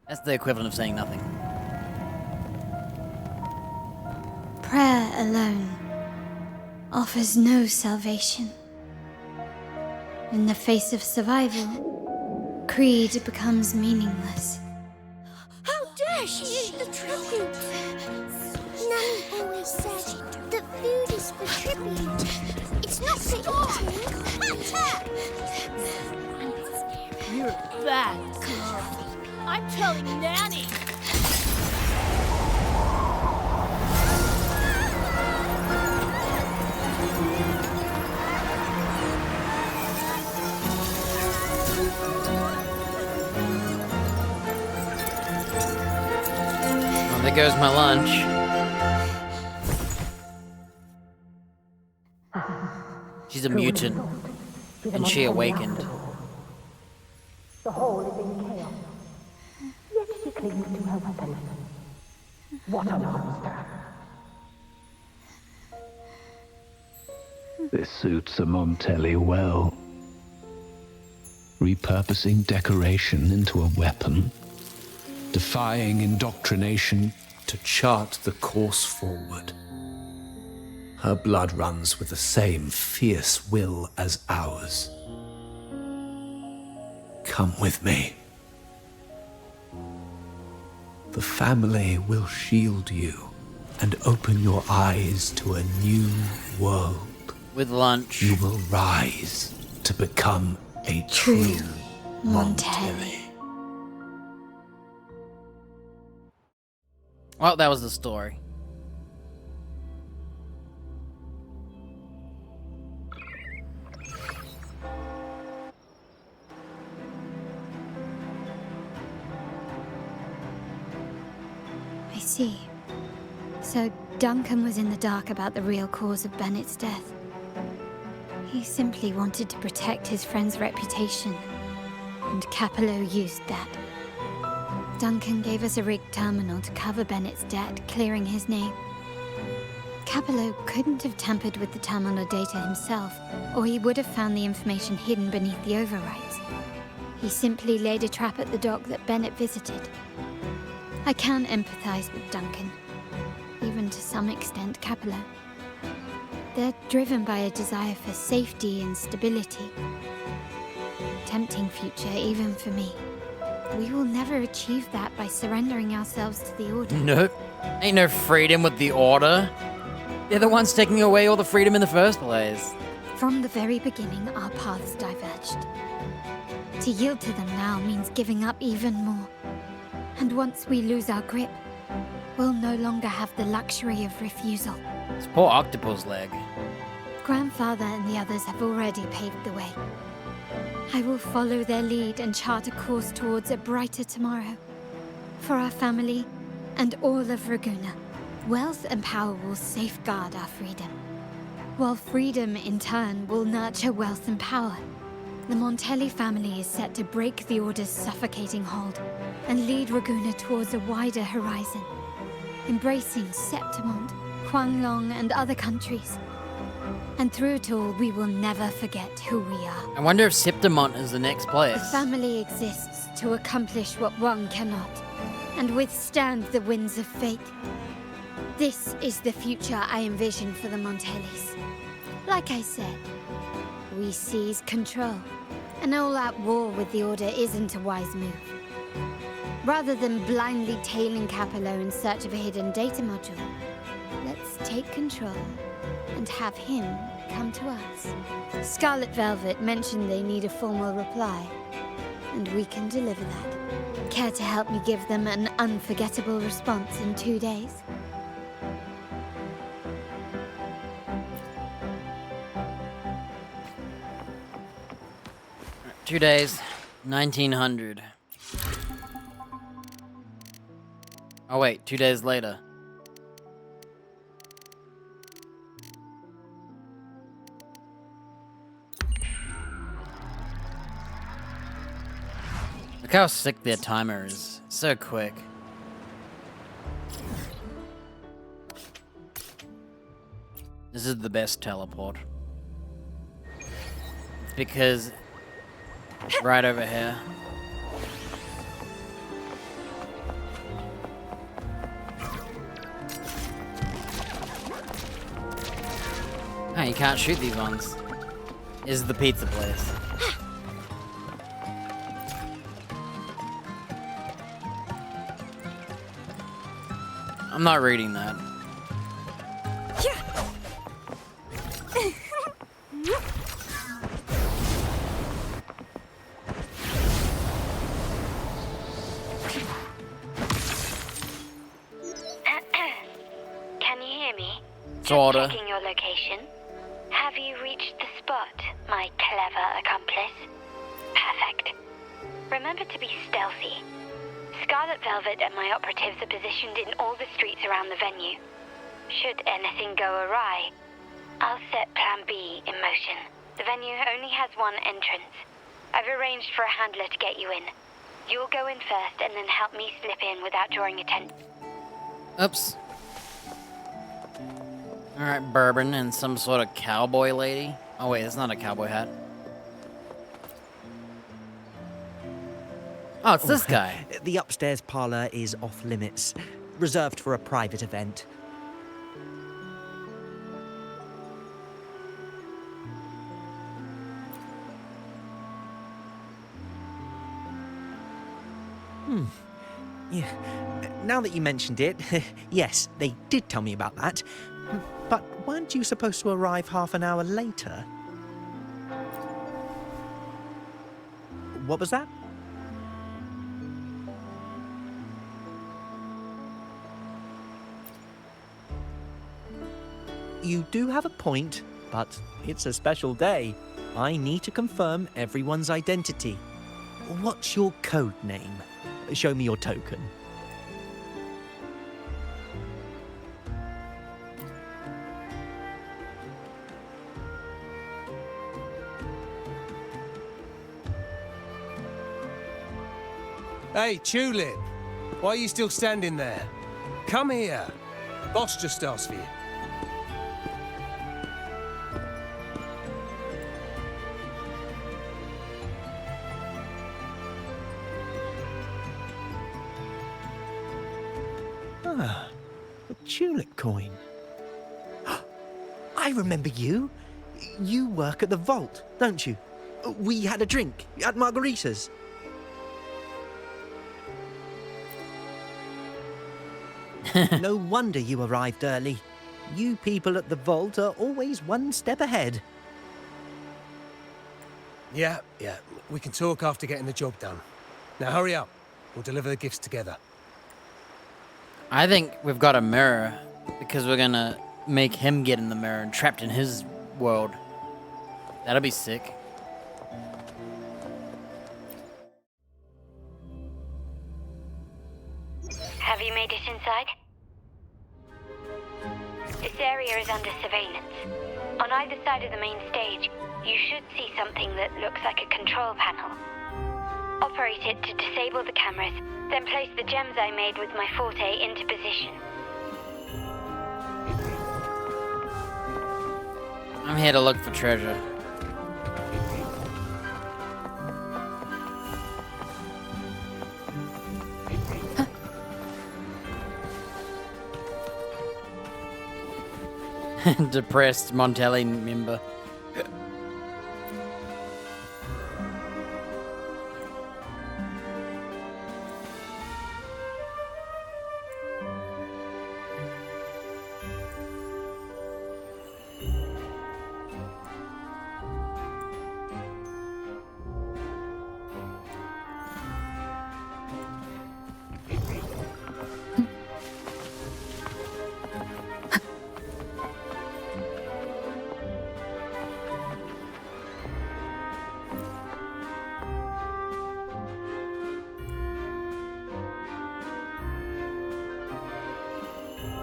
A: That's the equivalent of saying nothing.
D: Prayer alone offers no salvation. In the face of survival, creed becomes meaningless.
N: How dare she eat the tribute? Nanny always said that food is for tribute. It's not for eating.
W: You're bad, girl. I'm telling Nanny.
A: Oh, there goes my lunch. She's a mutant, and she awakened.
F: The whole is in chaos. Yet she clings to her weapon. What a monster.
E: This suits a Montelli well. Repurposing decoration into a weapon, defying indoctrination to chart the course forward. Her blood runs with the same fierce will as ours. Come with me. The family will shield you and open your eyes to a new world.
A: With lunch.
E: You will rise to become a true Montelli.
A: Well, that was the story.
D: I see. So Duncan was in the dark about the real cause of Bennett's death. He simply wanted to protect his friend's reputation, and Capello used that. Duncan gave us a rigged terminal to cover Bennett's debt, clearing his name. Capello couldn't have tampered with the terminal data himself, or he would have found the information hidden beneath the overwrites. He simply laid a trap at the dock that Bennett visited. I can empathize with Duncan, even to some extent Capello. They're driven by a desire for safety and stability. Tempting future, even for me. We will never achieve that by surrendering ourselves to the Order.
A: Nope. Ain't no freedom with the Order. They're the ones taking away all the freedom in the first place.
D: From the very beginning, our paths diverged. To yield to them now means giving up even more. And once we lose our grip, we'll no longer have the luxury of refusal.
A: It's poor octopus leg.
D: Grandfather and the others have already paved the way. I will follow their lead and chart a course towards a brighter tomorrow. For our family and all of Raguena, wealth and power will safeguard our freedom. While freedom, in turn, will nurture wealth and power. The Montelli family is set to break the Order's suffocating hold and lead Raguena towards a wider horizon, embracing Septimont, Huanglong, and other countries. And through it all, we will never forget who we are.
A: I wonder if Septimont is the next place.
D: The family exists to accomplish what one cannot, and withstand the winds of fate. This is the future I envision for the Montellis. Like I said, we seize control. An all-out war with the Order isn't a wise move. Rather than blindly tailing Capello in search of a hidden data module, let's take control and have him come to us. Scarlet Velvet mentioned they need a formal reply, and we can deliver that. Care to help me give them an unforgettable response in 2 days?
A: Two days, 1900. Oh wait, 2 days later. Look how sick their timer is. So quick. This is the best teleport. It's because right over here. Oh, you can't shoot these ones. This is the pizza place. I'm not reading that.
I: Can you hear me?
A: Sorta.
I: Just checking your location. Have you reached the spot, my clever accomplice? Perfect. Remember to be stealthy. Scarlet Velvet and my operatives are positioned in all the streets around the venue. Should anything go awry, I'll set Plan B in motion. The venue only has one entrance. I've arranged for a handler to get you in. You'll go in first and then help me slip in without drawing attention.
A: Oops. Alright, Bourbon and some sort of cowboy lady. Oh wait, it's not a cowboy hat. Oh, it's this guy.
J: The upstairs parlour is off limits, reserved for a private event. Yeah. Now that you mentioned it, yes, they did tell me about that. But weren't you supposed to arrive half an hour later? What was that? You do have a point, but it's a special day. I need to confirm everyone's identity. What's your code name? Show me your token.
G: Hey, Tulip! Why are you still standing there? Come here. Boss just asked for you.
J: Ah, a tulip coin. I remember you. You work at the vault, don't you? We had a drink at Margarita's. No wonder you arrived early. You people at the vault are always one step ahead.
G: Yeah. We can talk after getting the job done. Now hurry up. We'll deliver the gifts together.
A: I think we've got a mirror because we're gonna make him get in the mirror and trapped in his world. That'll be sick.
I: Have you made it inside? This area is under surveillance. On either side of the main stage, you should see something that looks like a control panel. Operate it to disable the cameras, then place the gems I made with my forte into position.
A: I'm here to look for treasure. Depressed Montelli member.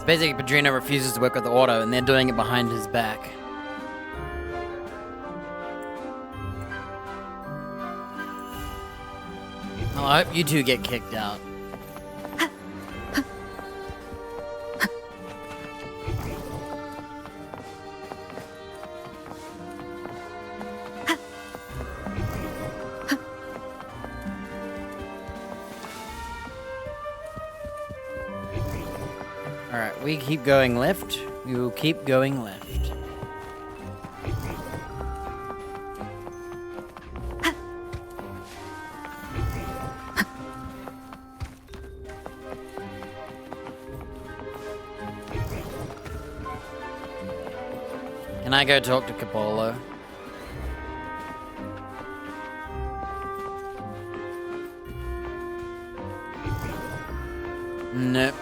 A: Basically, Padrino refuses to work with the auto, and they're doing it behind his back. Well, I hope you two get kicked out. Alright, we keep going left. We will keep going left. Can I go talk to Capolo? Nope.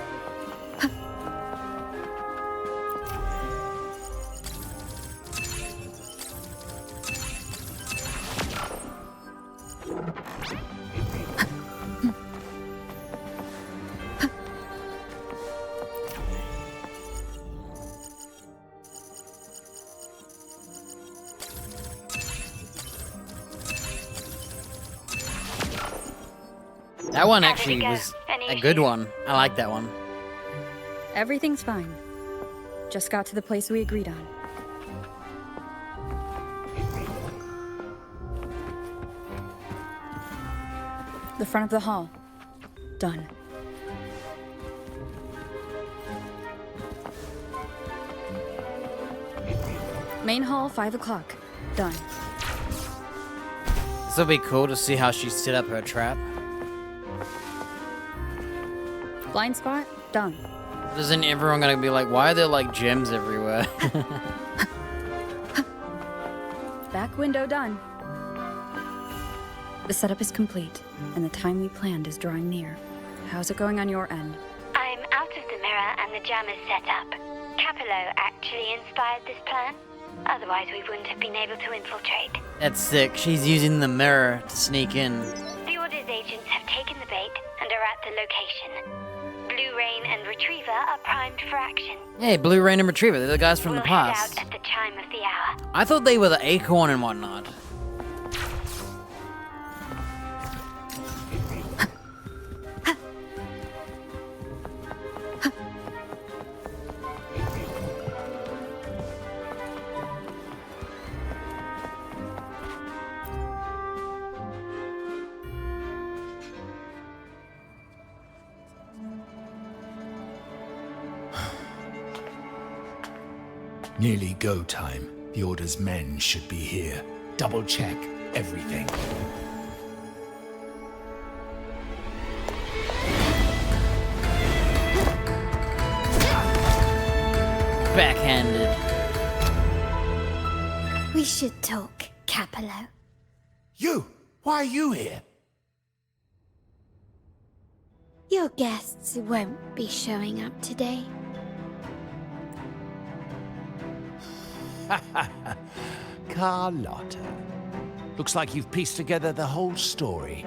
A: That one actually was a good one. I like that one.
B: Everything's fine. Just got to the place we agreed on. The front of the hall. Done. Main hall, 5 o'clock. Done.
A: This'll be cool to see how she set up her trap.
B: Blind spot, done.
A: Isn't everyone gonna be like, why are there like gems everywhere?
B: Back window done. The setup is complete, and the time we planned is drawing near. How's it going on your end?
I: I'm out of the mirror and the jam is set up. Capello actually inspired this plan. Otherwise, we wouldn't have been able to infiltrate.
A: That's sick. She's using the mirror to sneak in.
I: The Order's agents have taken the bait and are at the location. Blue Rain and Retriever are primed for action.
A: Hey, Blue Rain and Retriever, they're the guys from
I: We'll
A: the
I: head
A: past.
I: out at the chime of the hour.
A: I thought they were the acorn and whatnot.
C: Nearly go time. The Order's men should be here. Double check everything.
A: Backhanded.
D: We should talk, Capello.
C: You! Why are you here?
D: Your guests won't be showing up today.
C: Carlotta. Looks like you've pieced together the whole story.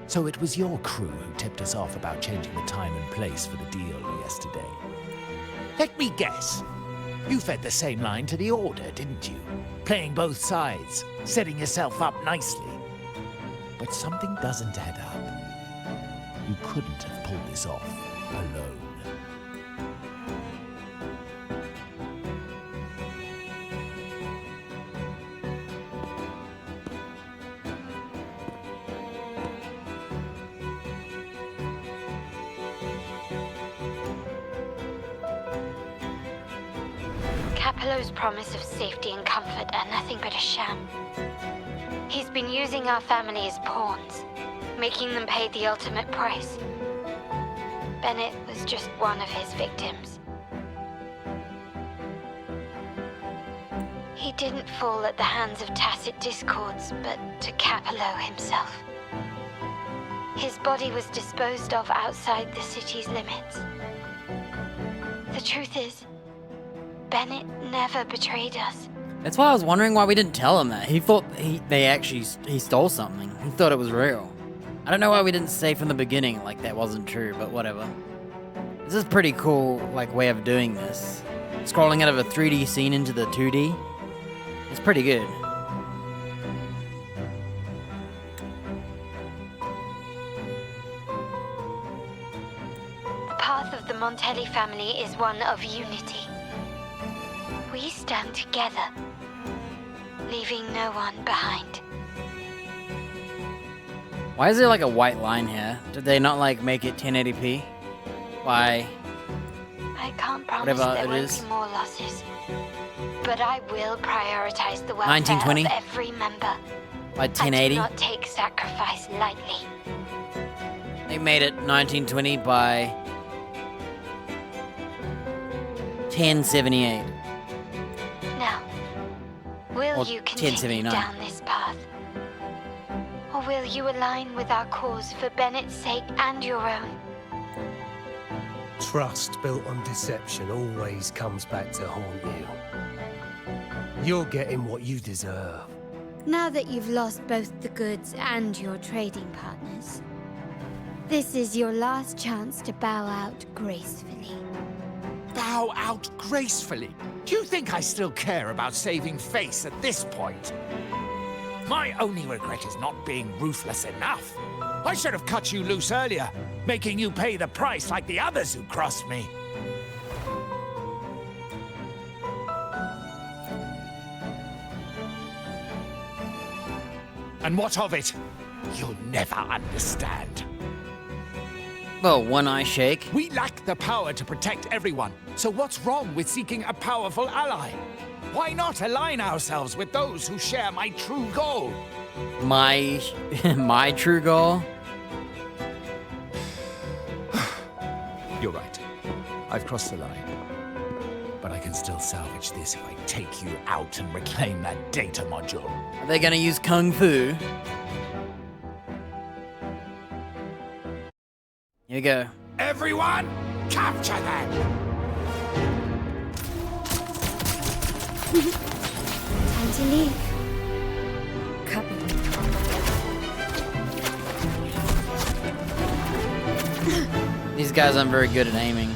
C: So it was your crew who tipped us off about changing the time and place for the deal yesterday. Let me guess. You fed the same line to the Order, didn't you? Playing both sides, setting yourself up nicely. But something doesn't add up. You couldn't have pulled this off alone.
I: Capello's promise of safety and comfort are nothing but a sham. He's been using our family as pawns, making them pay the ultimate price. Bennett was just one of his victims. He didn't fall at the hands of tacit discords, but to Capello himself. His body was disposed of outside the city's limits. The truth is, Bennett never betrayed us.
A: That's why I was wondering why we didn't tell him that. He thought he stole something. He thought it was real. I don't know why we didn't say from the beginning like that wasn't true, but whatever. This is pretty cool way of doing this. Scrolling out of a 3D scene into the 2D. It's pretty good.
I: The path of the Montelli family is one of unity. We stand together, leaving no one behind.
A: Why is there like a white line here? Did they not make it 1080p? Why?
I: I can't promise
A: Whatever
I: there
A: it
I: won't
A: is.
I: be more losses, but I will prioritize the welfare
A: 1920?
I: of every member.
A: By
I: I
A: 1080?
I: do not take sacrifice lightly.
A: They made it 1920 by 1078.
I: Now, will
A: Or
I: you continue
A: 1079.
I: down this path? Or will you align with our cause for Bennett's sake and your own?
G: Trust built on deception always comes back to haunt you. You're getting what you deserve.
D: Now that you've lost both the goods and your trading partners, this is your last chance to bow out gracefully.
C: Bow out gracefully? Do you think I still care about saving face at this point? My only regret is not being ruthless enough. I should have cut you loose earlier, making you pay the price like the others who crossed me. And what of it? You'll never understand.
A: Well, one eye shake.
C: We lack the power to protect everyone, so what's wrong with seeking a powerful ally? Why not align ourselves with those who share my true goal?
A: My true goal?
C: You're right. I've crossed the line. But I can still salvage this if I take you out and reclaim that data module.
A: Are they gonna use Kung Fu? Here we go.
C: Everyone, capture them!
D: Time to leave.
B: Copy.
A: These guys aren't very good at aiming.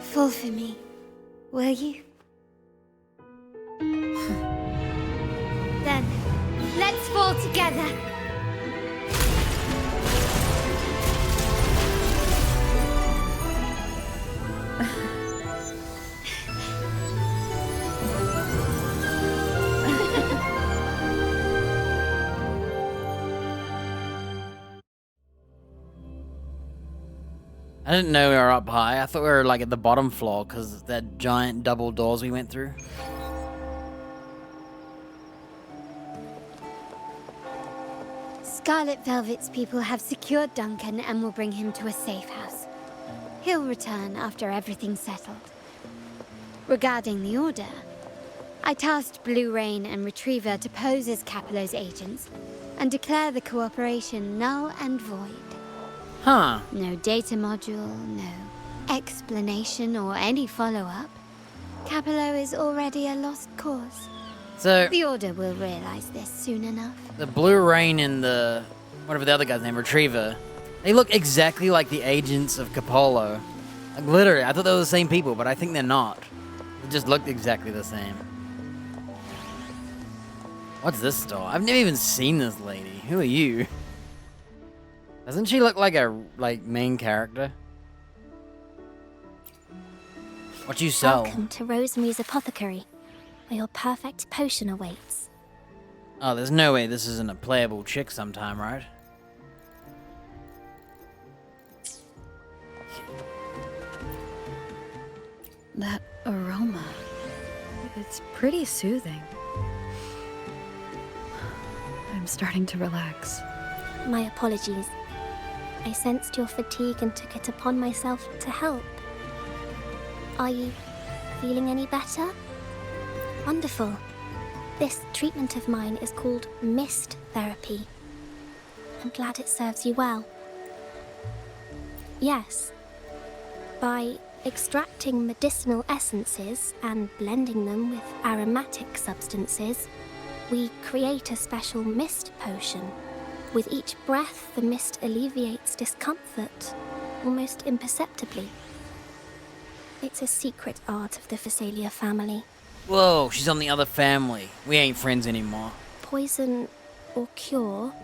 D: Fall for me, will you? Then, let's fall together.
A: I didn't know we were up high. I thought we were like at the bottom floor because that giant double doors we went through.
D: Scarlet Velvet's people have secured Duncan and will bring him to a safe house. He'll return after everything's settled. Regarding the Order, I tasked Blue Rain and Retriever to pose as Capello's agents and declare the cooperation null and void.
A: Huh.
D: No data module, no explanation or any follow-up. Capello is already a lost cause.
A: So
D: the Order will realize this soon enough.
A: The Blue Rain and the whatever the other guy's name, Retriever, they look exactly like the agents of Capello. Like literally, I thought they were the same people, but I think they're not. They just looked exactly the same. What's this store? I've never even seen this lady. Who are you? Doesn't she look like a main character? What you sell?
O: Welcome to Rosemary's Apothecary, where your perfect potion awaits.
A: Oh, there's no way this isn't a playable chick sometime, right?
B: That aroma. It's pretty soothing. I'm starting to relax.
O: My apologies. I sensed your fatigue and took it upon myself to help. Are you feeling any better? Wonderful. This treatment of mine is called mist therapy. I'm glad it serves you well. Yes. By extracting medicinal essences and blending them with aromatic substances, we create a special mist potion. With each breath, the mist alleviates discomfort, almost imperceptibly. It's a secret art of the Phasalia family.
A: Whoa, she's on the other family. We ain't friends anymore.
O: Poison or cure,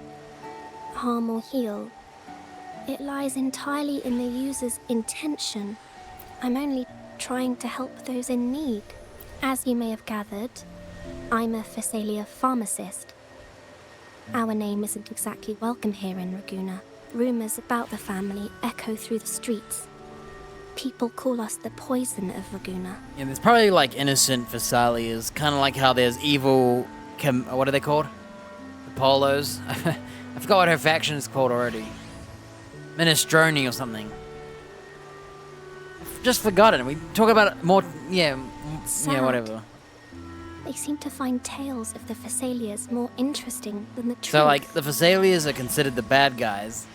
O: harm or heal, it lies entirely in the user's intention. I'm only trying to help those in need. As you may have gathered, I'm a Phasalia pharmacist. Our name isn't exactly welcome here in Raguena. Rumors about the family echo through the streets. People call us the poison of Raguena.
A: Yeah, there's probably like innocent Phasalias, kind of like how there's evil. What are they called? The Polos. I forgot what her faction is called already. Minestrone or something. I've just forgotten. We talk about it more. Yeah,
O: Sad.
A: yeah, whatever.
O: They seem to find tales of the Phasalias more interesting than the truth.
A: So like the Phasalias are considered the bad guys,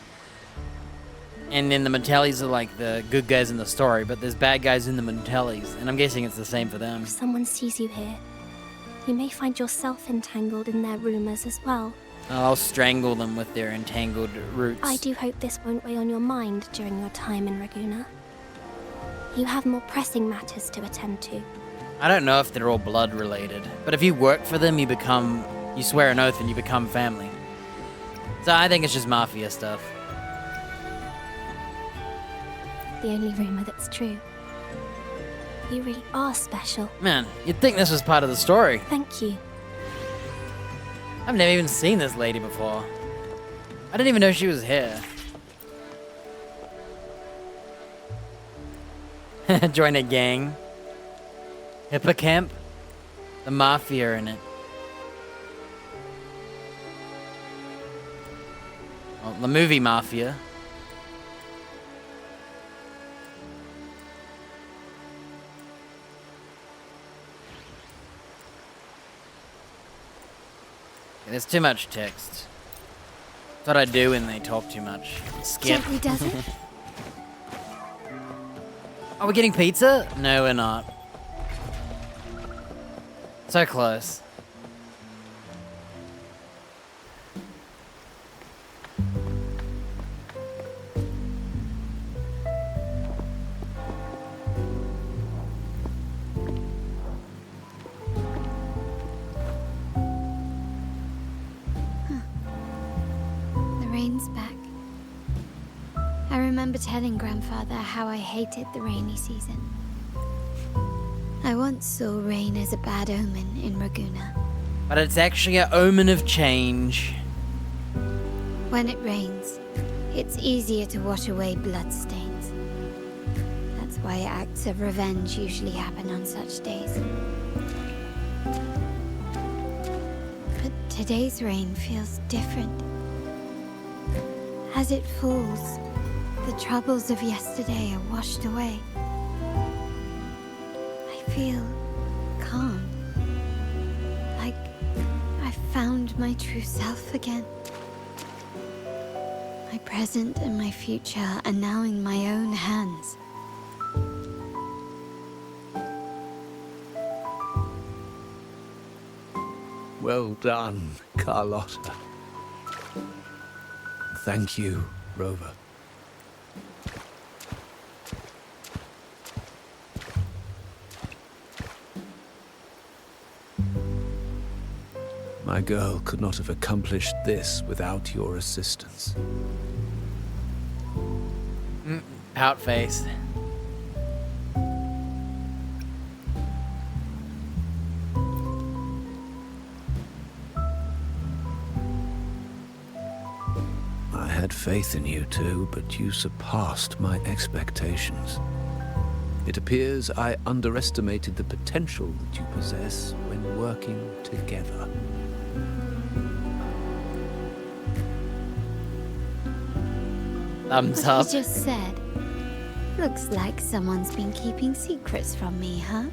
A: And then the Montellis are like the good guys in the story, but there's bad guys in the Montellis, and I'm guessing it's the same for them.
O: If someone sees you here, you may find yourself entangled in their rumors as well.
A: I'll strangle them with their entangled roots.
O: I do hope this won't weigh on your mind during your time in Raguena. You have more pressing matters to attend to.
A: I don't know if they're all blood related, but if you work for them, you swear an oath and you become family. So I think it's just mafia stuff.
O: The only rumor that's true. You really are special.
A: Man, you'd think this was part of the story.
O: Thank you.
A: I've never even seen this lady before. I didn't even know she was here. Join a gang. Hippocamp. The mafia in it. Well, the movie Mafia. There's too much text. That's what I do when they talk too much. Skip.
D: Gently does it?
A: Are we getting pizza? No, we're not. So close.
D: Back. I remember telling Grandfather how I hated the rainy season. I once saw rain as a bad omen in Raguena.
A: But it's actually an omen of change.
D: When it rains, it's easier to wash away bloodstains. That's why acts of revenge usually happen on such days. But today's rain feels different. As it falls, the troubles of yesterday are washed away. I feel calm. Like I found my true self again. My present and my future are now in my own hands.
E: Well done, Carlotta. Thank you, Rover. My girl could not have accomplished this without your assistance.
A: Pout face.
E: I had faith in you too, but you surpassed my expectations. It appears I underestimated the potential that you possess when working together.
A: Thumbs
D: What
A: up.
D: you just said. Looks like someone's been keeping secrets from me, huh?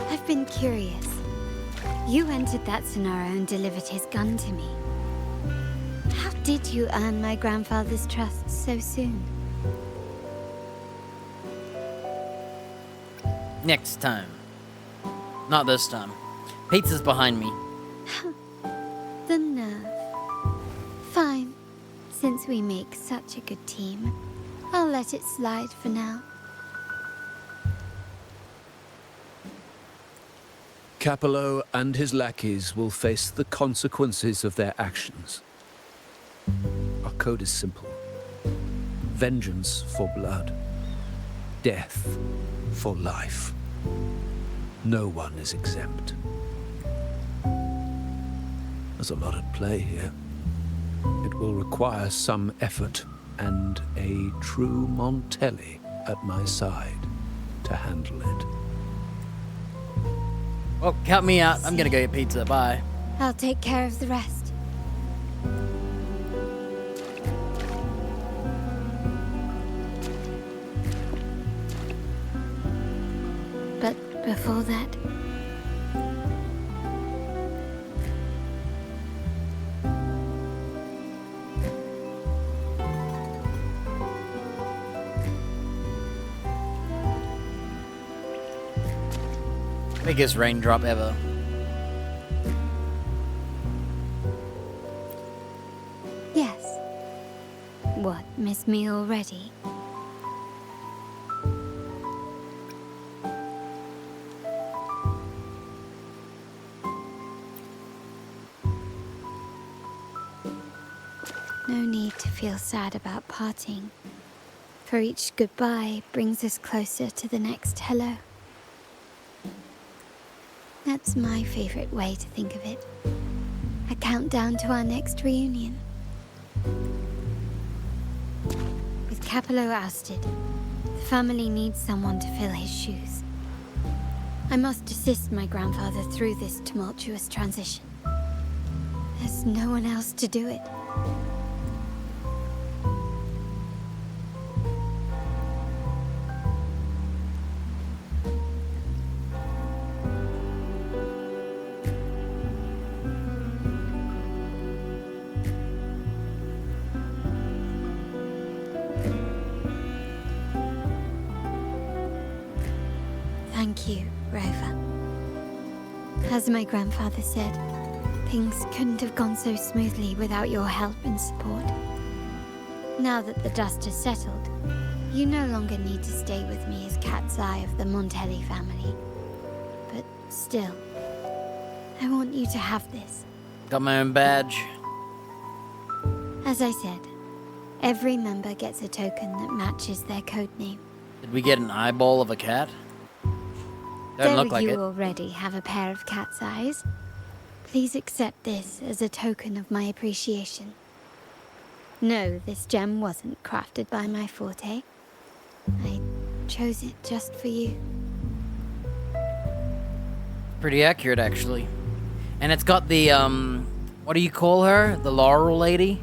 D: I've been curious. You entered that Sonaro and delivered his gun to me. How did you earn my grandfather's trust so soon?
A: Next time. Not this time. Pizza's behind me.
D: The nerve. Fine. Since we make such a good team, I'll let it slide for now.
E: Capello and his lackeys will face the consequences of their actions. Our code is simple. Vengeance for blood. Death for life. No one is exempt. There's a lot at play here. It will require some effort and a true Montelli at my side to handle it.
A: Well, count me out. I'm gonna go get pizza. Bye.
D: I'll take care of the rest. But before that,
A: Biggest raindrop ever.
D: Yes. What, miss me already? No need to feel sad about parting, for each goodbye brings us closer to the next hello. That's my favorite way to think of it. A countdown to our next reunion. With Capello ousted, the family needs someone to fill his shoes. I must assist my grandfather through this tumultuous transition. There's no one else to do it. Thank you, Rover. As my grandfather said, things couldn't have gone so smoothly without your help and support. Now that the dust has settled, you no longer need to stay with me as Cat's Eye of the Montelli family. But still, I want you to have this.
A: Got my own badge.
D: As I said, every member gets a token that matches their code name.
A: Did we get an eyeball of a cat? Don't
D: Though
A: look like
D: you
A: it.
D: already have a pair of cat's eyes, please accept this as a token of my appreciation. No, this gem wasn't crafted by my forte. I chose it just for you.
A: Pretty accurate, actually. And it's got the, what do you call her? The laurel lady?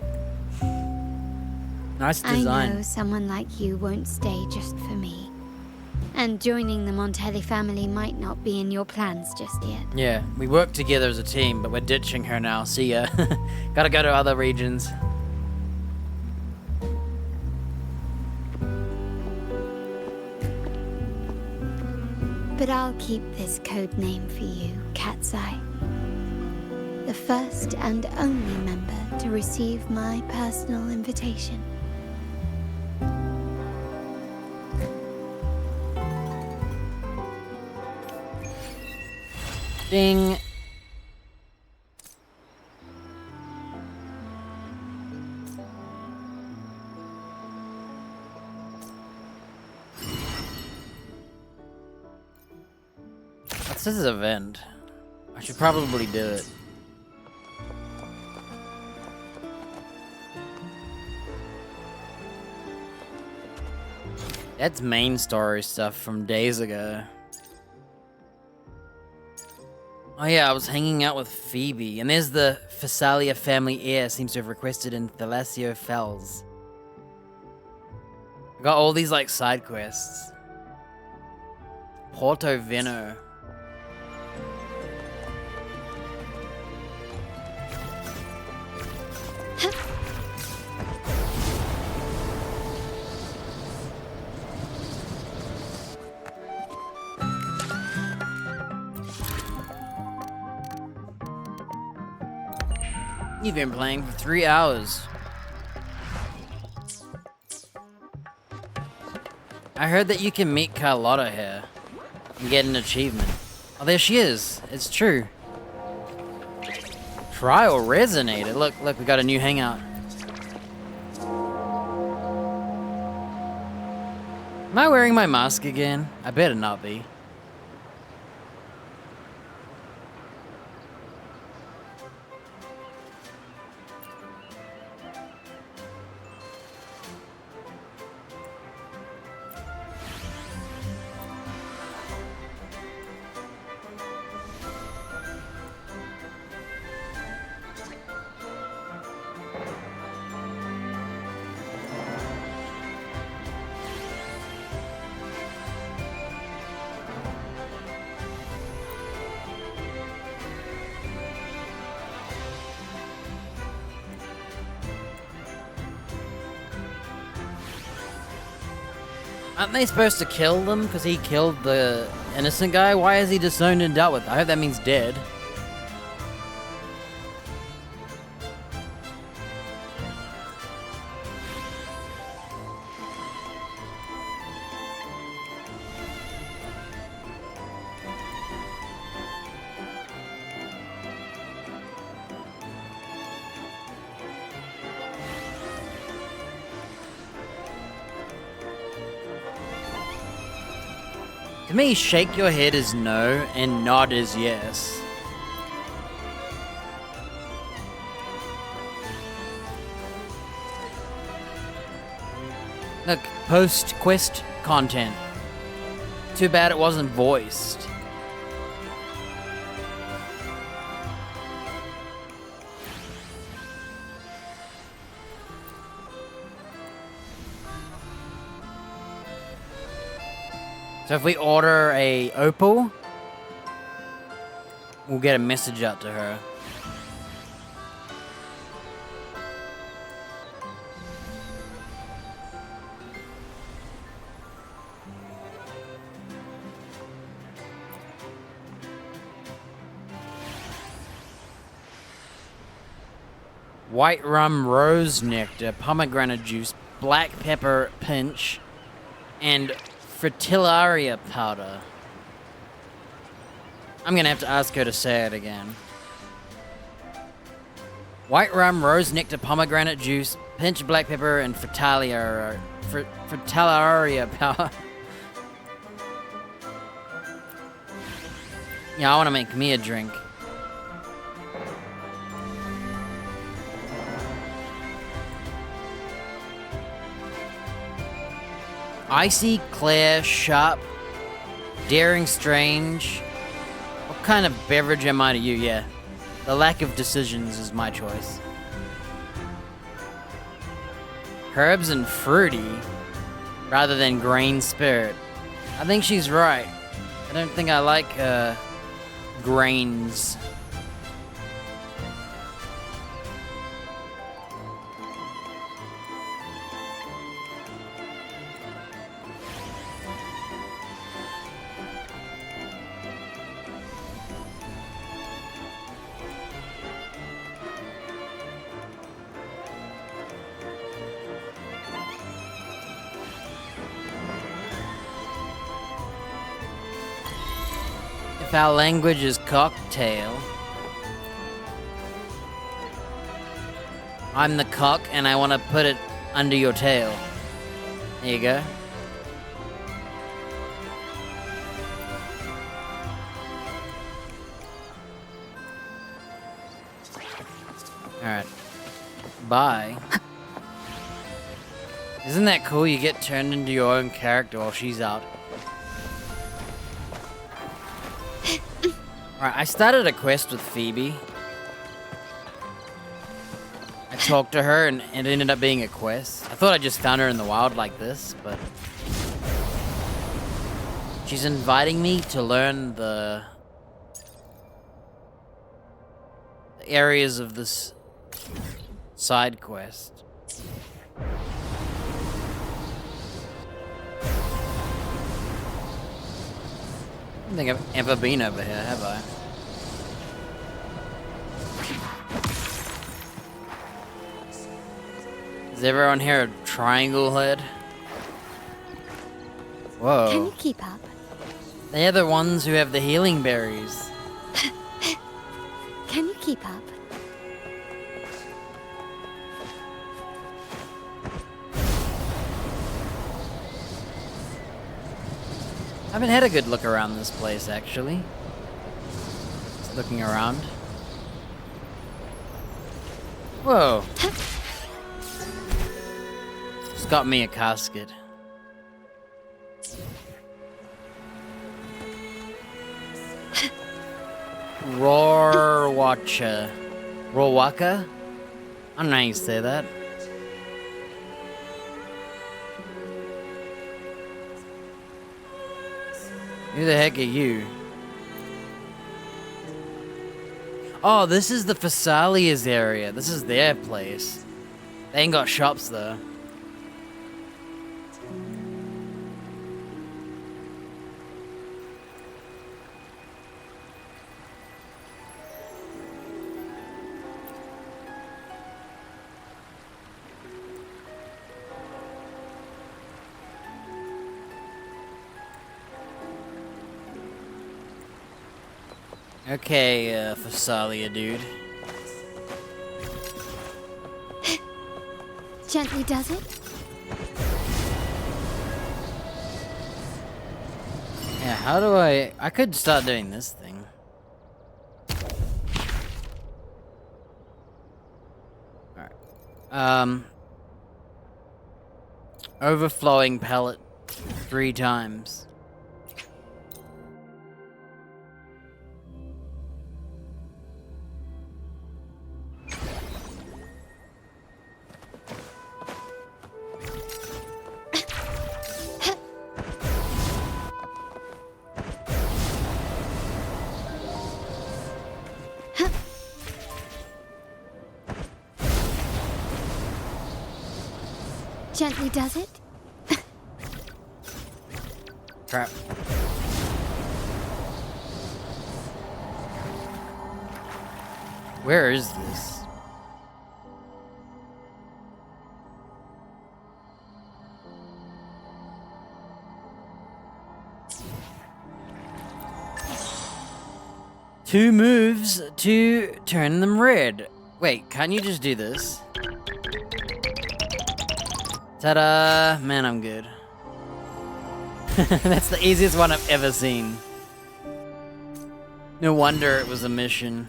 A: Nice design.
D: I know someone like you won't stay just for me. And joining the Montelli family might not be in your plans just yet.
A: Yeah, we work together as a team, but we're ditching her now. See ya. Gotta go to other regions.
D: But I'll keep this code name for you, Cat's Eye. The first and only member to receive my personal invitation.
A: Ding. What's this event? I should probably do it. That's main story stuff from days ago. Oh yeah, I was hanging out with Phoebe, and there's the Phasalia family heir seems to have requested in Thalasio Fells. I got all these like side quests. Porto Veno. You've been playing for 3 hours. I heard that you can meet Carlotta here and get an achievement. Oh, there she is. It's true. Trial resonated. Look, we got a new hangout. Am I wearing my mask again? I better not be. Aren't they supposed to kill them? Because he killed the innocent guy? Why is he disowned and dealt with? I hope that means dead. To me, shake your head is no and nod is yes. Look, post-quest content. Too bad it wasn't voiced. So if we order a opal, we'll get a message out to her. White rum rose nectar, pomegranate juice, black pepper pinch, and fritillaria powder. I'm gonna have to ask her to say it again. White rum, rose nectar, pomegranate juice, pinch black pepper, and fritillaria powder. Yeah, I want to make me a drink. Icy, clear, sharp, daring, strange. What kind of beverage am I to you? Yeah. The lack of decisions is my choice. Herbs and fruity, rather than grain spirit. I think she's right. I don't think I like, grains. If our language is cocktail, I'm the cock and I want to put it under your tail. There you go. Alright. Bye. Isn't that cool? You get turned into your own character while she's out. Alright, I started a quest with Phoebe. I talked to her and it ended up being a quest. I thought I just found her in the wild like this, but... she's inviting me to learn the areas of this side quest. I don't think I've ever been over here, have I? Is everyone here a triangle head? Whoa.
D: Can you keep up?
A: They're the ones who have the healing berries.
D: Can you keep up?
A: I haven't had a good look around this place, actually. Just looking around. Whoa. It's got me a casket. Roarwatcher. Roarwaka? I don't know how you say that. Who the heck are you? Oh, this is the Thessalia's area. This is their place. They ain't got shops though. Okay, Phasalia, dude.
D: Gently does it?
A: Yeah, how do I could start doing this thing. Alright. Overflowing pellet 3 times.
D: Gently does it?
A: Crap. Where is this? Two moves to turn them red. Wait, can't you just do this? Ta-da! Man, I'm good. That's the easiest one I've ever seen. No wonder it was a mission.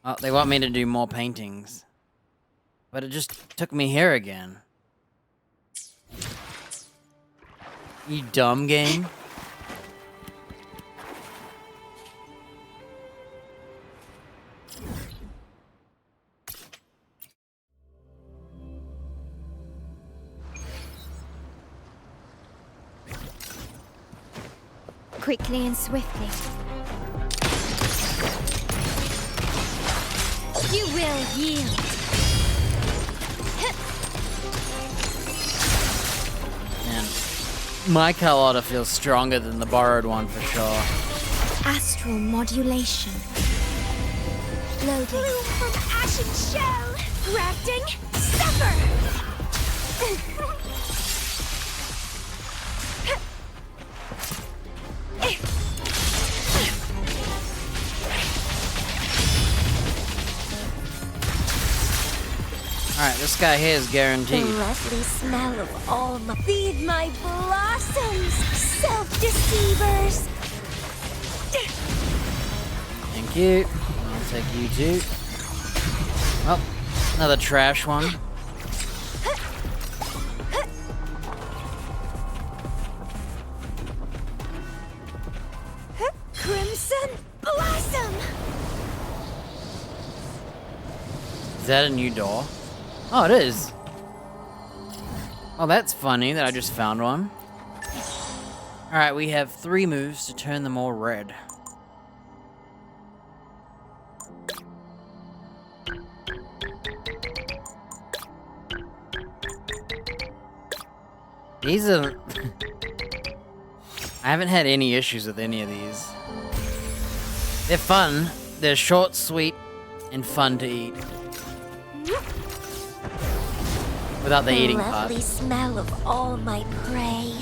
A: Oh, they want me to do more paintings. But it just took me here again. You dumb game.
D: Quickly and swiftly. You will yield.
A: Man, my Carlotta feels stronger than the borrowed one for sure.
D: Astral modulation. Loading.
N: Bloom from ashen shell. Grafting. Suffer.
A: Alright, this guy here is guaranteed.
N: The lovely smell of all my... Feed my blossoms, self-deceivers!
A: Thank you. I'll take you too. Oh, another trash one.
N: Crimson blossom!
A: Is that a new door? Oh, it is. Oh, that's funny that I just found one. Alright, we have 3 moves to turn them all red. These are... I haven't had any issues with any of these. They're fun. They're short, sweet, and fun to eat. Without the eating part.
N: Lovely smell of all my prey.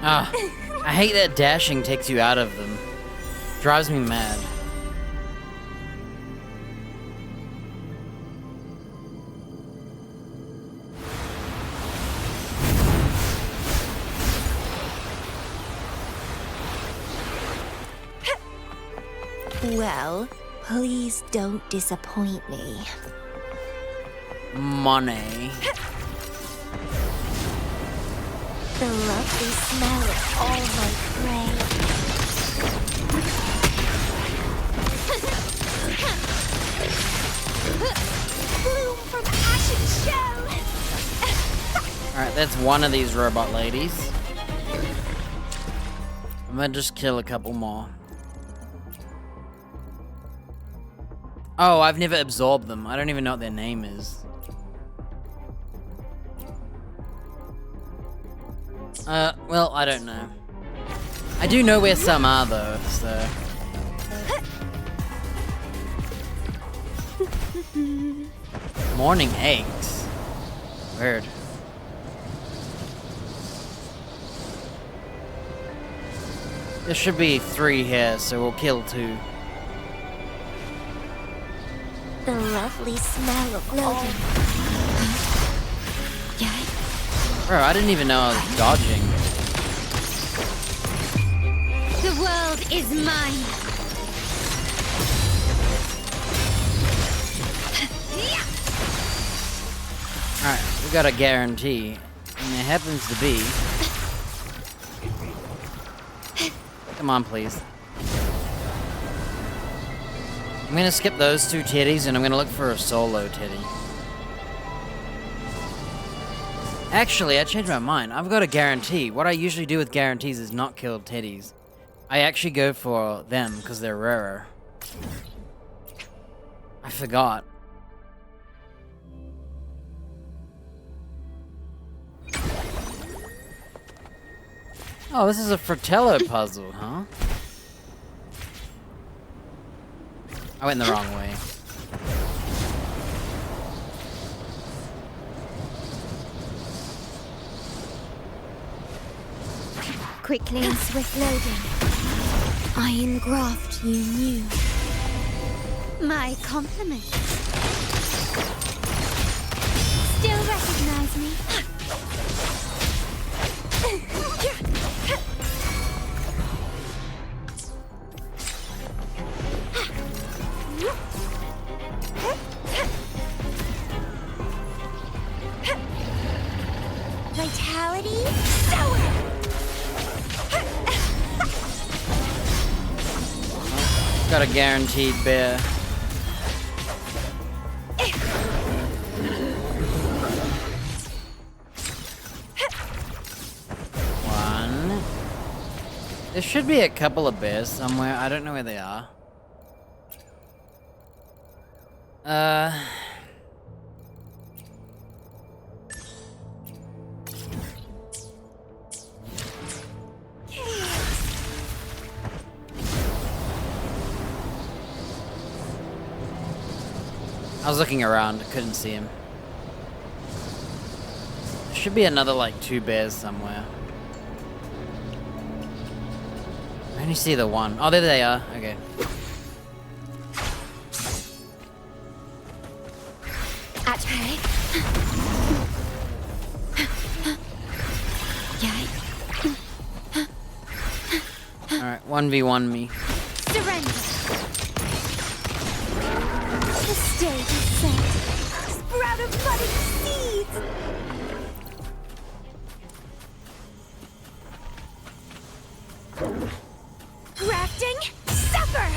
A: Ah, I hate that dashing takes you out of them. Drives me mad.
N: Well, please don't disappoint me.
A: Money.
N: The lovely smell of all my prey. Bloom from ashen shell.
A: Alright, that's one of these robot ladies. I'm gonna just kill a couple more. Oh, I've never absorbed them. I don't even know what their name is. Well, I don't know. I do know where some are, though, so... Morning eggs. Weird. There should be 3 here, so we'll kill 2.
N: The lovely smell of loading.
A: Bro, I didn't even know I was dodging.
N: The world is mine.
A: Alright, we got a guarantee. And it happens to be... Come on, please. I'm gonna skip those 2 teddies and I'm gonna look for a solo teddy. Actually, I changed my mind. I've got a guarantee. What I usually do with guarantees is not kill teddies. I actually go for them because they're rarer. I forgot. Oh, this is a Fratello puzzle, huh? I went the wrong way.
D: Quickly and swift loading. Iron graft you knew. My compliments. Still recognize me?
N: Vitality, sour!
A: Got a guaranteed bear. One. There should be a couple of bears somewhere. I don't know where they are. I was looking around, couldn't see him. There should be another, like, 2 bears somewhere. I only see the one. Oh, there they are. Okay.
D: At pay.
A: Alright, 1v1 me.
N: Surrender. The stage is set. Sprout of budding seeds. Grafting, suffer.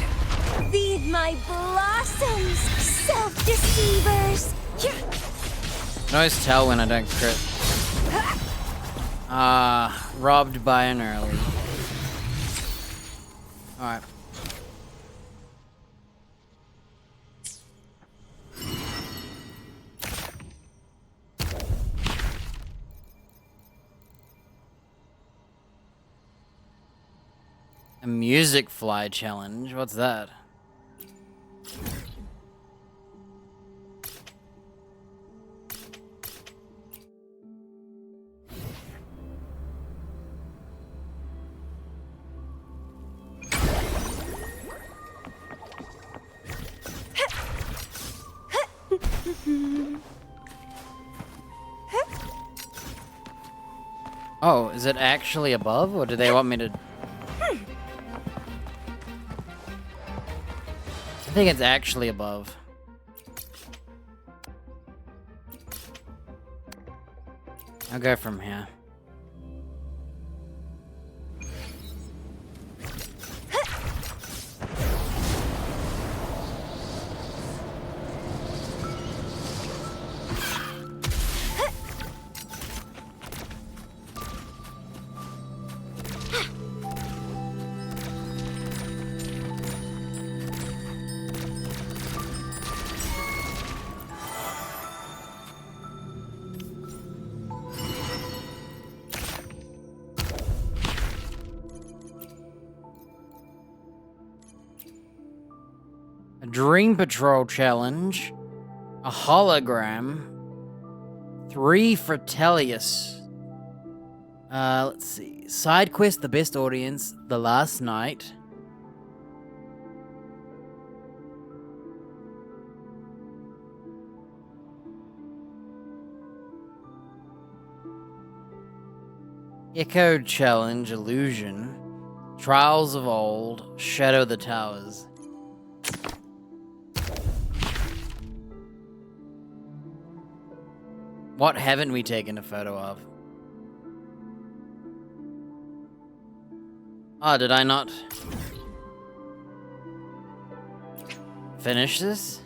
N: Feed my blossoms, self-deceivers.
A: I can always tell when I don't crit. Robbed by an early. Alright. A music fly challenge? What's that? Oh, is it actually above, or do they want me to... I think it's actually above. I'll go from here. Dream Patrol challenge, a hologram, 3 Fratellius. Let's see. Side quest, the best audience, the last night. Echo challenge, illusion, trials of old, shadow the towers. What haven't we taken a photo of? Oh, did I not finish this?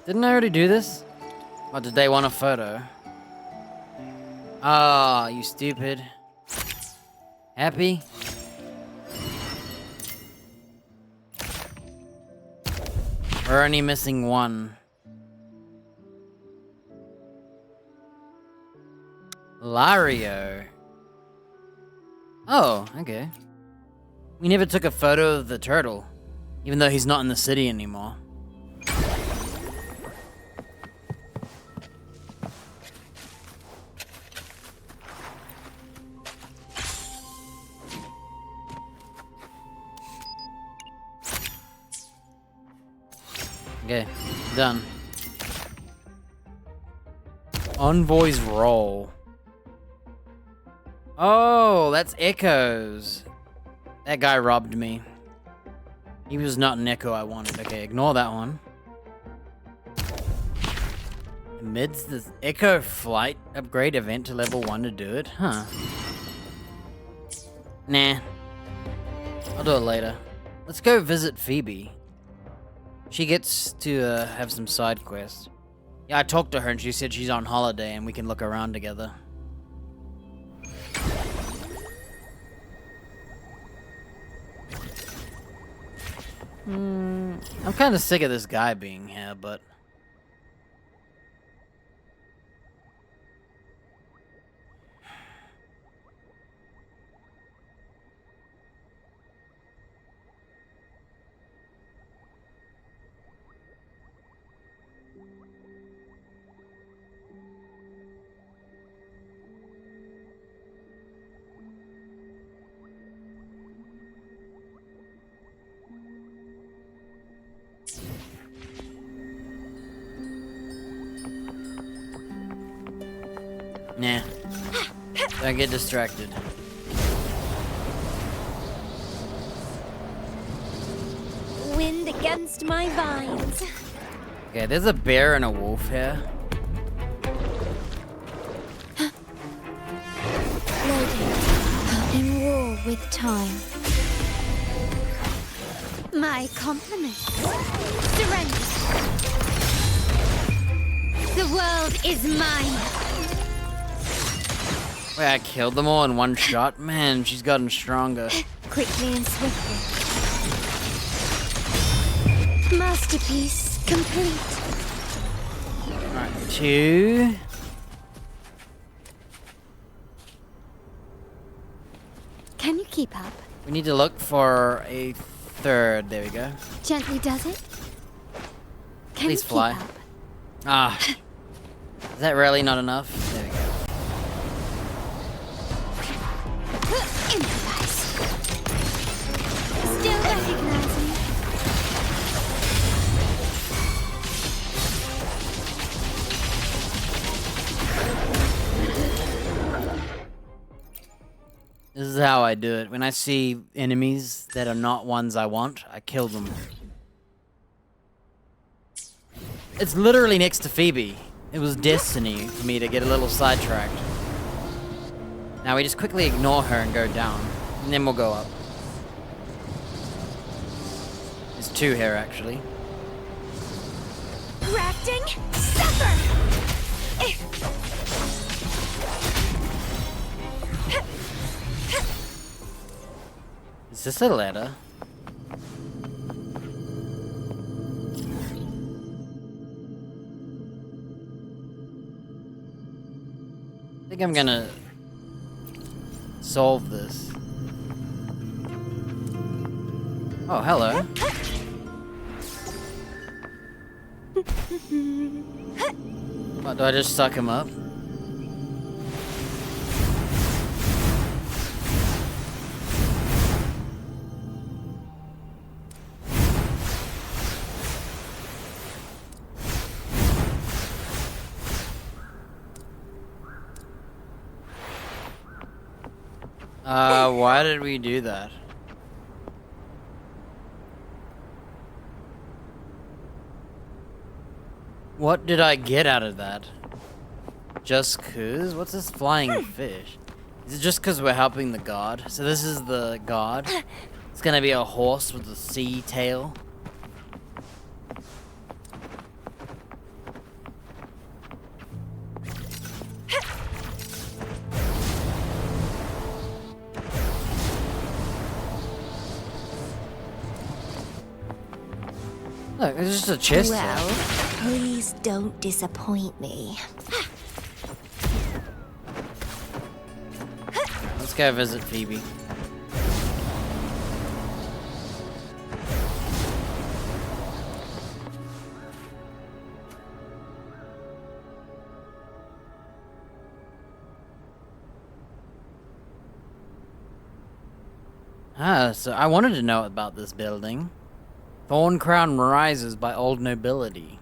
A: Didn't I already do this? Or did they want a photo? Ah, you stupid. Happy? We're only missing one. Lario. Oh, okay. We never took a photo of the turtle, even though he's not in the city anymore. Okay, done. Envoy's roll. Oh, that's Echoes. That guy robbed me. He was not an Echo I wanted. Okay, ignore that one. Amidst this Echo flight upgrade event to level 1 to do it? Huh. Nah. I'll do it later. Let's go visit Phoebe. She gets to have some side quests. Yeah, I talked to her and she said she's on holiday and we can look around together. I'm kind of sick of this guy being here, but... Nah. Don't get distracted.
N: Wind against my vines.
A: Okay, there's a bear and a wolf here.
D: Loading. In war with time. My compliments. Surrender. The world is mine.
A: Wait, I killed them all in one shot? Man, she's gotten stronger.
D: Quickly and swiftly. Masterpiece complete.
A: Alright, 2.
D: Can you keep up?
A: We need to look for a 3rd. There we go.
D: Gently does it? Can
A: Please
D: you
A: fly.
D: keep up?
A: Ah. Is that really not enough? There we go.
D: Improvise. Still recognizing.
A: This is how I do it. When I see enemies that are not ones I want, I kill them. It's literally next to Phoebe. It was destiny for me to get a little sidetracked. Now we just quickly ignore her and go down, and then we'll go up. There's 2 here, actually.
N: Grafting, suffer!
A: Is this a ladder? I think I'm gonna solve this. Oh, hello. What, do I just suck him up? Why did we do that? What did I get out of that? Just cause? What's this flying fish? Is it just cause we're helping the god? So this is the god? It's gonna be a horse with a sea tail? Look, it's just a chest.
N: Well, please don't disappoint me.
A: Let's go visit Phoebe. So I wanted to know about this building. Thorn Crown rises by old nobility.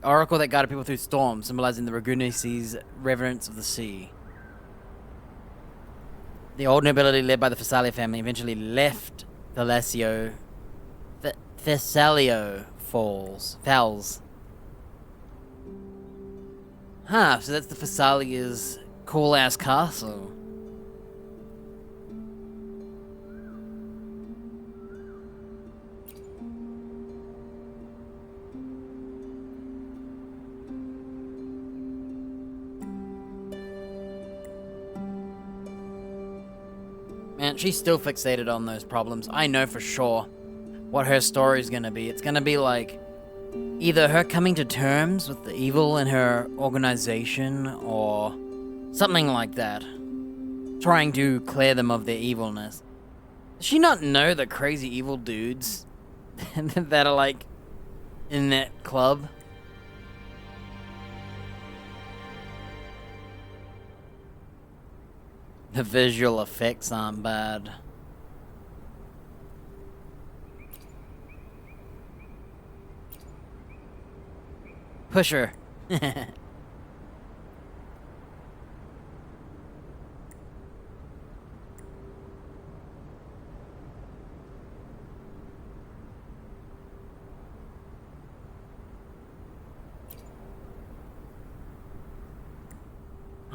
A: Oracle that guided people through storms, symbolizing the Raguna Sea's reverence of the sea. The old nobility led by the Thessalia family eventually left Thessalio Fells. Huh, so that's the Thessalia's cool-ass castle. Man, she's still fixated on those problems. I know for sure what her story's gonna be. It's gonna be like either her coming to terms with the evil in her organization or something like that. Trying to clear them of their evilness. Does she not know the crazy evil dudes that are like in that club? The visual effects aren't bad. Push her.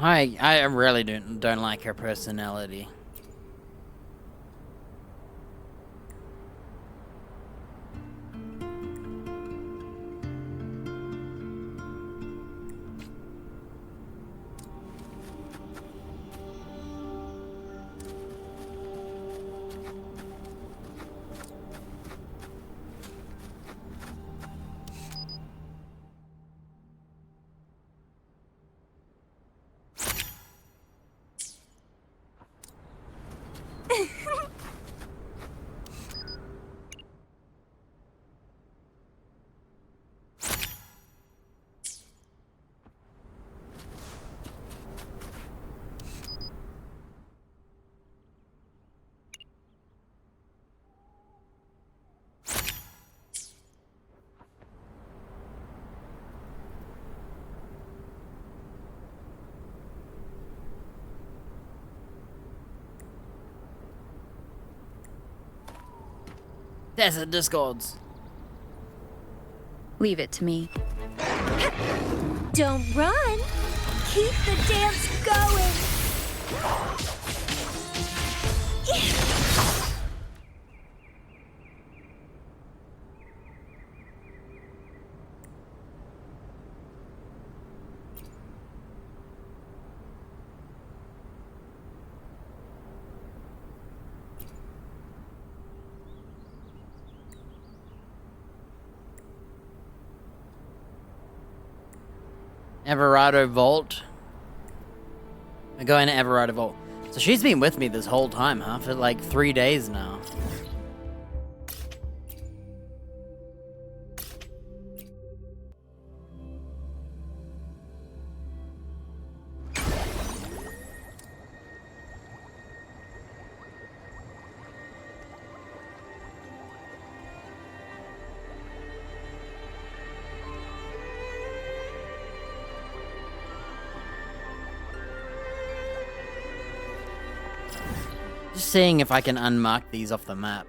A: I really don't like her personality. That's the Discords.
B: Leave it to me.
N: Don't run! Keep the dance going!
A: Everardo Vault. We're going to Everida Vault. So she's been with me this whole time, huh? For like 3 days now. Just seeing if I can unmark these off the map.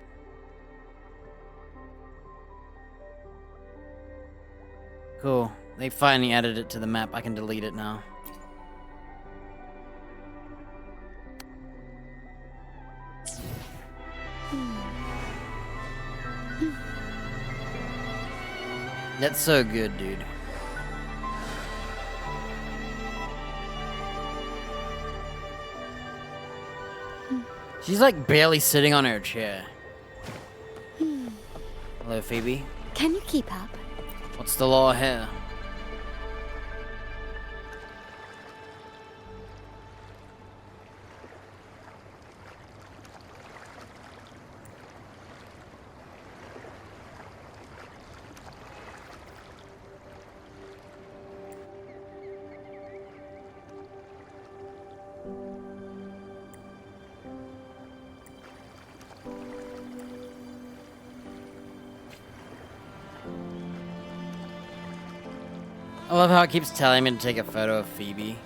A: Cool. They finally added it to the map. I can delete it now. That's so good, dude. She's like barely sitting on her chair. Hello, Phoebe.
D: Can you keep up?
A: What's the law here? I love how it keeps telling me to take a photo of Phoebe.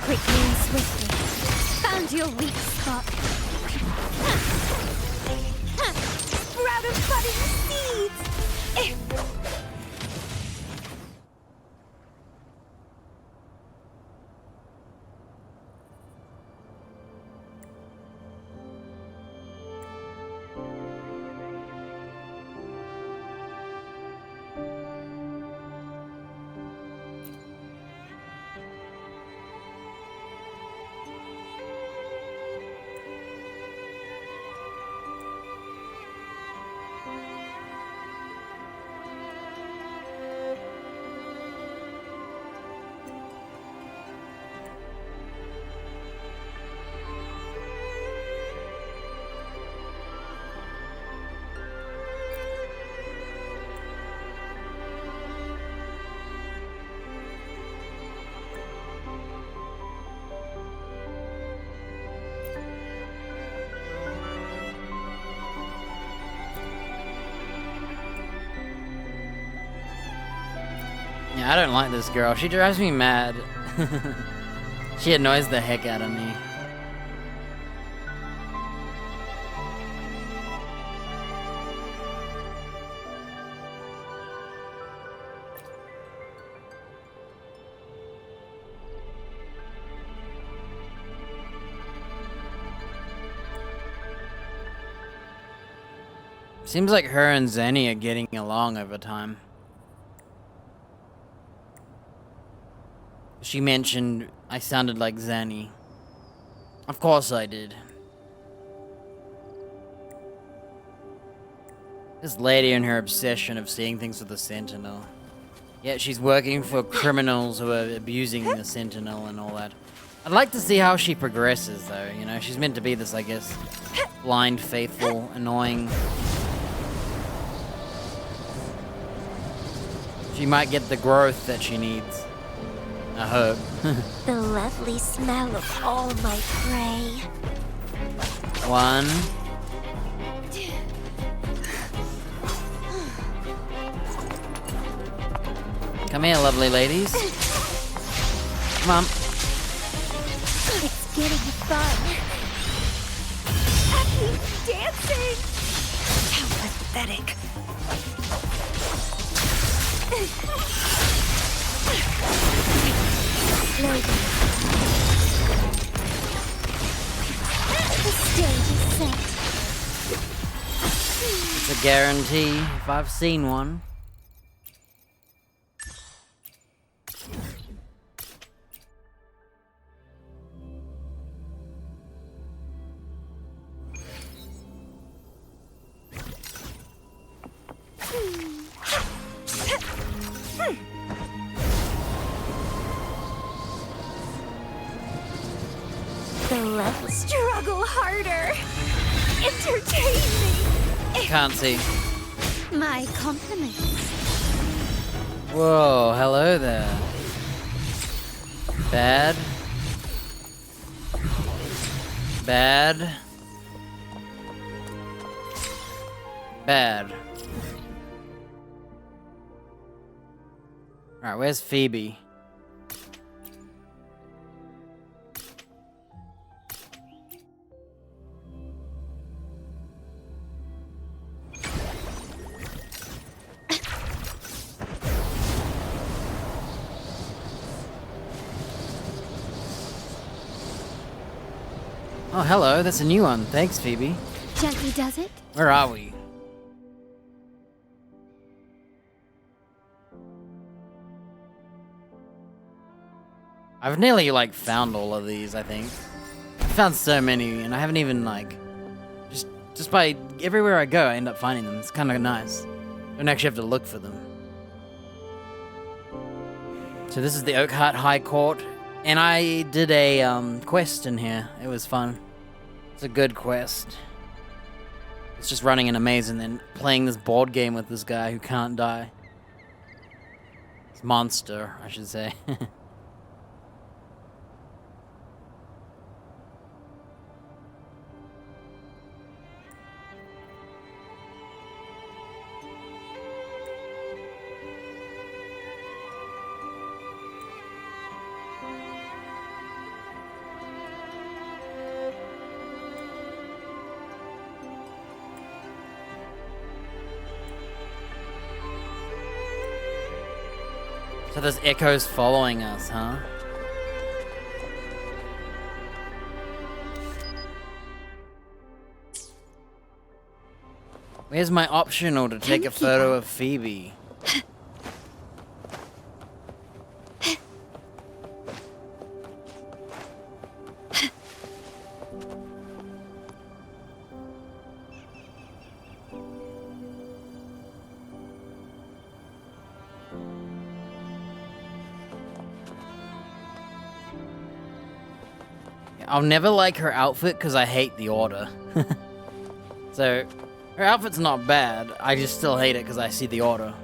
D: Quickly and swiftly. Found your weak spot. Sprout of budding seeds! Yeah, I don't like this girl. She drives me mad. She annoys the heck out of me. Seems like her and Zenny are getting along over time. She mentioned I sounded like Zenny. Of course I did. This lady and her obsession of seeing things with the Sentinel. Yet she's working for criminals who are abusing the Sentinel and all that. I'd like to see how she progresses though, you know? She's meant to be this, I guess, blind, faithful, annoying
A: She might get the growth that she needs. I hope.
N: The lovely smell of all my prey.
A: 1. Come here, lovely ladies. Come on.
N: It's getting fun. Happy dancing.
L: How pathetic.
N: Logan. The stage is set.
A: It's a guarantee if I've seen one.
N: The level struggle harder. Entertain me.
A: Can't see.
D: My compliments.
A: Whoa, hello there. Bad. Bad. Bad. Alright, where's Phoebe? Oh, hello, that's a new one. Thanks, Phoebe.
D: Gently does it.
A: Where are we? I've nearly, like, found all of these, I think. I found so many, and I haven't even, like... Just by everywhere I go, I end up finding them. It's kind of nice. Don't actually have to look for them. So this is the Oakheart High Court. And I did a quest in here. It was fun. It's a good quest. It's just running in a maze and then playing this board game with this guy who can't die. It's monster, I should say. So there's echoes following us, huh? Where's my optional to take a photo of Phoebe? I'll never like her outfit because I hate the order. So, her outfit's not bad. I just still hate it because I see the order.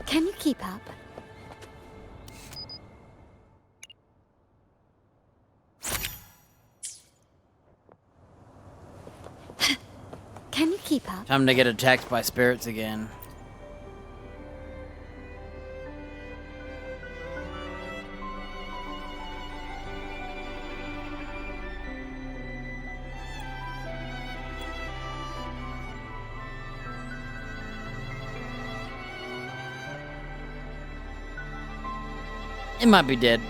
D: Can you keep up? Can you keep up?
A: Time to get attacked by spirits again. It might be dead.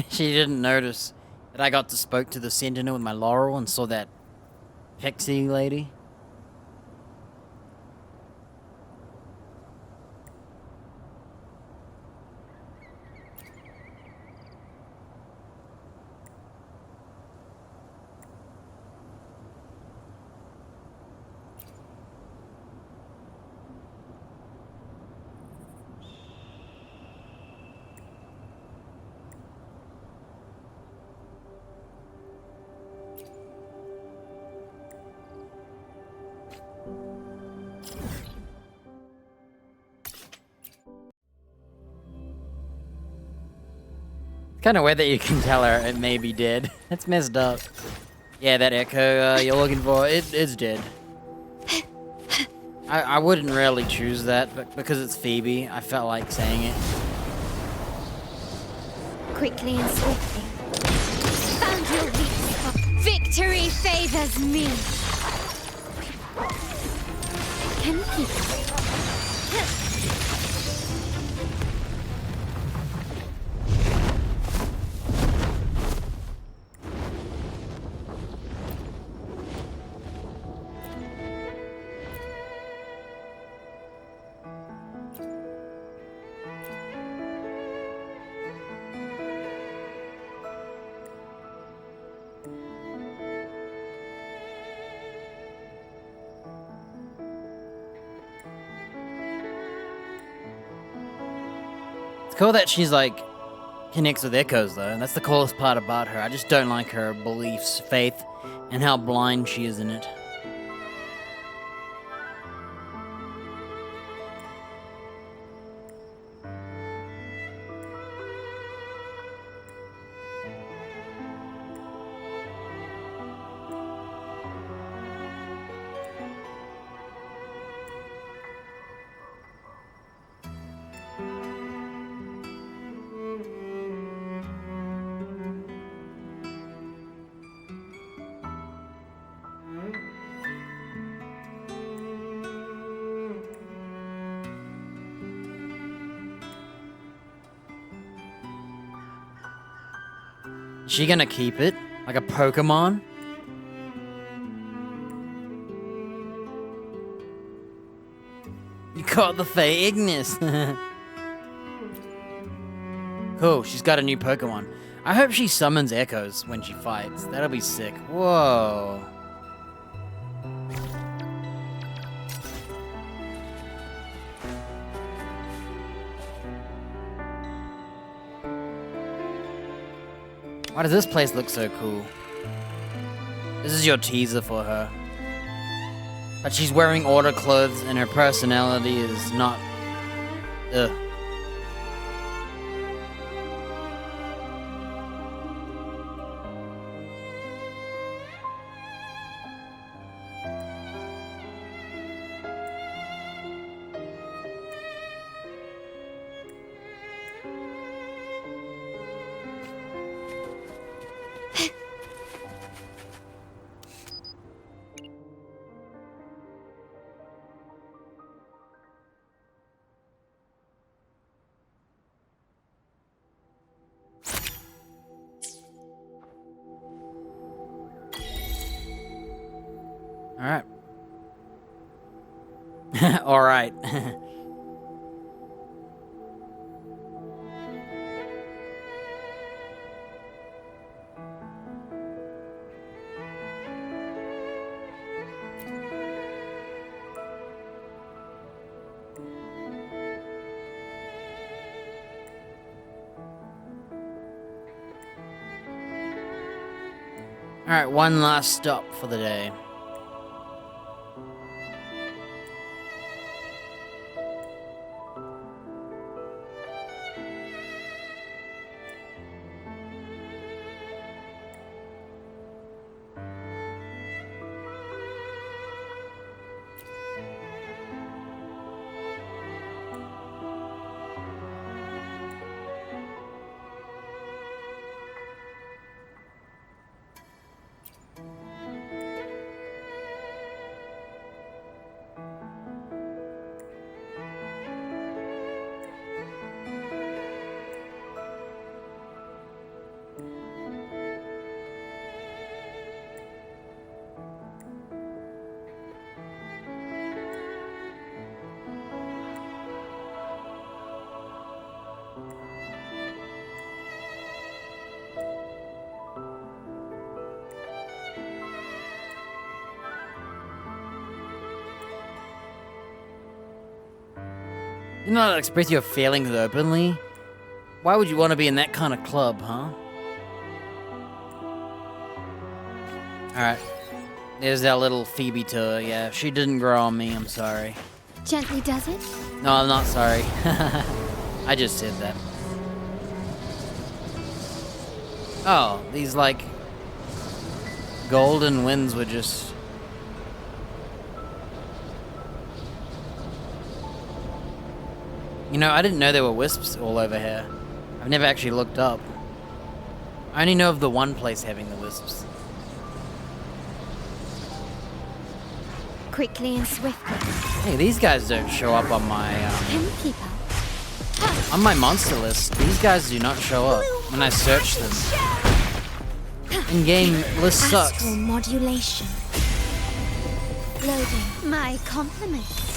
A: She didn't notice that I got to spoke to the sentinel with my laurel and saw that Pixie lady. Kind of weird that you can tell her it may be dead. That's messed up. Yeah, that echo you're looking for, it's dead. I wouldn't really choose that, but because it's Phoebe, I felt like saying it.
D: Quickly and swiftly. Found your weak spot. Victory favors me. Can you keep it?
A: Cool that she's like connects with echoes though. That's the coolest part about her. I just don't like her beliefs, faith, and how blind she is in it. Is she gonna keep it? Like a Pokemon? You caught the Fey Ignis! Cool, she's got a new Pokemon. I hope she summons echoes when she fights. That'll be sick. Whoa. Why does this place look so cool? This is your teaser for her. But she's wearing order clothes and her personality is not... Ugh. Alright. Alright. Alright, one last stop for the day. You not express your feelings openly? Why would you want to be in that kind of club, huh? Alright. There's that little Phoebe tour. Yeah, she didn't grow on me, I'm sorry.
D: Gently does it?
A: No, I'm not sorry. I just said that. Oh, these like golden winds were just... You know, I didn't know there were wisps all over here. I've never actually looked up. I only know of the one place having the wisps.
D: Quickly and swiftly.
A: Hey, these guys don't show up on my
D: Can you keep up?
A: on my monster list. These guys do not show up when I search them. In-game list sucks.
D: Astral modulation. Loading. My compliments.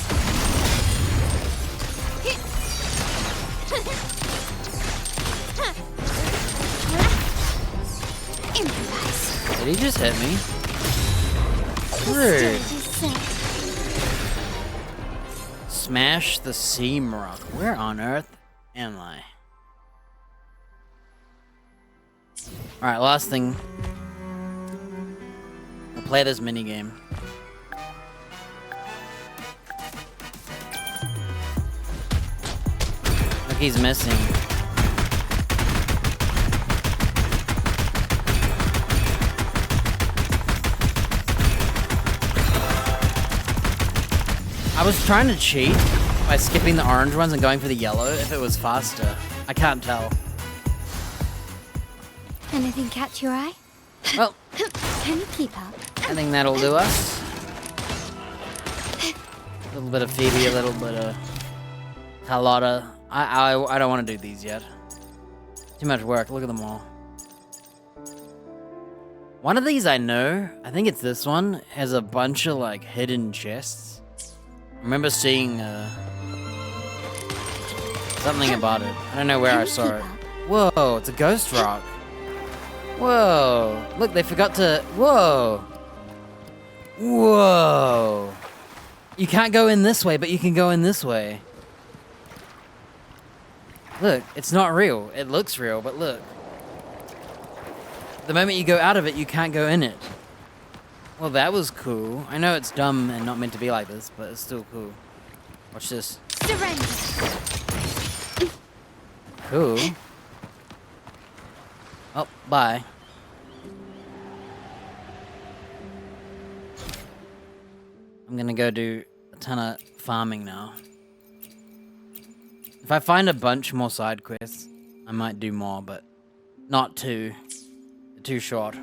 D: Improvise.
A: Did he just hit me? Rude. Smash the seam rock. Where on earth am I? Alright, last thing. We'll play this minigame. Look, he's missing. I was trying to cheat by skipping the orange ones and going for the yellow if it was faster. I can't tell.
D: Anything catch your eye?
A: Well,
D: can you keep up?
A: I think that'll do us. A little bit of Phoebe, a little bit of Carlotta. I don't want to do these yet. Too much work. Look at them all. One of these I know, I think it's this one, has a bunch of like hidden chests. I remember seeing something about it. I don't know where I saw it. Whoa, it's a ghost rock. Whoa, look, they forgot to, whoa. Whoa. You can't go in this way, but you can go in this way. Look, it's not real. It looks real, but look. The moment you go out of it, you can't go in it. Well, that was cool. I know it's dumb and not meant to be like this, but it's still cool. Watch this.
D: Surrender.
A: Cool. Oh, bye. I'm gonna go do a ton of farming now. If I find a bunch more side quests, I might do more, but not two. They're too short.